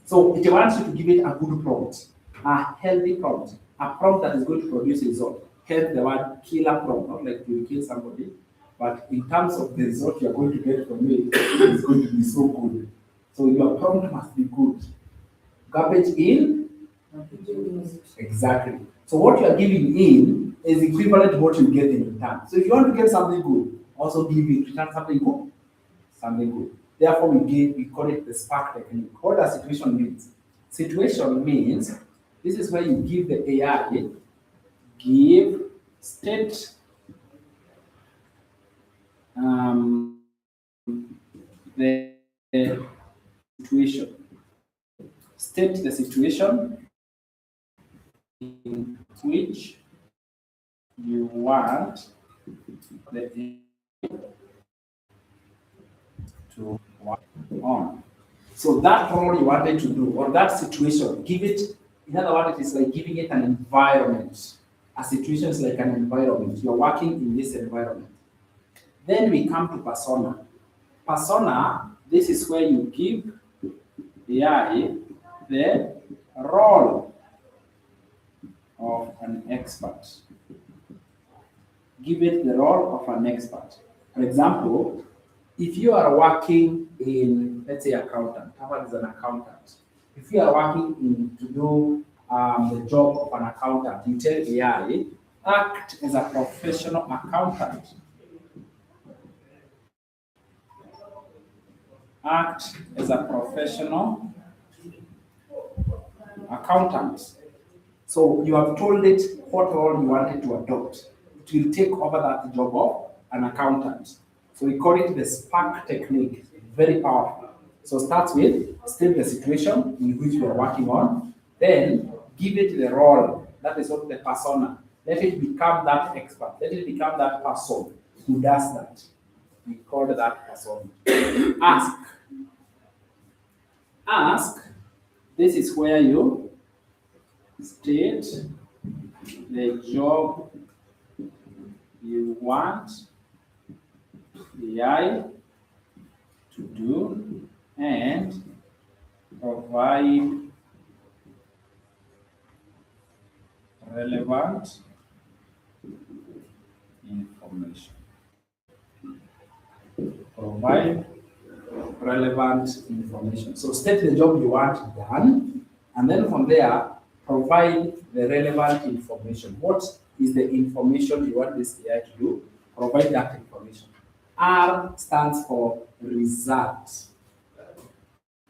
So it wants you to give it a good prompt, a healthy prompt, a prompt that is going to produce a result. Hence the word killer prompt, not like you will kill somebody, but in terms of the result you are going to get from it, it's going to be so good. So your prompt must be good. Garbage in? Exactly. So what you are giving in is equivalent to what you get in return. So if you want to get something good, also give it return something good. Something good. Therefore, we call it the SPARK technique. What does situation means? Situation means this is where you give the AI, give state the situation. State the situation in which you want the to work on. So that role you wanted to do, or that situation, give it, in other words, it is like giving it an environment. A situation is like an environment. You're working in this environment. Then we come to persona. Persona, this is where you give AI the role of an expert. Give it the role of an expert. For example, if you are working in, let's say, accountant, someone is an accountant, If you are working to do the job of an accountant, you tell AI, act as a professional accountant. Act as a professional accountant. So you have told it what role you wanted to adopt. It will take over that job of an accountant. So we call it the SPARK technique. Very powerful. So start with state the situation in which we are working on, then give it the role. That is what the persona. Let it become that expert. Let it become that person who does that. We call that person. Ask. Ask. This is where you state the job you want AI to do and provide relevant information. Provide relevant information. So state the job you want done, and then from there, provide the relevant information. What is the information you want this AI to do? Provide that information. R stands for result.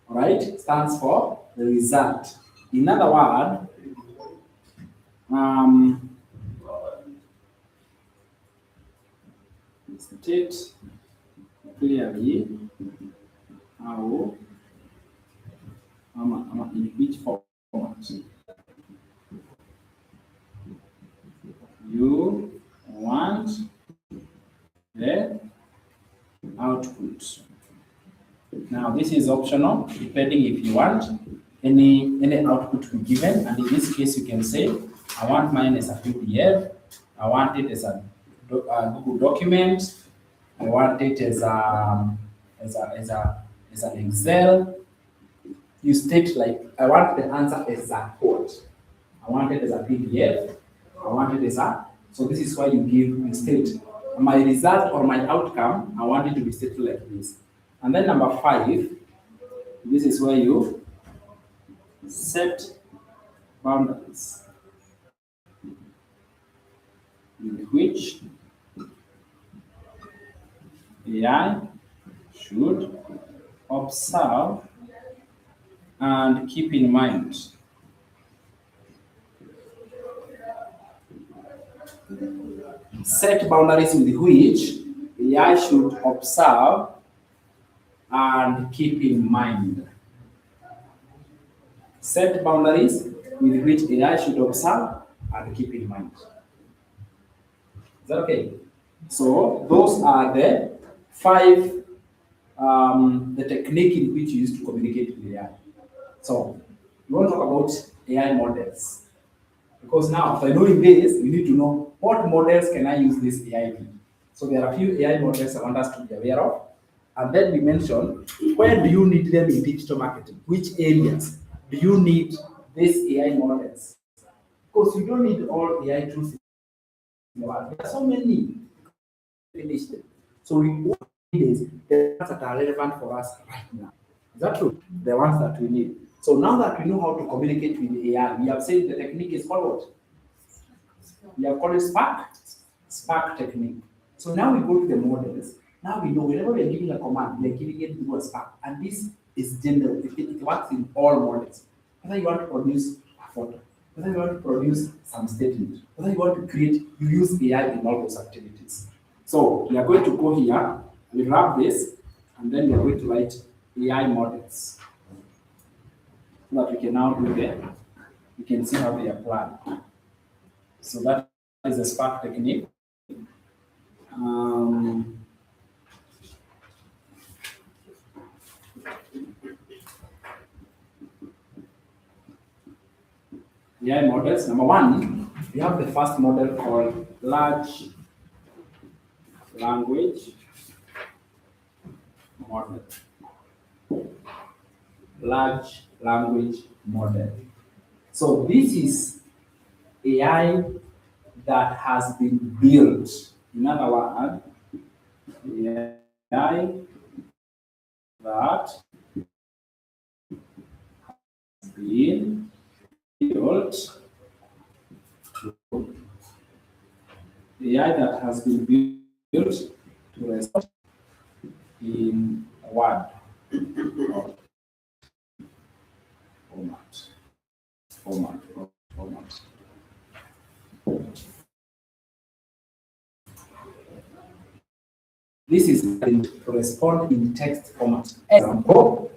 Right? Stands for result. In other words, state clearly how in which format you want the output. Now this is optional, depending if you want any output to be given, and in this case you can say, I want mine as a PDF, I want it as a Google document, I want it as an Excel. You state like, I want the answer as a quote. I want it as a PDF. I want it as a, so this is why you state my result or my outcome. I want it to be stated like this. And then number 5, this is where you set boundaries in which AI should observe and keep in mind. Set boundaries with which AI should observe and keep in mind. Set boundaries with which AI should observe and keep in mind. Is that okay? So those are the 5 the technique in which you use to communicate with AI. So we want to talk about AI models. Because now, by knowing this, you need to know what models can I use this AI with. So there are a few AI models I want us to be aware of. And then we mention, where do you need them in digital marketing? Which areas do you need these AI models? Because you don't need all AI tools in the world. There are so many. Finish them. So we need is the ones that are relevant for us right now. Is that true? The ones that we need. So now that we know how to communicate with AI, we have said the technique is called what? We have called it SPARK technique. So now we go to the models. Now we know whenever we are giving a command, we are giving it through a SPARK. And this is general. It works in all models. Whether you want to produce a photo, whether you want to produce some statement, whether you want to create, you use AI in all those activities. So we are going to go here, we grab this, and then we are going to write AI models. So that we can now do that. We can see how they apply. So that is the SPARK technique. AI models. Number 1, we have the first model called large language model. Large language model. So this is AI that has been built. In other words, AI that AI that has been built to respond in Word format. This is to respond in text format. Example,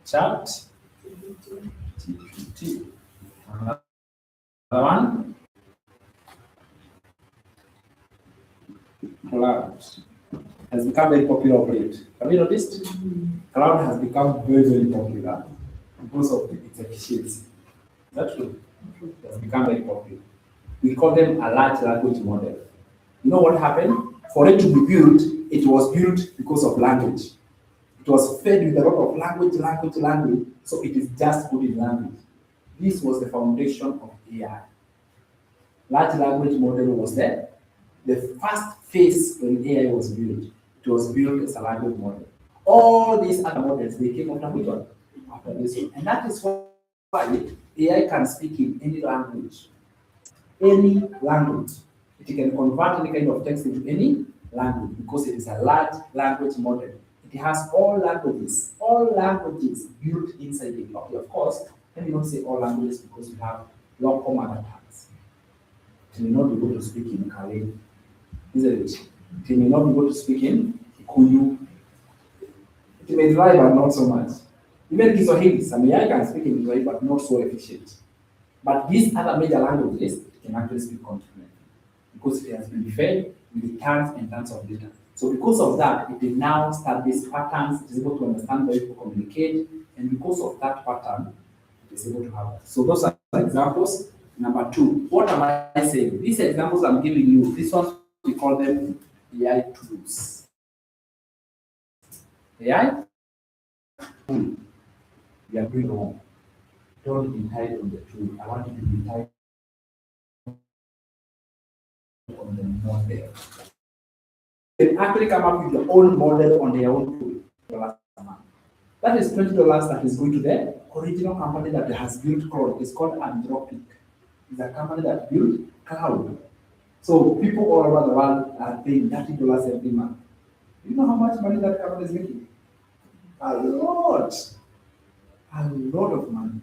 chat, GPT. Another one, Cloud has become very popular of late. Have you noticed? Cloud has become very popular because of its efficiency. Is that true? It has become very popular. We call them a large language model. You know what happened? For it to be built, it was built because of language. It was fed with a lot of language, so it is just good in language. This was the foundation of AI. Large language model was there. The first phase when AI was built, it was built as a language model. All these other models, they came after which one? After this one. And that is why AI can speak in any language. Any language. It can convert any kind of text into any language because it is a large language model. It has all languages built inside it. Okay, of course, let me not say all languages because we have local mother tongues. It may not be able to speak in Kale, isn't it? It may not be able to speak in Kikuyu. It may try, but not so much. Even Kiswahili, some AI can speak in Kiswahili, but not so efficient. But these other major languages can actually speak confidently because it has been fed with tons and tons of data. So because of that, it will now start these patterns, it is able to understand how people communicate, and because of that pattern, it is able to have that. So those are examples. Number two, what am I saying? These examples I'm giving you, these ones we call them AI tools. AI tool. You are doing wrong. Don't be tied on the tool. I want you to be tied on the model. You can actually come up with your own model on their own tool. That is $20 that is going to the original company that has built Cloud. It's called Anthropic. It's a company that built cloud. So people all over the world are paying $30 every month. You know how much money that company is making? A lot of money.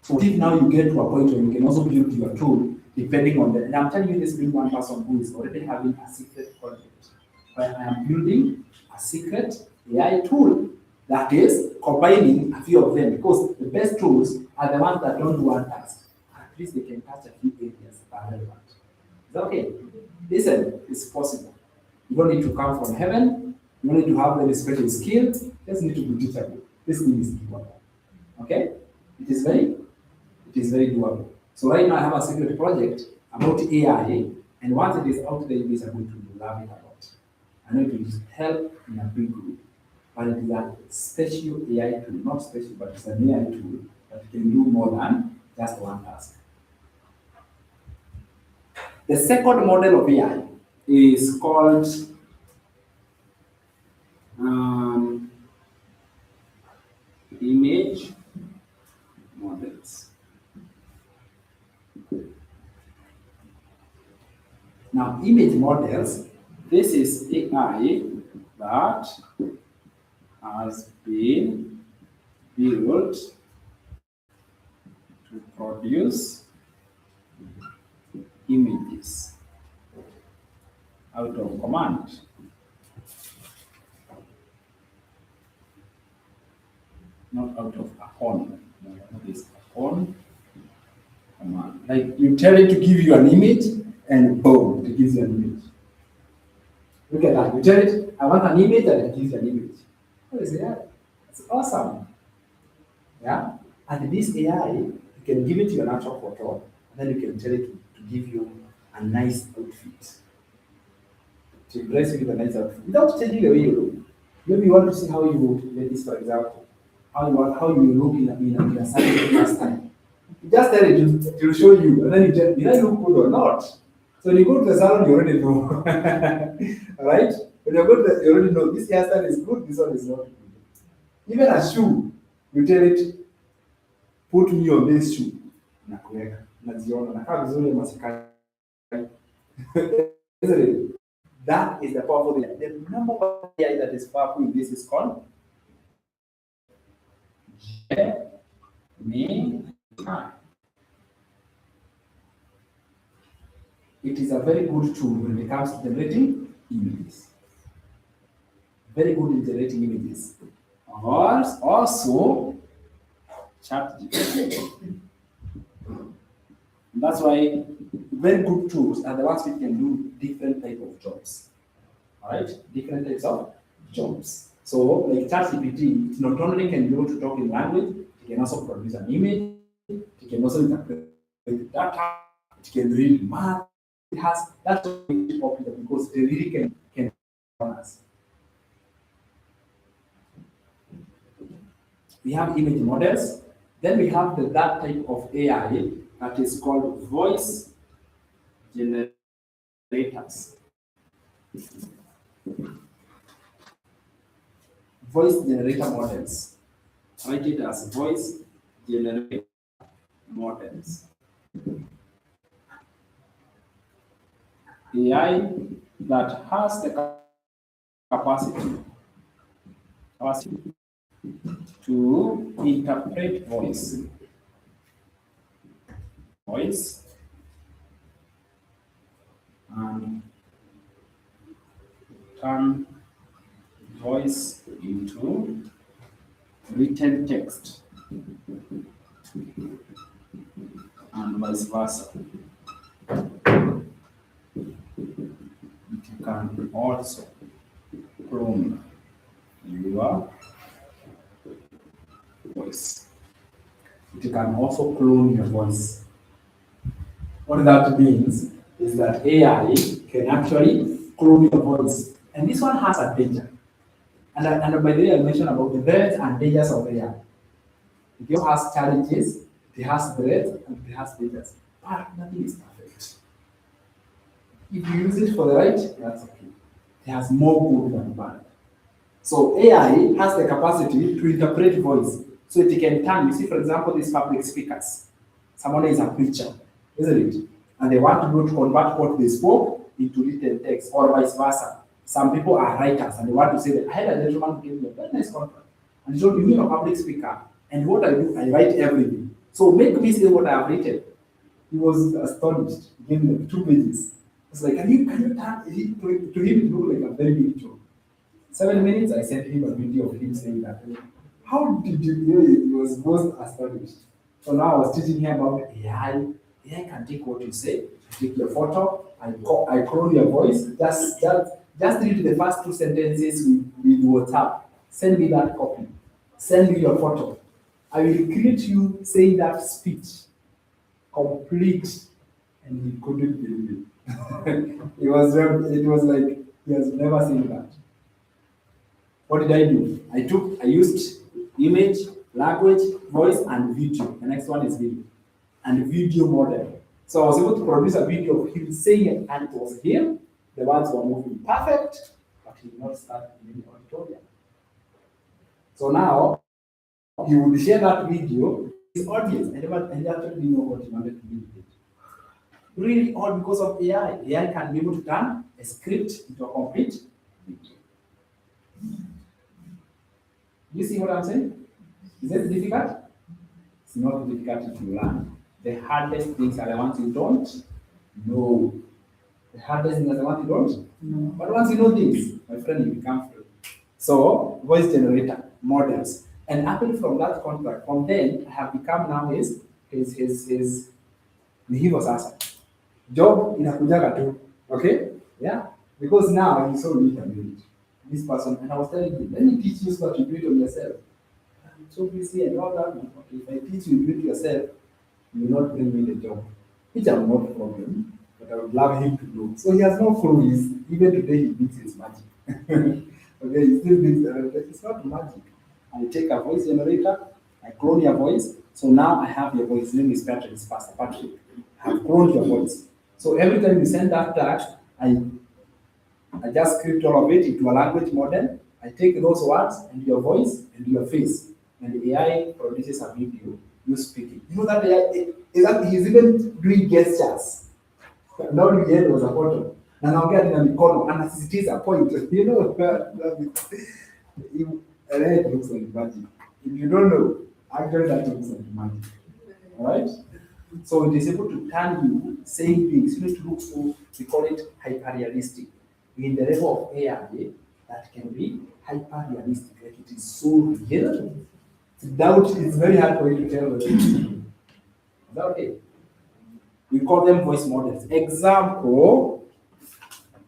So if now you get to a point where you can also build your tool depending on the, and I'm telling you this being one person who is already having a secret project, where I am building a secret AI tool that is combining a few of them because the best tools are the ones that don't do one task. At least they can touch a few areas that are relevant. Is that okay? Listen, it's possible. You don't need to come from heaven. You don't need to have any special skill. You just need to be teachable. This thing is doable. Okay? It is very doable. So right now I have a secret project about AI, and once it is out there, you guys are going to love it a lot. I know it will help in a big group, but it is a special AI tool, not special, but it's an AI tool that can do more than just one task. The second model of AI is called image models. Now, image models, this is AI that has been built to produce images out of command. Not out of a phone. It is a phone command. Like you tell it to give you an image, and boom, it gives you an image. Look at that. You tell it, I want an image, and it gives you an image. What is AI? It's awesome. Yeah? And this AI, you can give it your natural photo, and then you can tell it to give you a nice outfit. To dress you with a nice outfit without changing the way you look. Maybe you want to see how you look, ladies, for example. How you look in a certain first time. You just tell it to show you, and then you tell, did I look good or not? So when you go to the salon, you already know. Right? When you go to you already know this hairstyle is good, this one is not good. Even a shoe, you tell it, put me on this shoe. Nakuweka, naziona, nakaa vizuri masikani. Isn't it? That is the powerful thing. The number one AI that is powerful in this is called Gemini. It is a very good tool when it comes to generating images. Very good in generating images. Also, ChatGPT. That's why very good tools are the ones which can do different type of jobs. All right, different types of jobs. So, like ChatGPT, it not only can be able to talk in language, it can also produce an image, it can also interpret data, it can read math. It has that's really popular because they really can run us. We have image models, then we have that type of AI that is called voice generators. Voice generator models. Write it as voice generator models. AI that has the capacity to interpret voice and turn voice into written text and vice versa. It can also clone your voice. It can also clone your voice. What that means is that AI can actually clone your voice. And this one has a danger. And by the way, I mentioned about the threats and dangers of AI. It also has challenges, it has threats, and it has dangers. But nothing is perfect. If you use it for the right, that's okay. It has more good than bad. So AI has the capacity to interpret voice. So it can turn, you see, for example, these public speakers. Someone is a preacher, isn't it? And they want to go to convert what they spoke into written text, or vice versa. Some people are writers and they want to say that I had a gentleman who gave me a very nice contract. And he told me, I'm a public speaker. And what I do, I write everything. So make me say what I have written. He was astonished. He gave me like 2 pages. It's like, can you turn it to him? It looked like a very big job. 7 minutes, I sent him a video of him saying that. How did you know it? He was most astonished. So now I was teaching him about AI. AI can take what you say, take your photo, I clone your voice. Just read the first 2 sentences with WhatsApp. Send me that copy. Send me your photo. I will create you saying that speech complete, and he couldn't believe it. It was like he has never seen that. What did I do? I used image, language, voice, and video. The next one is video. And video model. So I was able to produce a video of him saying it, and it was him. The words were moving perfect, but he did not start in the auditorium. So now he would share that video with his audience. I actually didn't know what he wanted to do with it. Really all because of AI. AI can be able to turn a script into a complete video. You see what I'm saying? Is it difficult? It's not difficult if you learn. The hardest things are the ones you don't know. The hardest things are the ones you don't know. But once you know things, my friend, you become free. So, voice generator, models. And actually from that contract, from then, I have become now his Nihivo sasa. Job inakujaga tu. Okay? Yeah. Because now he's so neat and good. This person, and I was telling him, let me teach you so that you do it on yourself. I'm so busy and all that. Okay, if I teach you to do it yourself, you will not bring me the job. Which I'm not a problem, but I would love him to do. So he has no clue. Even today he thinks it's magic. Okay, he still thinks that it's not magic. I take a voice generator, I clone your voice. So now I have your voice. His name is Patrick, it's Pastor Patrick. I have cloned your voice. So every time you send that text, I just script all of it into a language model. I take those words and your voice and your face, and the AI produces a video, you speaking. You know that AI, he's even doing gestures. Now the end was a photo. Na naongea tena mikono, anasisitiza point. You know, it looks like magic. If you don't know, actually that looks like magic. Alright? So it is able to turn you saying things. You need to look for, we call it hyper-realistic. In the level of AI, that can be hyper-realistic. Like it is so real. Without, it's very hard for you to tell. Is that okay? We call them voice models. Example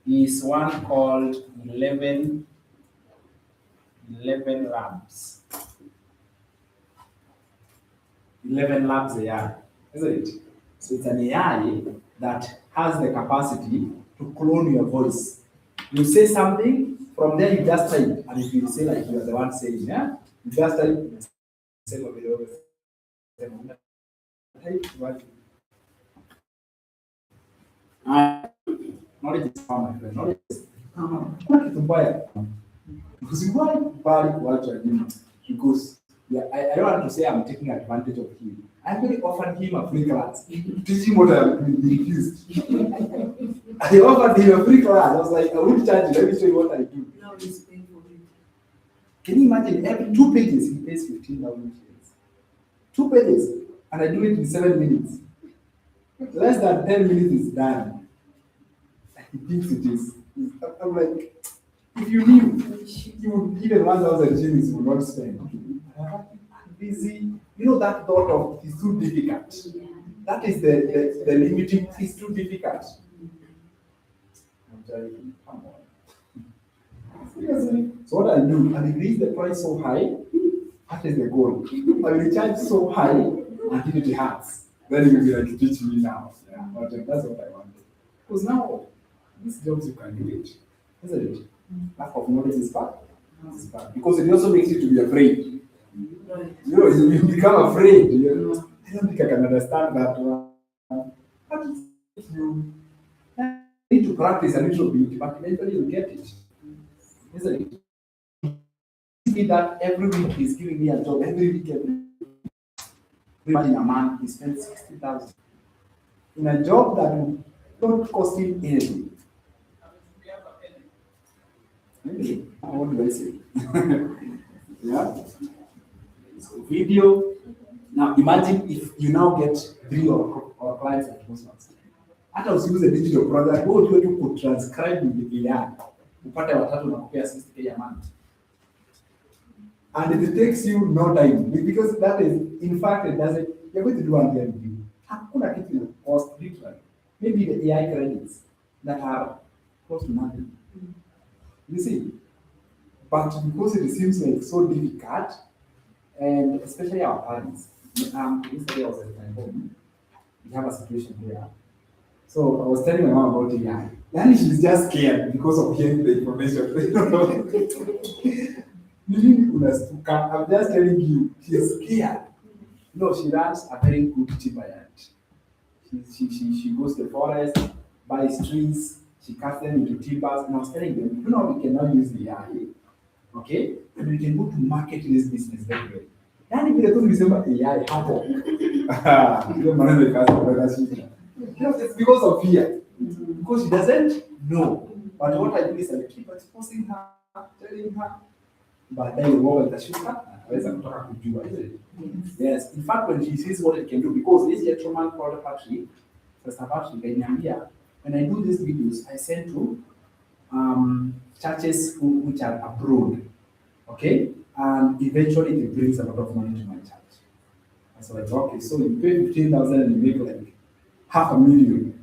is one called 11 Labs. 11 Labs AI, isn't it? So it's an AI that has the capacity to clone your voice. You say something, from there you just type, and if you say like you are the one saying, yeah, you just type, say what you always type what. Knowledge is power, my friend. Knowledge is kuna kitu mbaya. Usiwahi kubali kuacha nyuma, because yeah, I don't want to say I'm taking advantage of him. I actually offered him a free class, teaching what I refused. I offered him a free class. I was like, I won't charge you. Let me show you what I do. Now he's paying for it. Can you imagine? Every 2 pages, he pays 15,000 shares. 2 pages, and I do it in 7 minutes. Less than 10 minutes is done. He thinks it is. I'm like, if you knew, you would even 1,000 shillings you would not spend. I'm busy. You know that thought of it's too difficult. That is the limiting. It's too difficult. I'm telling you, come on. Seriously. So what I do, I increase the price so high. That is the goal. I will charge so high until it hurts. Then you will be like, teach me now. Yeah, but that's what I want. Because now, these jobs you can do it, isn't it? Lack of knowledge is bad. It's bad. Because it also makes you to be afraid. Right. You know, you become afraid. You know? I don't think I can understand that one. But you need to practice a little bit, but eventually you get it. Isn't it? See that every week he's giving me a job, every week, imagine a man, he spends 60,000 in a job that will not cost him anything. Really? What do I say? Yeah. So video. Now imagine if you now get 3 or clients at Christmas. Hata usiuze digital product, wewe ukiwe tu kutranscribe video yako. Upate watatu na kupea 60K a month. And it takes you no time because that is, in fact, it doesn't. You're going to do one day review. Hakuna kitu cost literally. Maybe the AI credits that are close to nothing. You see, but because it seems like so difficult, and especially our parents. Yesterday I was at my home. We have a situation there. So I was telling my mom about AI. And she's just scared because of hearing the information. I'm just telling you, she's scared. No, she runs a very good timber. She goes to the forest, buys trees, she cuts them into timbers, and I was telling them, you know, we can now use the AI, okay? And we can go to market this business very well. Yani vile tu nilisema AI hapo. Ndio maana nikaanza kuweka shida. It's because of fear. Because she doesn't know. But what I do is I keep exposing her, telling her. Baadaye uoga itashuka, anaweza kutoka kujua, isn't it? Yes. In fact, when she sees what it can do, because this gentleman called Patrick, Pastor Patrick, when I do these videos, I send to churches which are abroad, okay? And eventually it brings a lot of money to my church. I was like, okay, so you pay 15,000 and you make like $500,000.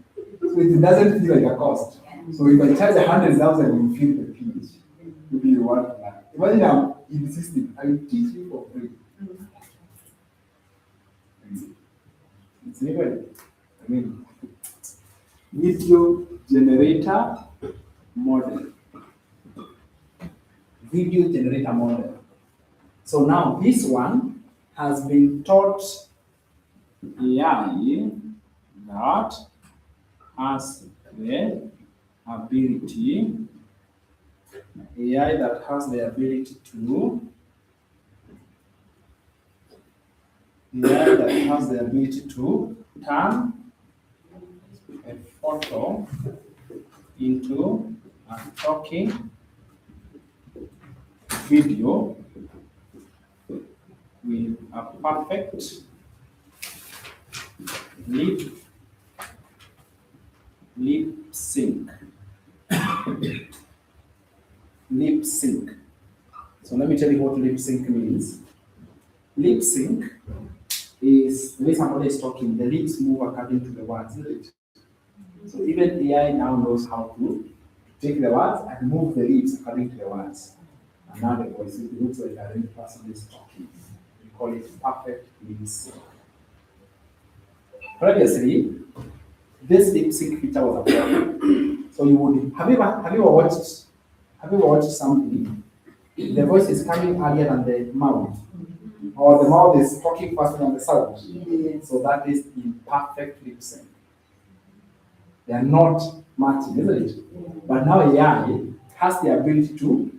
So it doesn't feel like a cost. So if I charge 100,000, you feel the pinch. Maybe you want that. Imagine I'm insisting, I will teach you for free. It's anybody. I mean, video generator model. Video generator model. So now this one has been taught AI that has the ability, AI that has the ability to, AI that has the ability to turn a photo into a talking video with a perfect lip sync. Lip sync. So let me tell you what lip sync means. Lip sync is the way somebody is talking, the lips move according to the words, isn't it? So even AI now knows how to take the words and move the lips according to the words. And now the voice, it looks like a real person is talking. We call it perfect lip sync. Previously, this lip sync feature was a problem. So you would have you ever watched something? The voice is coming earlier than the mouth, or the mouth is talking faster than the sound. So that is imperfect lip sync. They are not matching, isn't it? But now AI has the ability to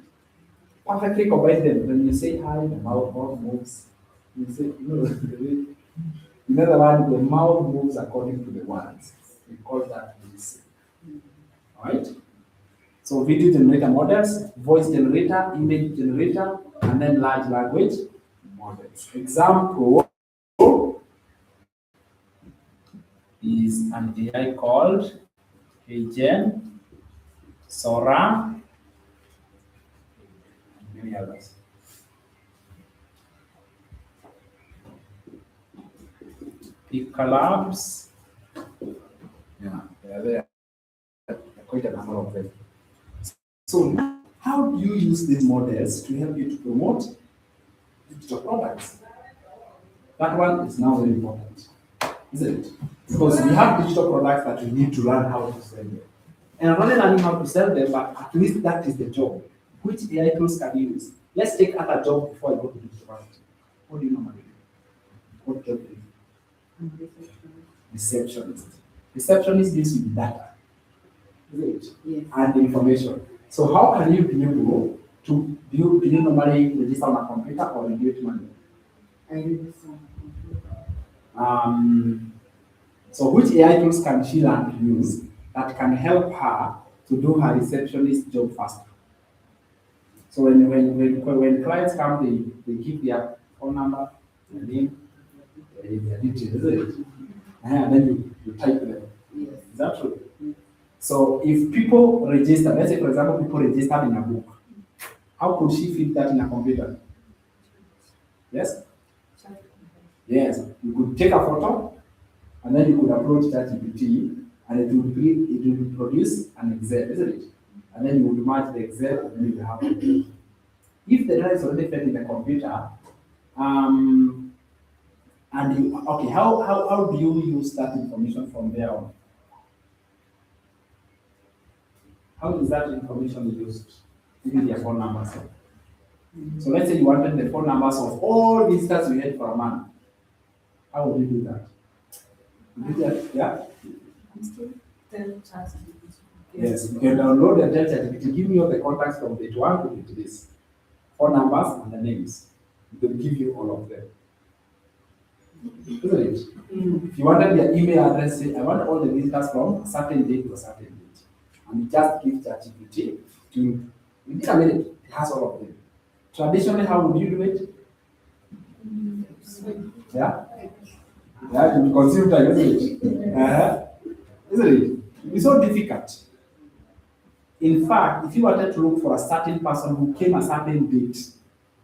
perfectly combine them. When you say hi, the mouth moves. You say, in other words, the mouth moves according to the words. We call that lip sync. Alright? So video generator models, voice generator, image generator, and then large language models. Example is an AI called HeyGen, Sora, and many others. Ecolabs, yeah, they are there. There are quite a number of them. So how do you use these models to help you to promote digital products? That one is now very important, isn't it? Because we have digital products that we need to learn how to sell them. And I'm not learning how to sell them, but at least that is the job. Which AI tools can you use? Let's take other job before I go to digital marketing. What do you normally do? What job do you do? Receptionist. Receptionist deals with data, isn't it? Yes. And information. So how can you be able to do you normally register on a computer or you do it manually? I use this on a computer. So which AI tools can she learn to use that can help her to do her receptionist job faster? So when clients come, they give their phone number, their name, their details, isn't it? And then you type them. Yes. Is that true? So if people register, let's say for example, people registered in a book, how could she fit that in a computer? Yes? Yes. You could take a photo and then you could upload ChatGPT and it will produce an Excel, isn't it? And then you would match the Excel and then you have it. If the data is already fed in the computer, how do you use that information from there on? How is that information used? Even their phone numbers. So let's say you wanted the phone numbers of all visitors we had for a month. How would you do that? You do that, yeah? Yes, you can download the ChatGPT. Give me all the contacts from date 1 to date this. Phone numbers and the names. It will give you all of them. Isn't it? If you wanted their email address, say, I want all the visitors from a certain date to a certain date. And you just give ChatGPT to, within a minute, it has all of them. Traditionally, how would you do it? Yeah? Yeah, it will consume time, isn't it? Isn't it? It's so difficult. In fact, if you wanted to look for a certain person who came a certain date,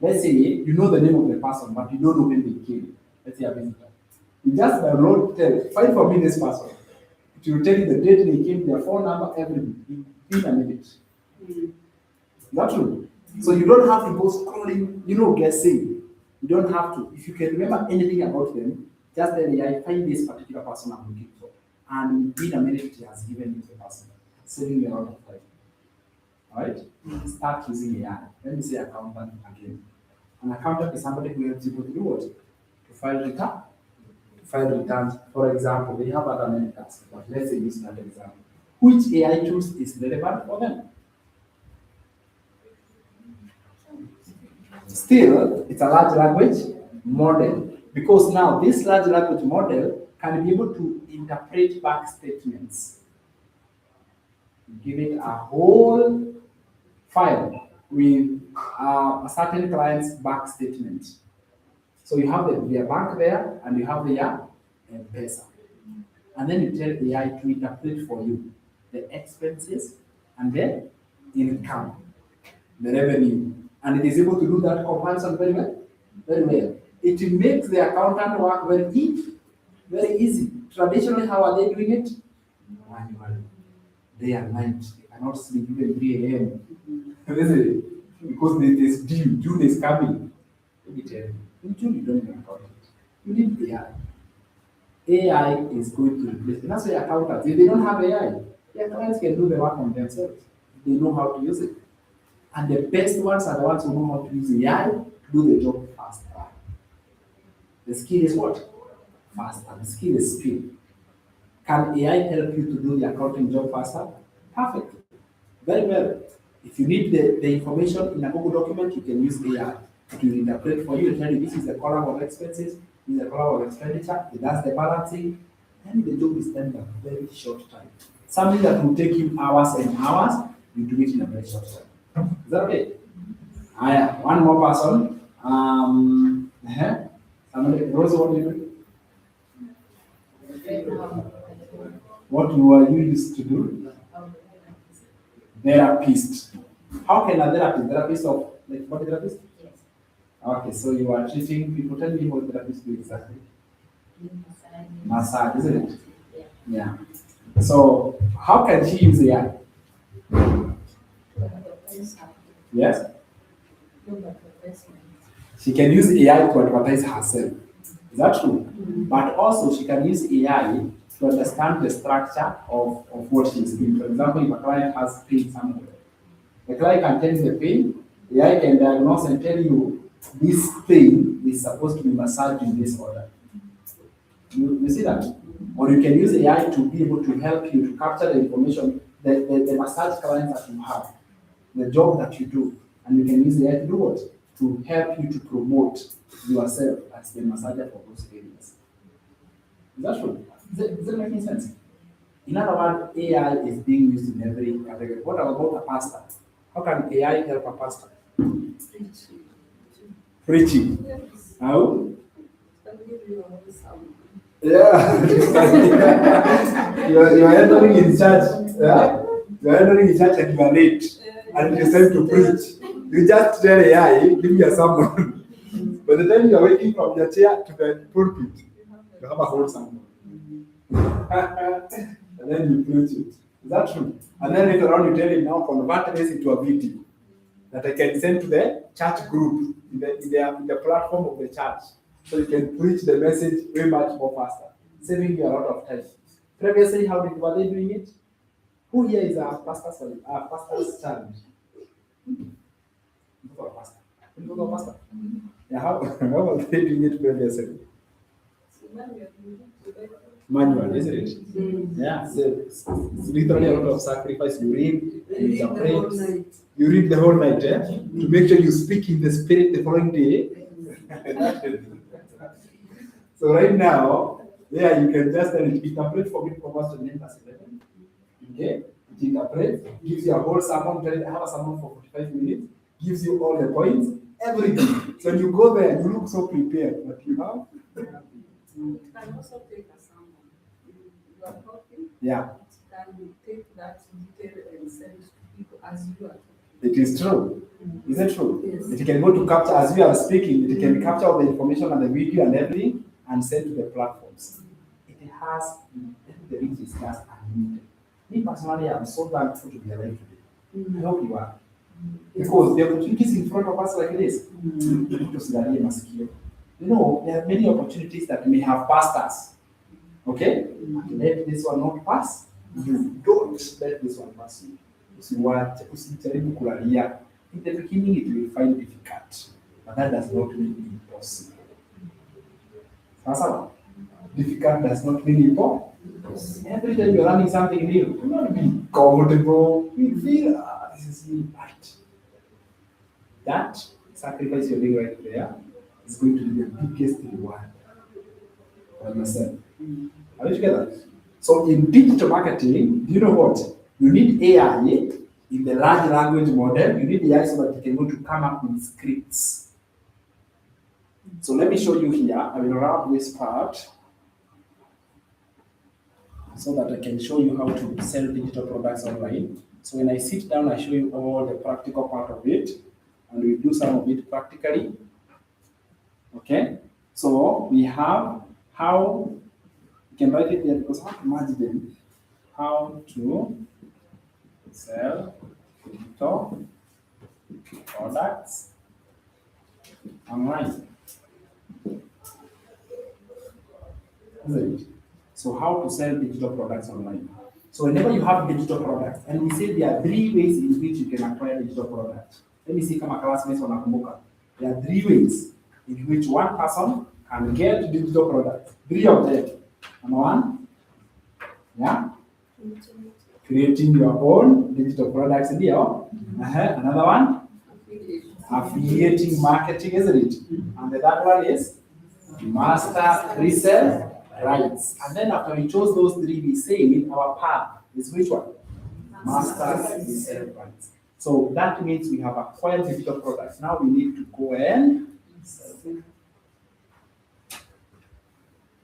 let's say you know the name of the person, but you don't know when they came. Let's say a visitor. You just download, find for me this person. It will tell you the date they came, their phone number, everything in a minute. Is that true? So you don't have to go scrolling, guessing. You don't have to. If you can remember anything about them, just tell AI, find this particular person I'm looking for. And in a minute, it has given you the person, saving you a lot of time. Alright? Start using AI. Let me say accountant again. An accountant is somebody who helps people to do what? To file return. To file returns. For example, they have other many tasks, but let's say use that example. Which AI tools is relevant for them? Still, it's a large language model. Because now this large language model can be able to interpret bank statements. Give it a whole file with a certain client's bank statement. So you have their bank there and you have their M-Pesa. And then you tell AI to interpret for you the expenses and the income, the revenue. And it is able to do that comparison very well. Very well. It makes the accountant work very easy. Traditionally, how are they doing it? Manually. Day and night. They cannot sleep even 3 a.m. Isn't it? Because there's June is coming. Let me tell you. In June, you don't need accountant. You need AI. AI is going to replace. And that's why accountants, if they don't have AI, their clients can do the work on themselves. They know how to use it. And the best ones are the ones who know how to use AI to do the job faster. The skill is what? Faster. The skill is speed. Can AI help you to do the accounting job faster? Perfect. Very well. If you need the information in a Google document, you can use AI to interpret for you and tell you this is the column of expenses, this is the column of expenditure, it does the balancing, and the job is done in a very short time. Something that will take you hours and hours, you do it in a very short time. Is that okay? One more person. Somebody, Rose, what do you do? What are you used to do? Therapist. How can a therapist of, like, what therapist? Yes. Okay, so you are treating people. Tell me what therapists do exactly. Massage. Massage, isn't it? Yeah. Yeah. So how can she use AI? Yes? She can use AI to advertise herself. Is that true? But also she can use AI to understand the structure of what she's doing. For example, if a client has pain somewhere, the client can tell you the pain, AI can diagnose and tell you this pain is supposed to be massaged in this order. You see that? Or you can use AI to be able to help you to capture the information, the massage clients that you have, the job that you do, and you can use AI to do what? To help you to promote yourself as the massager for those areas. Is that true? Is it making sense? In other words, AI is being used in every category. What about a pastor? How can AI help a pastor? Preaching. How? Yeah. you're entering in church. Yeah? You're entering in church and you are late. And you decide to preach. You just tell AI, give me a sermon. By the time you are waking from your chair to the pulpit, you have a whole sermon. And then you preach it. Is that true? And then later on you tell him now convert this into a video that I can send to the church group in the platform of the church. So you can preach the message way much more faster, saving you a lot of time. Previously, were they doing it? Who here is a pastor's child? Look at a pastor. Look at a pastor. Yeah, how was they doing it previously? Manual, isn't it? Yeah, so it's literally a lot of sacrifice. You read, you interpret, you read the whole night, to make sure you speak in the spirit the following day. So right now, yeah, you can just interpret for me Proverbs 29 verse 11. Okay, it interprets, gives you a whole sermon, I have a sermon for 45 minutes, gives you all the points, everything. So you go there and you look so prepared, but you have. You can also take a sermon. You are talking. Yeah. Can you take that detail and send to people as you are talking? It is true. Is it true? Yes. It can go to capture, as you are speaking, it can capture all the information and the video and everything and send to the platforms. It has, the reach is just unlimited. Me personally, I'm so thankful to be alive today. I hope you are. Because the opportunities in front of us like this, you know, there are many opportunities that may have passed us. Okay? Let this one not pass. You don't let this one pass you. Usijaribu kulalia. In the beginning, it will find difficult, but that does not mean impossible. Sasa, difficult does not mean impossible. Every time you're learning something new, you will not be comfortable. You feel, this is really bad. That sacrifice you're doing right there is going to be the biggest reward Understand? Are you together? So in digital marketing, do you know what? You need AI in the large language model. You need AI so that you can go to come up with scripts. So let me show you here. I will wrap this part so that I can show you how to sell digital products online. So when I sit down, I show you all the practical part of it, and we do some of it practically. Okay? So we have how, you can write it there because I have to merge them. How to sell digital products online. Isn't it? So how to sell digital products online. So whenever you have digital products, and we say there are 3 ways in which you can acquire digital products. Let me see kama classmates wanakumbuka. There are 3 ways in which one person can get digital products. 3 of them. Number 1, yeah, creating your own digital products. Another one, affiliating marketing, isn't it? And the third one is master resell rights. And then after we chose those 3, we say our path is which one? Master resell rights. So that means we have acquired digital products. Now we need to go and sell them.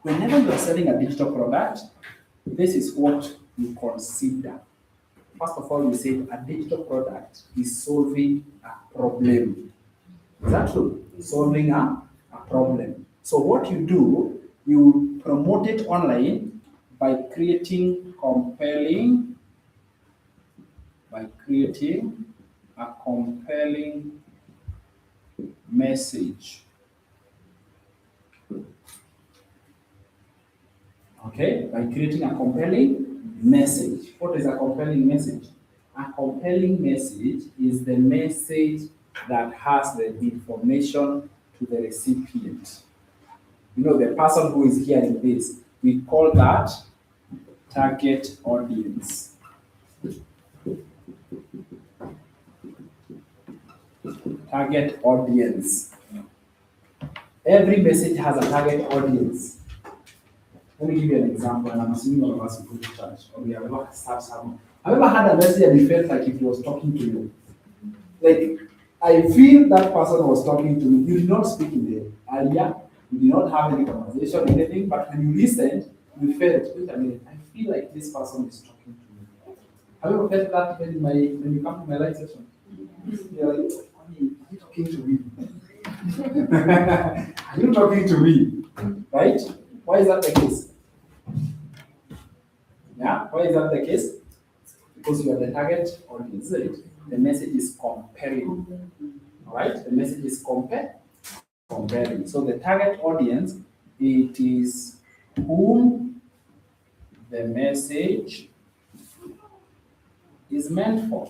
Whenever you are selling a digital product, this is what you consider. First of all, we say a digital product is solving a problem. Is that true? Solving a problem. So what you do, you promote it online by creating a compelling message. Okay, by creating a compelling message. What is a compelling message? A compelling message is the message that has the information to the recipient. You know, the person who is hearing this, we call that target audience. Target audience. Every message has a target audience. Let me give you an example, and I'm assuming all of us will go to church, or we have ever started someone. I've ever had a message and it felt like it was talking to you. Like, I feel that person was talking to me. You did not speak in the area, you did not have any conversation, anything, but when you listened, you felt, wait a minute, I feel like this person is talking to me. Have you ever felt that when you come to my live session? You're like, are you talking to me? Are you talking to me? Right? Why is that the case? Yeah, why is that the case? Because you are the target audience, isn't it? The message is compelling. Alright? The message is compelling. So the target audience, it is whom the message is meant for.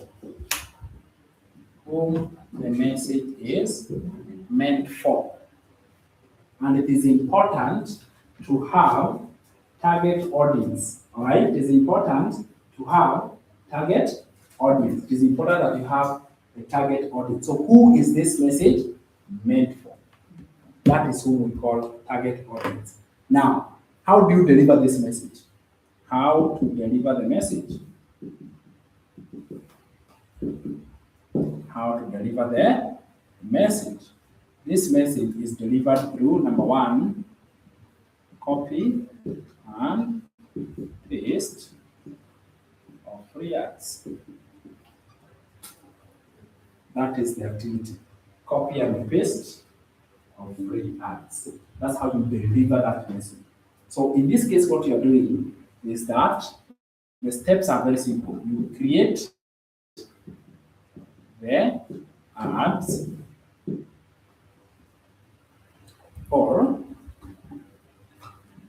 Whom the message is meant for. And it is important to have target audience. Alright? It is important to have target audience. It is important that you have a target audience. So who is this message meant for? That is who we call target audience. Now, how do you deliver this message? How to deliver the message? How to deliver the message? This message is delivered through, number 1, copy and paste of free ads. That is the activity. Copy and paste of free ads. That's how you deliver that message. So in this case, what you're doing is that the steps are very simple. You create the ads or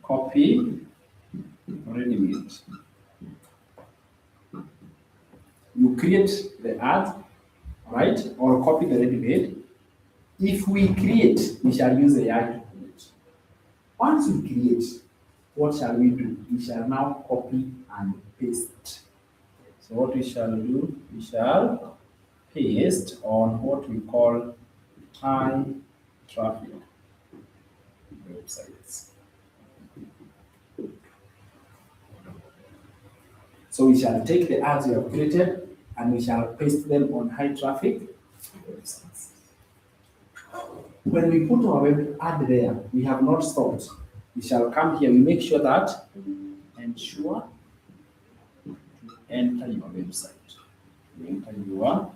copy ready-made. You create the ad, right, or copy the ready-made. If we create, we shall use AI to create. Once we create, what shall we do? We shall now copy and paste. So what we shall do, we shall paste on what we call high traffic websites. So we shall take the ads we have created and we shall paste them on high traffic websites. When we put our web ad there, we have not stopped. We shall come here, we make sure that ensure to enter your website. You enter your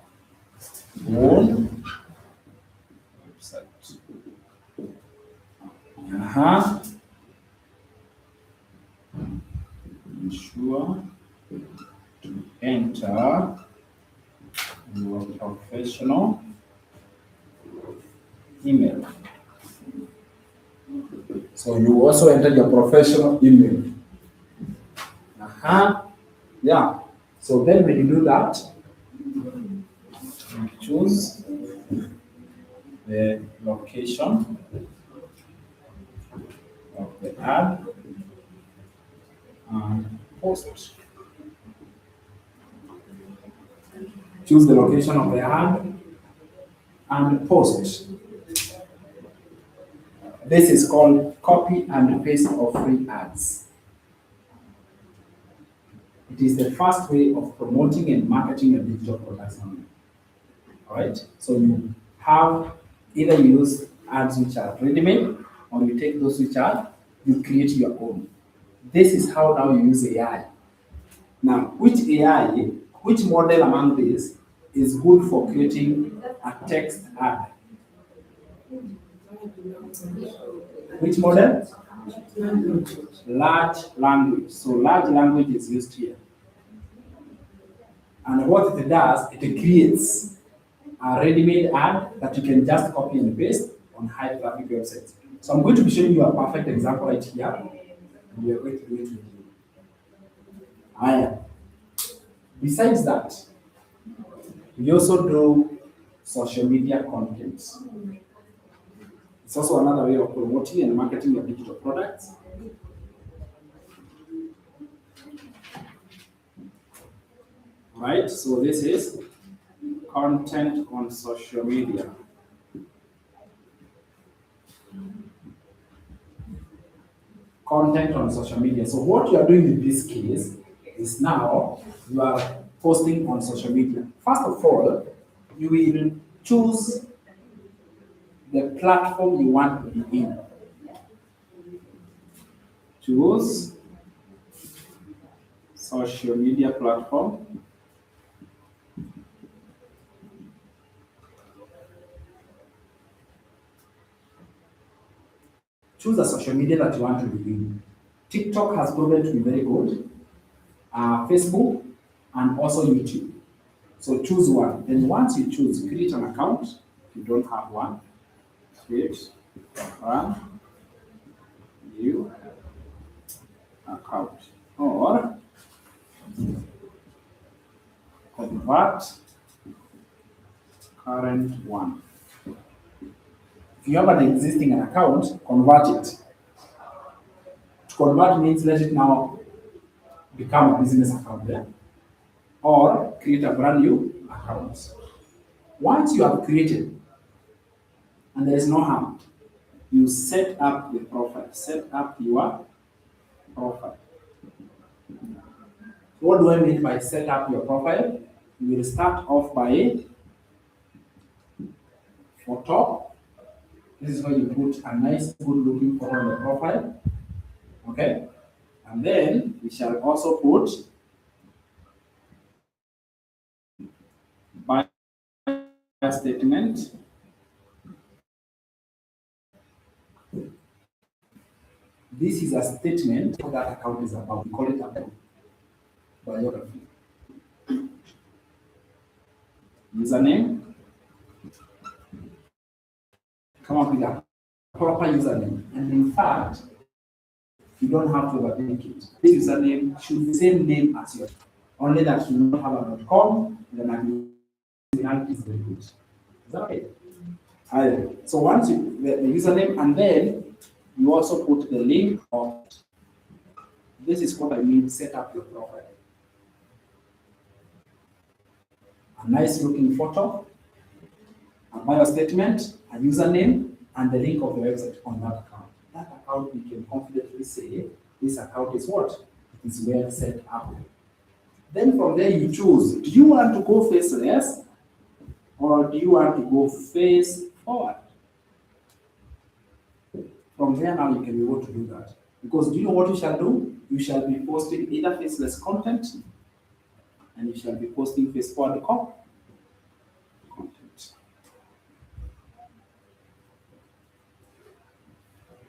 own website. Ensure to enter your professional email. So you also enter your professional email. Yeah. So then when you do that, you choose the location of the ad and post. Choose the location of the ad and post. This is called copy and paste of free ads. It is the first way of promoting and marketing your digital products online. All right? So you have either you use ads which are ready-made or you take those which are, you create your own. This is how now you use AI. Now, which model among these is good for creating a text ad? Which model? Large language. So large language is used here. And what it does, it creates a ready-made ad that you can just copy and paste on high traffic websites. So I'm going to be showing you a perfect example right here. And we are going to do it with you. Besides that, we also do social media content. It's also another way of promoting and marketing your digital products. Right, so this is content on social media. Content on social media. So what you are doing in this case is now you are posting on social media. First of all, you will choose the platform you want to be in. Choose social media platform. Choose a social media that you want to be in. TikTok has proven to be very good. Facebook and also YouTube. So choose one. Then once you choose, create an account. If you don't have one, create one new account or convert current one. If you have an existing account, convert it. To convert means let it now become a business account there, or create a brand new account. Once you have created, and there is no harm, you set up the profile. Set up your profile. What do I mean by set up your profile? You will start off by photo. This is where you put a nice, good-looking photo on the profile. Okay? And then we shall also put buyer statement. This is a statement that account is about. We call it a biography. Username. Come up with a proper username. And in fact, you don't have to overthink it. This username should be the same name as yours. Only that you don't have a .com, then is very good. Is that okay? So once you the username, and then you also put the link of this is what I mean, set up your profile. A nice looking photo, a bio statement, a username, and the link of the website on that account. That account we can confidently say this account is what? It is well set up. Then from there you choose, do you want to go faceless or do you want to go face forward? From there now you can be able to do that. Because do you know what you shall do? You shall be posting either faceless content and you shall be posting face forward content.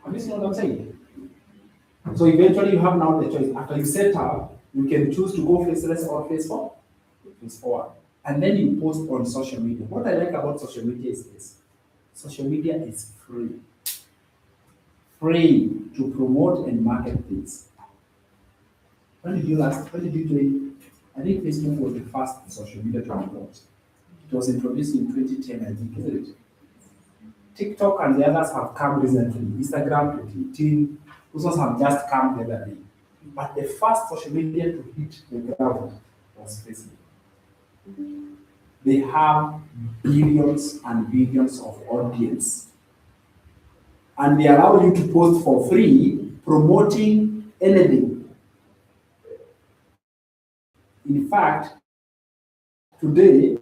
Have you seen what I'm saying? So eventually you have now the choice. After you set up, you can choose to go faceless or face forward. Face forward. And then you post on social media. What I like about social media is this. Social media is free. Free to promote and market things. When did you join? I think Facebook was the first social media to promote. It was introduced in 2010, I think, isn't it? TikTok and the others have come recently. Instagram 2018, those ones have just come the other day. But the first social media to hit the ground was Facebook. They have billions and billions of audience. And they allow you to post for free, promoting anything. In fact, today,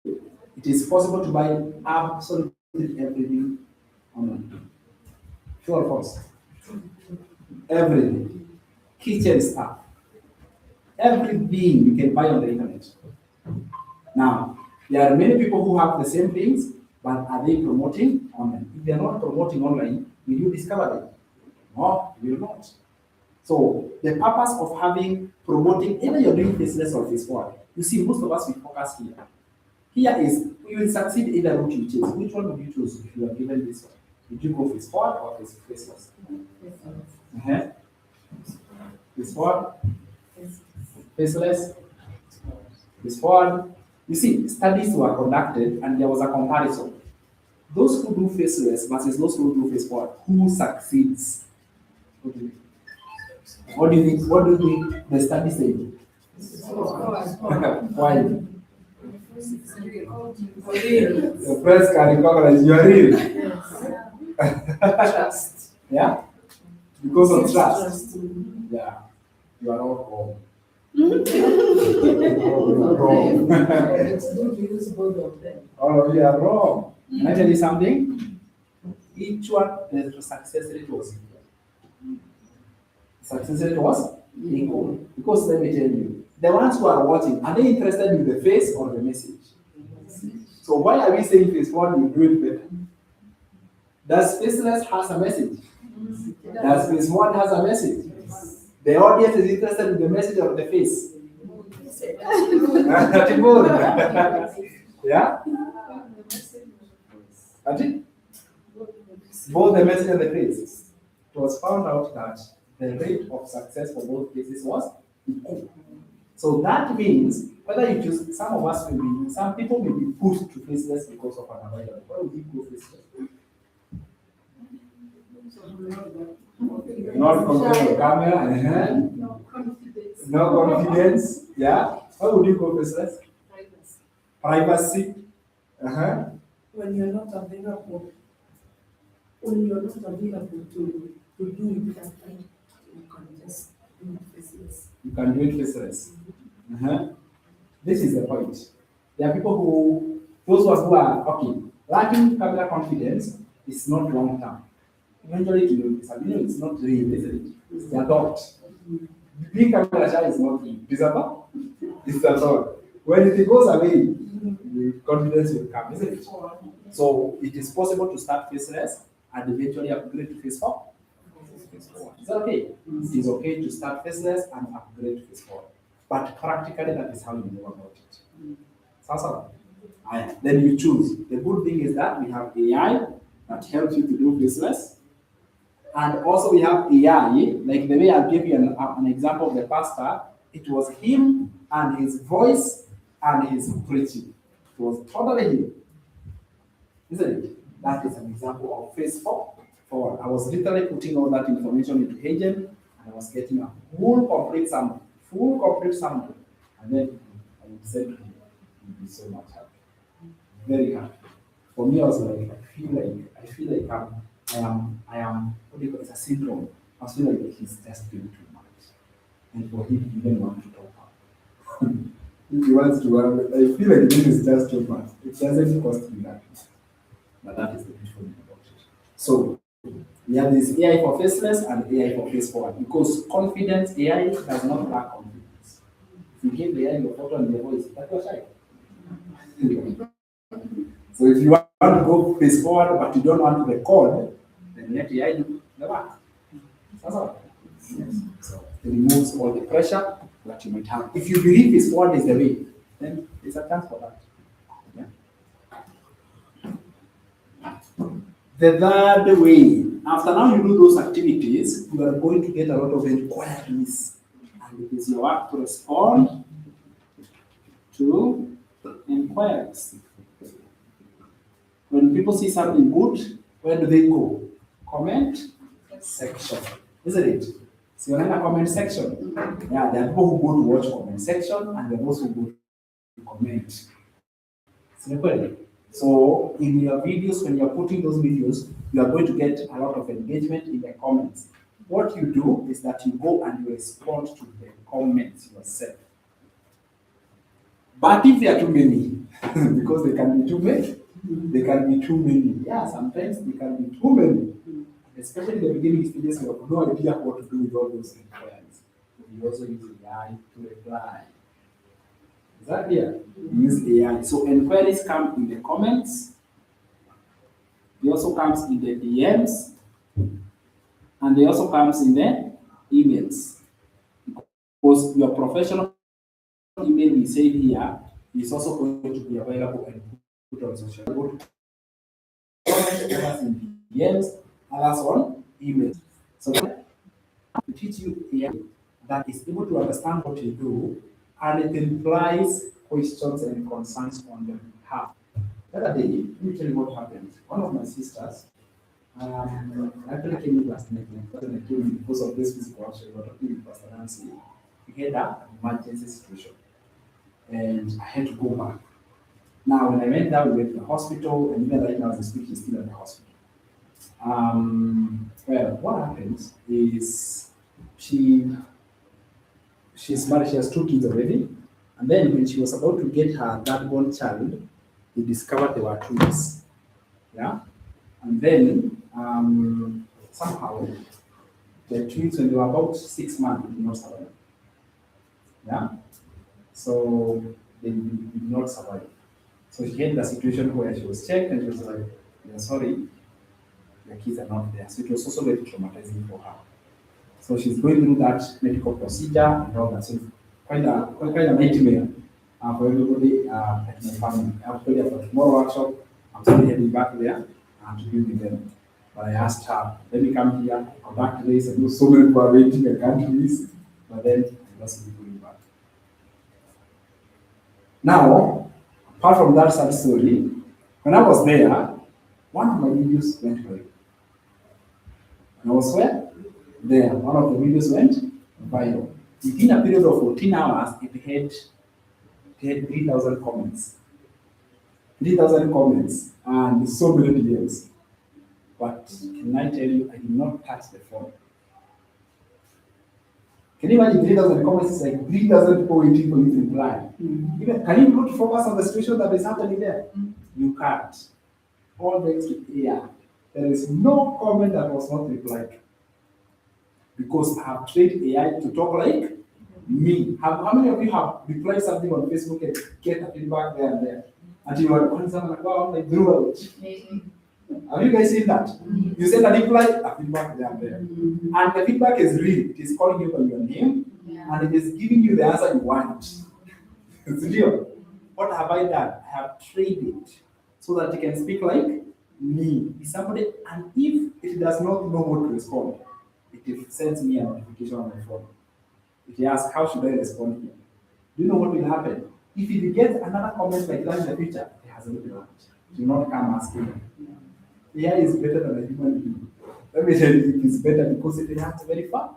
it is possible to buy absolutely everything online. True or false? Everything. Kitchen stuff. Everything you can buy on the internet. Now, there are many people who have the same things, but are they promoting online? If they are not promoting online, will you discover them? No, you will not. So the purpose of promoting, either you're doing faceless or face forward, you see, most of us we focus here. Here is, you will succeed either route you choose. Which one would you choose if you are given this one? Would you go face forward or faceless? Face forward? Faceless? Face forward? You see, studies were conducted and there was a comparison. Those who do faceless versus those who do face forward, who succeeds? What do you think? What do you think the study said? Why? The press can recognize you are real. Trust. Yeah? Because of trust. Yeah. You are all wrong. Wrong. It's good to use both of them. All of you are wrong. Can I tell you something? Each one, the success rate was equal. Success rate was equal. Because let me tell you, the ones who are watching, are they interested in the face or the message? So why are we saying face one, you do it better? Does faceless has a message? Does face one has a message? The audience is interested in the message or the face? Yeah? Both the message and the face. It was found out that the rate of success for both cases was equal. So that means whether you choose, some people may be pushed to faceless because of an avoidance. Why would you go faceless? Not control the camera, no confidence, yeah. Why would you go faceless? Privacy. When you're not available, to do it, you can just do it faceless. You can do it faceless. This is the point. There are people those who are, okay, lacking camera confidence is not long term. Eventually, it's not real, isn't it? It's the adult. Being camera shy is not real. It's adult. It's adult. When it goes away, the confidence will come, isn't it? So it is possible to start faceless and eventually upgrade to face forward. Is that okay? It is okay to start faceless and upgrade to face forward. But practically, that is how you know about it. So, then you choose. The good thing is that we have AI that helps you to do faceless. And also we have AI, like the way I gave you an example of the pastor, it was him and his voice and his preaching. It was totally him. Isn't it? That is an example of face forward. I was literally putting all that information into Hagen and I was getting a full complete sample. And then I would say to him, you'd be so much happy. Very happy. For me, I was like, I feel like I am, what do you call it, it's a syndrome. I feel like he's just doing too much. And for him, he didn't want to talk If you want to, I feel like this is just too much. It doesn't cost me that much. But that is the beautiful thing about it. So we have this AI for faceless and AI for face forward because confidence AI does not lack confidence. If you give the AI your photo and your voice, that was shy. So if you want to go face forward but you don't want to record, then let AI do the work. That's all. Yes. So it removes all the pressure that you might have. If you believe face forward is the way, then there's a chance for that. Yeah. The third way, after now you do those activities, you are going to get a lot of inquiries. And it is your work to respond to inquiries. When people see something good, where do they go? Comment section, isn't it? So you're in a comment section. Yeah, there are people who go to watch comment section and there are those who go to comment. So in your videos, when you're putting those videos, you are going to get a lot of engagement in the comments. What you do is that you go and you respond to the comments yourself. But if there are too many, because they can be too many, they can be too many. Yeah, sometimes they can be too many. Especially in the beginning stages, you have no idea what to do with all those inquiries. You also use AI to reply. Is that clear? You use AI. So inquiries come in the comments. They also comes in the DMs. And they also comes in the emails. Because your professional email we say here is also going to be available and put on social media. Others in DMs, others on emails. So to teach you AI that is able to understand what you do and it implies questions and concerns on your behalf. The other day, let me tell you what happened. One of my sisters actually came in last night and I came in because of this physical action. We were talking with Pastor Nancy. We had an emergency situation and I had to go back. Now, when I went there, we went to the hospital, and even right now, as I speak, she's still at the hospital. Well, what happens is she's married, she has 2 kids already, and then when she was about to get her third-born child, they discovered there were twins. Yeah, and then somehow the twins, when they were about 6 months, did not survive. Yeah, so they did not survive. So she had a situation where she was checked and she was like, "Yeah, sorry, the kids are not there." So it was also very traumatizing for her. So she's going through that medical procedure and all that. So it's quite a nightmare for everybody at my family. I've told her for tomorrow workshop, I'm still heading back there to be with them. But I asked her, let me come here, come back to this. I know so many people are waiting, I can't do this. But then I must be going back. Now, apart from that sad story, when I was there, one of my videos went viral. And I was where? There. One of the videos went viral. Within a period of 14 hours, it had 3,000 comments. 3,000 comments and so many DMs. But can I tell you, I did not touch the phone. Can you imagine 3,000 comments? It's like 3,000 people waiting for you to reply. Even, can you put focus on the situation that is happening there? You can't. All thanks to AI. There is no comment that was not replied. Because I have trained AI to talk like me. How many of you have replied something on Facebook and get a feedback there and there? And you are on something like, wow, like drew out. Have you guys seen that? You send a reply, a feedback there and there. And the feedback is real. It is calling you by your name and it is giving you the answer you want. It's real. What have I done? I have trained it so that it can speak like me. Be somebody, and if it does not know what to respond, it sends me a notification on my phone. It asks, how should I respond here? Do you know what will happen? If it gets another comment like that in the future, it has already learned. Do not come asking. AI is better than a human being. Let me tell you, it is better because it reacts very fast.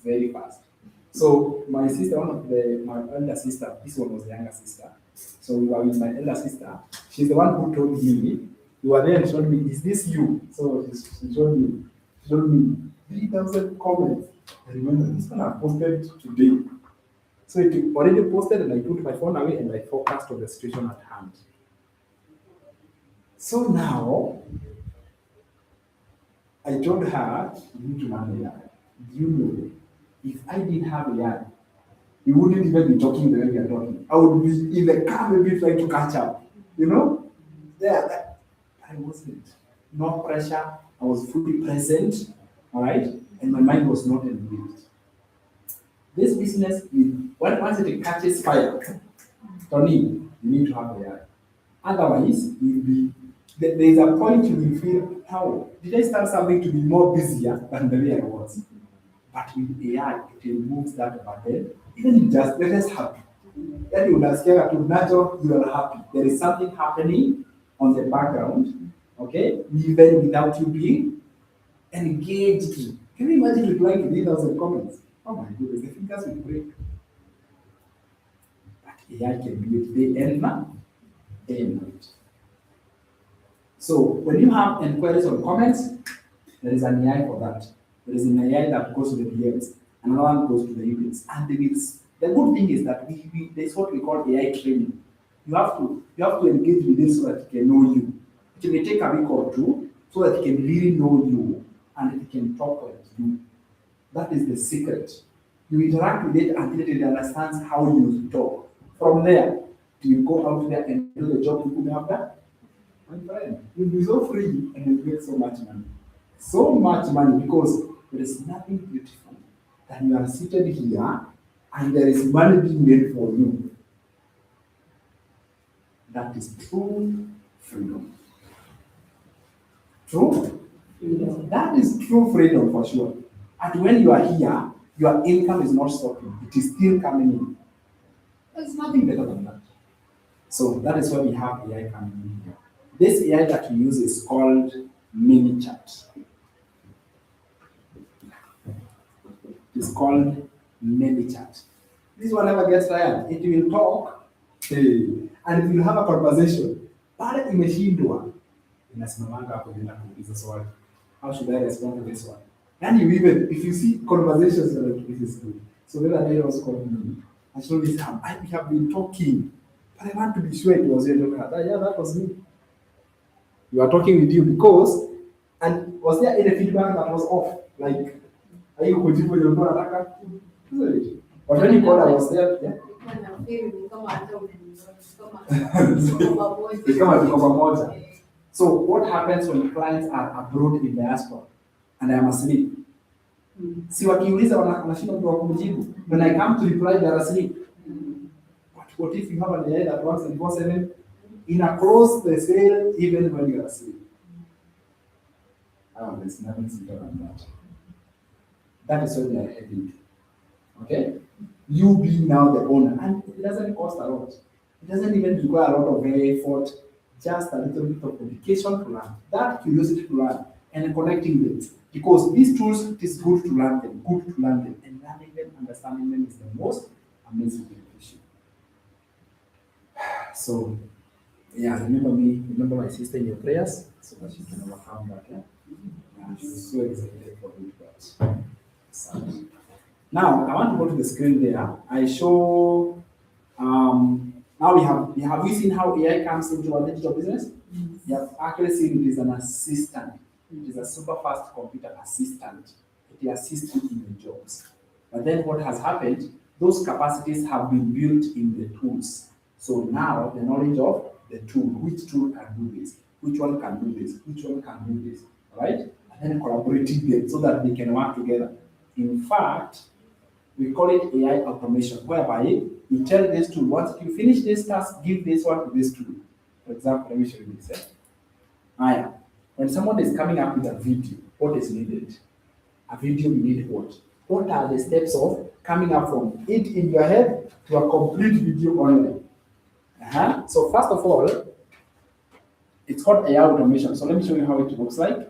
Very fast. So my sister, my elder sister, this one was the younger sister. So we were with my elder sister. She's the one who told me, you were there and showed me, is this you? So she showed me 3,000 comments. I remember this one I posted today. So it already posted, and I put my phone away and I focused on the situation at hand. So now, I told her, you need to learn AI. Do you know, if I didn't have AI, we wouldn't even be talking the way we are talking. I would be in the car maybe trying to catch up. You know? There, I wasn't. No pressure. I was fully present. All right? And my mind was not engaged. This business, once it catches fire, Tony, you need to have AI. Otherwise, you'll be, there is a point you will feel, how did I start something to be more busier than the way I was? But with AI, it removes that burden. Even just let us happy. Then you will scare to natural, you are happy. There is something happening on the background, okay, even without you being engaged. Can you imagine replying to 3,000 comments? Oh my goodness, the fingers will break. But AI can do it day and night. So when you have inquiries or comments, there is an AI for that. There is an AI that goes to the DMs, another one goes to the emails. And the good thing is that there's what we call AI training. You have to engage with it so that it can know you. It may take a week or two so that it can really know you and it can talk like you. That is the secret. You interact with it until it understands how you talk. From there, you go out there and do the job you couldn't have done. My friend, you'll be so free and you'll get so much money. So much money, because there is nothing beautiful than you are seated here and there is money being made for you. That is true freedom. True? That is true freedom for sure. And when you are here, your income is not stopping, it is still coming in. There's nothing better than that. So that is why we have AI coming in here. This AI that we use is called MiniChat. It's called MiniChat. This one never gets tired. It will talk, and it will have a conversation. Pale imeshindwa, inasimamanga hapo bila kuuliza swali. How should I respond to this one? And you even, if you see conversations, you're like, this is good. So the other day I was calling me. I told this, I have been talking, but I want to be sure it was you. Yeah, that was me. You are talking with you because, and was there any feedback that was off? Like, are you kujibu your phone attack? But when you called, I was there. Yeah. So what happens when clients are abroad in diaspora and I am asleep? Si wakiuliza wanashindwa mtu wa kumjibu. When I come to reply, they are asleep. But what if you have an AI that works 24/7 in a close the sale even when you are asleep? Oh, there's nothing simpler than that. That is what they are heading to. Okay? You be now the owner, and it doesn't cost a lot. It doesn't even require a lot of effort, just a little bit of dedication to learn, that curiosity to learn, and connecting them. Because these tools, it is good to learn them, and learning them, understanding them is the most amazing beneficial. So, yeah, remember my sister in your prayers, so that you can overcome that. Yeah? And she's so excited for it, but sad. Now I want to go to the screen there. I show. Now we have seen how AI comes into our digital business? You have actually seen it is an assistant. It is a super fast computer assistant. It assists you in the jobs. But then what has happened? Those capacities have been built in the tools. So now the knowledge of the tool, which tool can do this, which one can do this, which one can do this, right? And then collaborating them so that they can work together. In fact, we call it AI automation, whereby you tell this tool, once you finish this task, give this one to this tool. For example, let me show you this. When someone is coming up with a video, what is needed? A video, you need what? What are the steps of coming up from it in your head to a complete video online? So first of all, it's called AI automation. So let me show you how it looks like.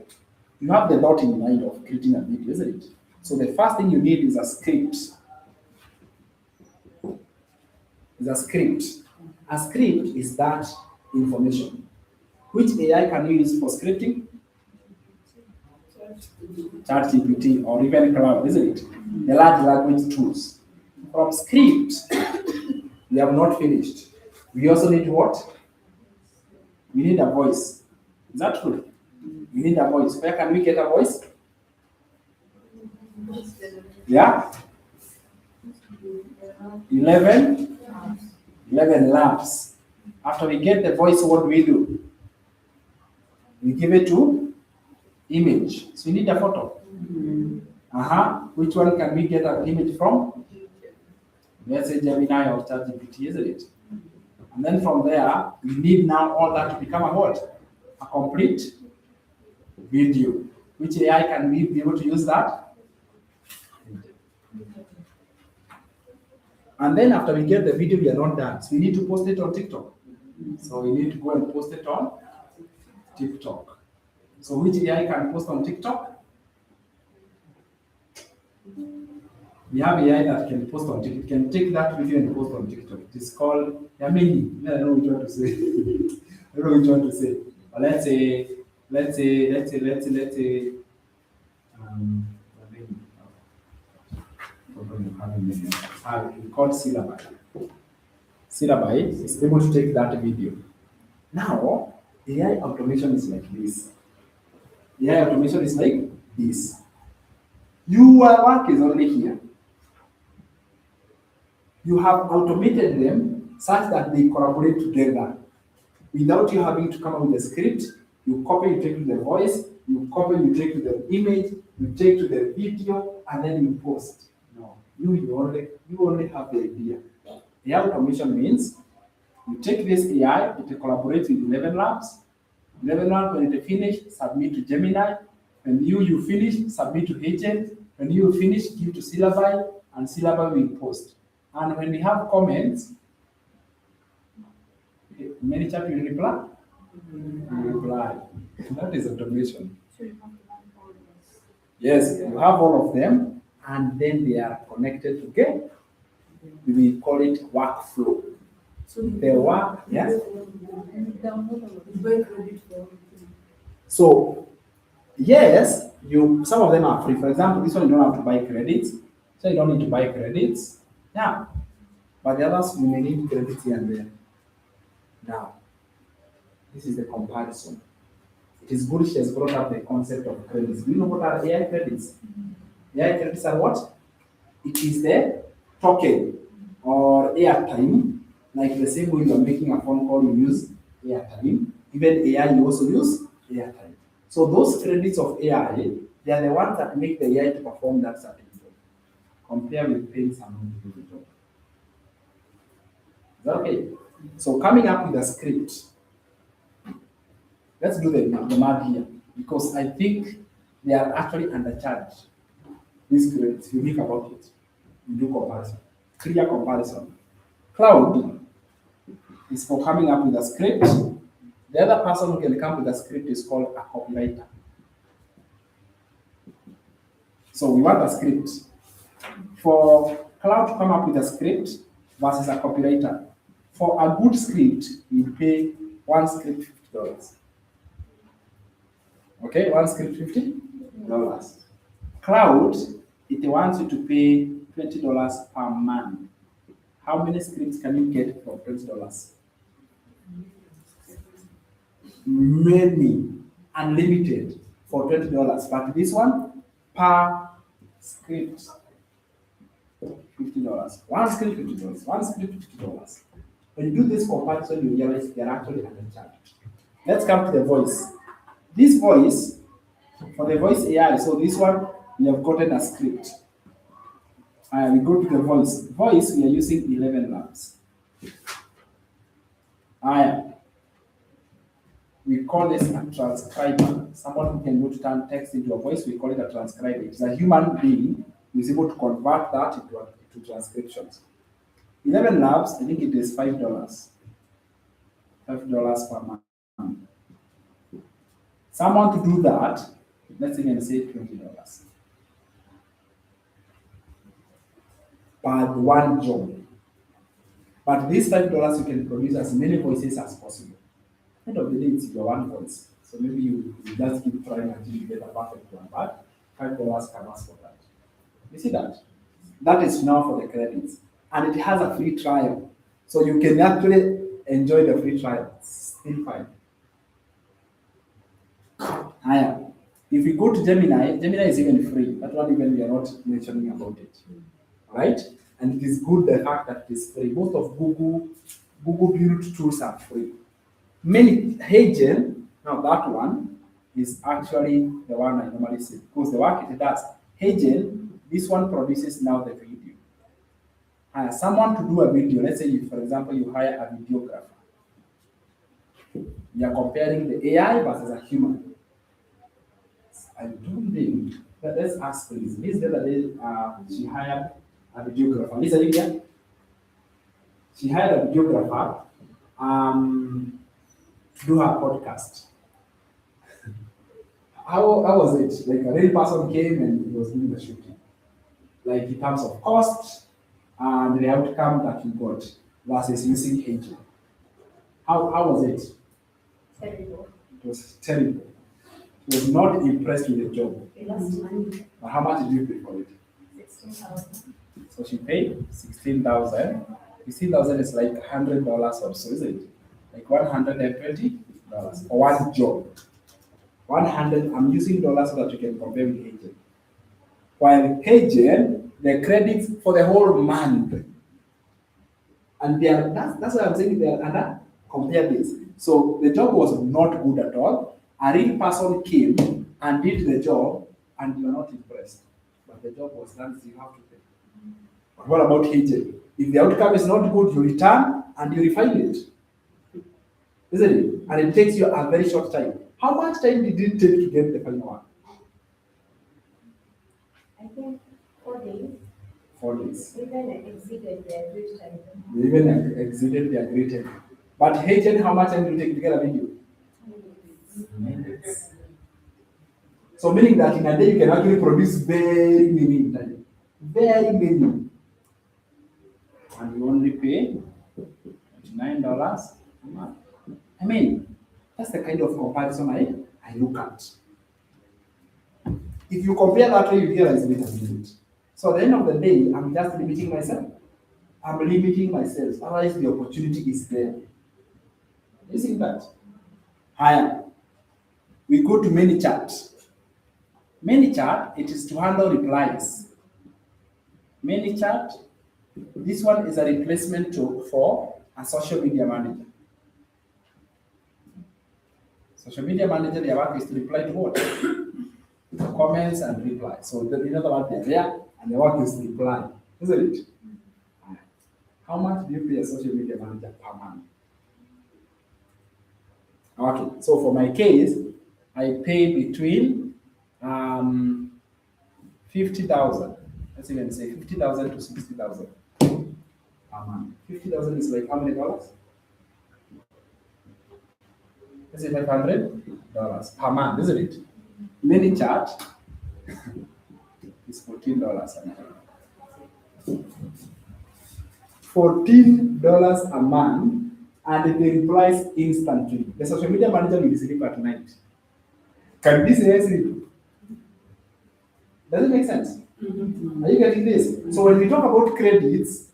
You have the thought in mind of creating a video, isn't it? So the first thing you need is a script. A script is that information. Which AI can you use for scripting? ChatGPT or even Cloud, isn't it? The large language tools. from script, we have not finished. We also need what? We need a voice. Is that true? We need a voice. Where can we get a voice? Yeah? 11 labs. After we get the voice, what do we do? We give it to image. So we need a photo. Which one can we get an image from? Let's say Gemini or ChatGPT, isn't it? And then from there, we need now all that to become a what? A complete video. Which AI can we be able to use that? And then after we get the video, we are not done. So we need to post it on TikTok. So we need to go and post it on TikTok. So which AI can post on TikTok? We have AI that can post on TikTok. It can take that video and post on TikTok. It is called Yamini. I don't know which one to say. I don't know which one to say. But let's say, we call Syllabi. Syllabi is able to take that video. Now, AI automation is like this. AI automation is like this. Your work is only here. You have automated them such that they collaborate together. Without you having to come up with a script, you copy, you take to the voice, you copy, you take to the image, you take to the video, and then you post. No, you only have the idea. AI automation means you take this AI, it collaborates with 11 labs. 11 labs, when it finish, submit to Gemini. When you finish, submit to Agent. When you finish, give to Syllabi, and Syllabi will post. And when we have comments, ManyChat will reply. Reply. That is automation. So you have to have all this. Yes, you have all of them, and then they are connected together. We call it workflow. So The work, yes. And download all of you buy credit for everything. So yes, some of them are free. For example, this one you don't have to buy credits, so you don't need to buy credits. Yeah, but the others you may need credits here and there. Now, this is the comparison. It is good she has brought up the concept of credits. Do you know what are AI credits? AI credits are what? It is the token or airtime, like the same way you are making a phone call, you use airtime. Even AI, you also use airtime. So those credits of AI, they are the ones that make the AI to perform that certain job. Compare with paying someone to do the job. Is that okay? So coming up with a script. Let's do the math here, because I think they are actually undercharged. These credits, you think about it. You do comparison. Clear comparison. Cloud is for coming up with a script. The other person who can come with a script is called a copywriter. So we want a script. For Cloud to come up with a script versus a copywriter, for a good script, we pay one script $50. Okay, one script $50. Cloud, it wants you to pay $20 per month. How many scripts can you get for $20? Many, unlimited for $20. But this one, per script, $50. One script $50. One script $50. When you do this comparison, you realize they are actually undercharged. Let's come to the voice. This voice, for the voice AI, so this one, we have gotten a script. We go to the voice. Voice, we are using 11 labs. We call this a transcriber. Someone who can go to turn text into a voice, we call it a transcriber. It's a human being who is able to convert that into transcriptions. 11 labs, I think it is $5. $5 per month. Someone to do that, let's even say $20 per one job. But this $5 you can produce as many voices as possible. End of the day, it's your one voice. So maybe you just keep trying until you get a perfect one. But $5 covers for that. You see that? That is now for the credits. And it has a free trial. So you can actually enjoy the free trial. It's still fine. Haya. If we go to Gemini, Gemini is even free. That one even we are not mentioning about it. Right? And it is good the fact that it is free. Most of Google built tools are free. Many Heygen, now that one is actually the one I normally see because the work it does. Heygen, this one produces now the video. Hire someone to do a video. Let's say, if, for example, you hire a videographer. You are comparing the AI versus a human. I don't think. Let's ask please. This the other day, she hired a videographer. Lisa, you here? She hired a videographer to do her podcast. How was it? Like a real person came and he was doing the shooting. Like in terms of cost and the outcome that you got versus using agent. How was it? Terrible. It was terrible. He was not impressed with the job. We lost money. But how much did you pay for it? 16,000. So she paid 16,000. 16,000 is like $100 or so, is it? Like $120 for one job. 100. I'm using dollars so that you can compare with agent. While agent, the credits for the whole month, and they are that's why I'm saying they are under compare this. So the job was not good at all. A real person came and did the job, and you are not impressed. But the job was done, so you have to pay. But what about agent? If the outcome is not good, you return and you refine it. Isn't it? And it takes you a very short time. How much time did it take to get the final one? I think 4 days. 4 days. Even exceeded the agreed time. They even exceeded the agreed time. But Haitian, how much time do you take to get a video? Minutes. So meaning that in a day you can actually produce very many in time. Very many. And you only pay $29 a month. I mean, that's the kind of comparison I look at. If you compare that way, you realize it as limit. So at the end of the day, I'm just limiting myself. I'm limiting myself. Otherwise, the opportunity is there. You see that? Higher. We go to ManyChat. ManyChat, it is to handle replies. ManyChat, this one is a replacement for a social media manager. Social media manager, their work is to reply to what? Comments and reply. So in other words, they're there and their work is to reply, isn't it? How much do you pay a social media manager per month? Okay, so for my case, I pay between 50,000. Let's even say 50,000 to 60,000 per month. 50,000 is like how many dollars? Let's say $500 per month, isn't it? ManyChat is $14 a month. $14 a month, and they replies instantly. The social media manager will sleep at night. Can this sleep? Does it make sense? Are you getting this? So when we talk about credits,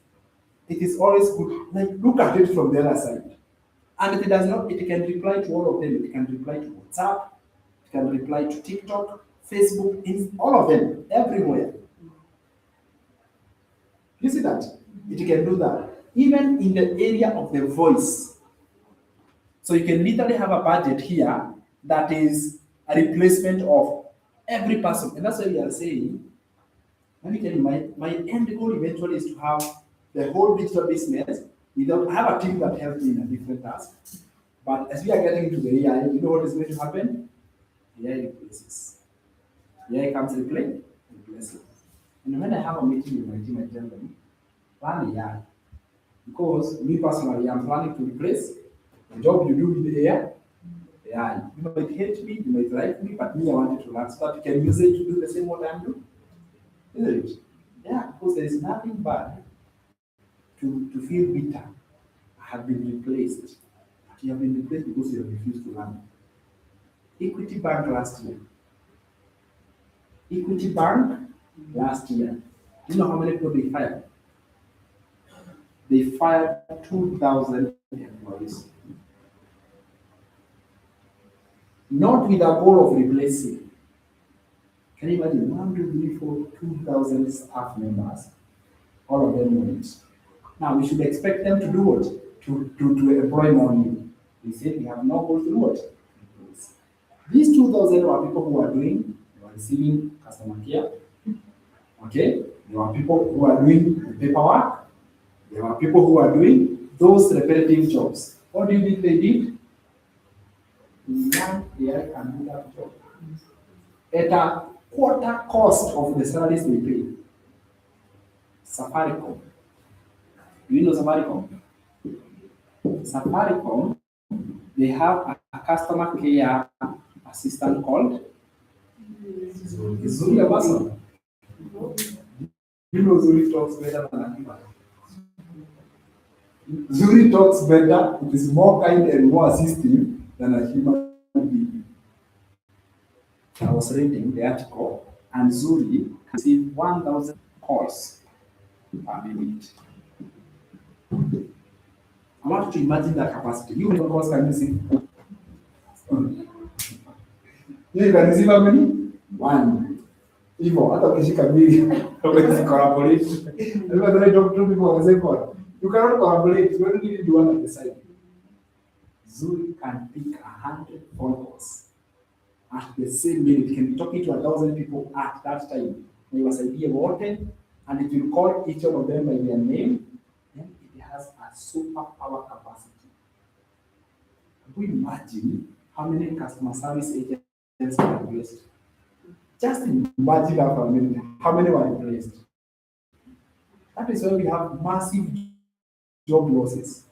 it is always good. Like look at it from the other side. And if it does not, it can reply to all of them. It can reply to WhatsApp, it can reply to TikTok, Facebook, all of them, everywhere. You see that? It can do that. Even in the area of the voice. So you can literally have a budget here that is a replacement of every person. And that's why we are saying, let me tell you, my end goal eventually is to have the whole digital business without, I have a team that helps me in a different task. But as we are getting into the AI, you know what is going to happen? AI replaces. AI comes replaces. And when I have a meeting with my team, I tell them, plan AI. Because me personally, I'm planning to replace the job you do with the AI. You might hate me, you might like me, but me, I want you to learn so that you can use it to do the same what I'm doing. Isn't it? Yeah, because there is nothing bad to feel bitter. I have been replaced. But you have been replaced because you have refused to learn. Equity Bank last year. Do you know how many people they fired? They fired 2,000 employees. Not with a goal of replacing. Can you imagine 2,000 staff members? All of them went. Now we should expect them to do what? To employ more new. They said we have no goal to do what? These 2,000 were people who are doing, they were receiving customer care. Okay? There were people who are doing the paperwork. There were people who are doing those repetitive jobs. What do you think they did? Young AI can do that job at a quarter cost of the salaries they pay. Safaricom. Do you know Safaricom? Safaricom, they have a customer care assistant called Zuri Abasan. You know Zuri talks better than Akiba. Zuri talks better, it is more kind and more assistive than a human being. I was reading the article, and Zuri received 1,000 calls per minute. I want you to imagine that capacity. You know calls can receive. You can receive how many? One. Hivyo hata ukishika mbili hawezi collaborate. Everybody try to talk to people at the same time. You cannot collaborate. You only need one at the side. Zuri can pick 100 phone calls at the same minute. It can be talking to 1,000 people at that time. They was idea wanted, and it will call each one of them by their name. Then it has a superpower capacity. Can you imagine how many customer service agents are replaced? Just imagine that for a minute. How many were replaced? That is why we have massive job losses.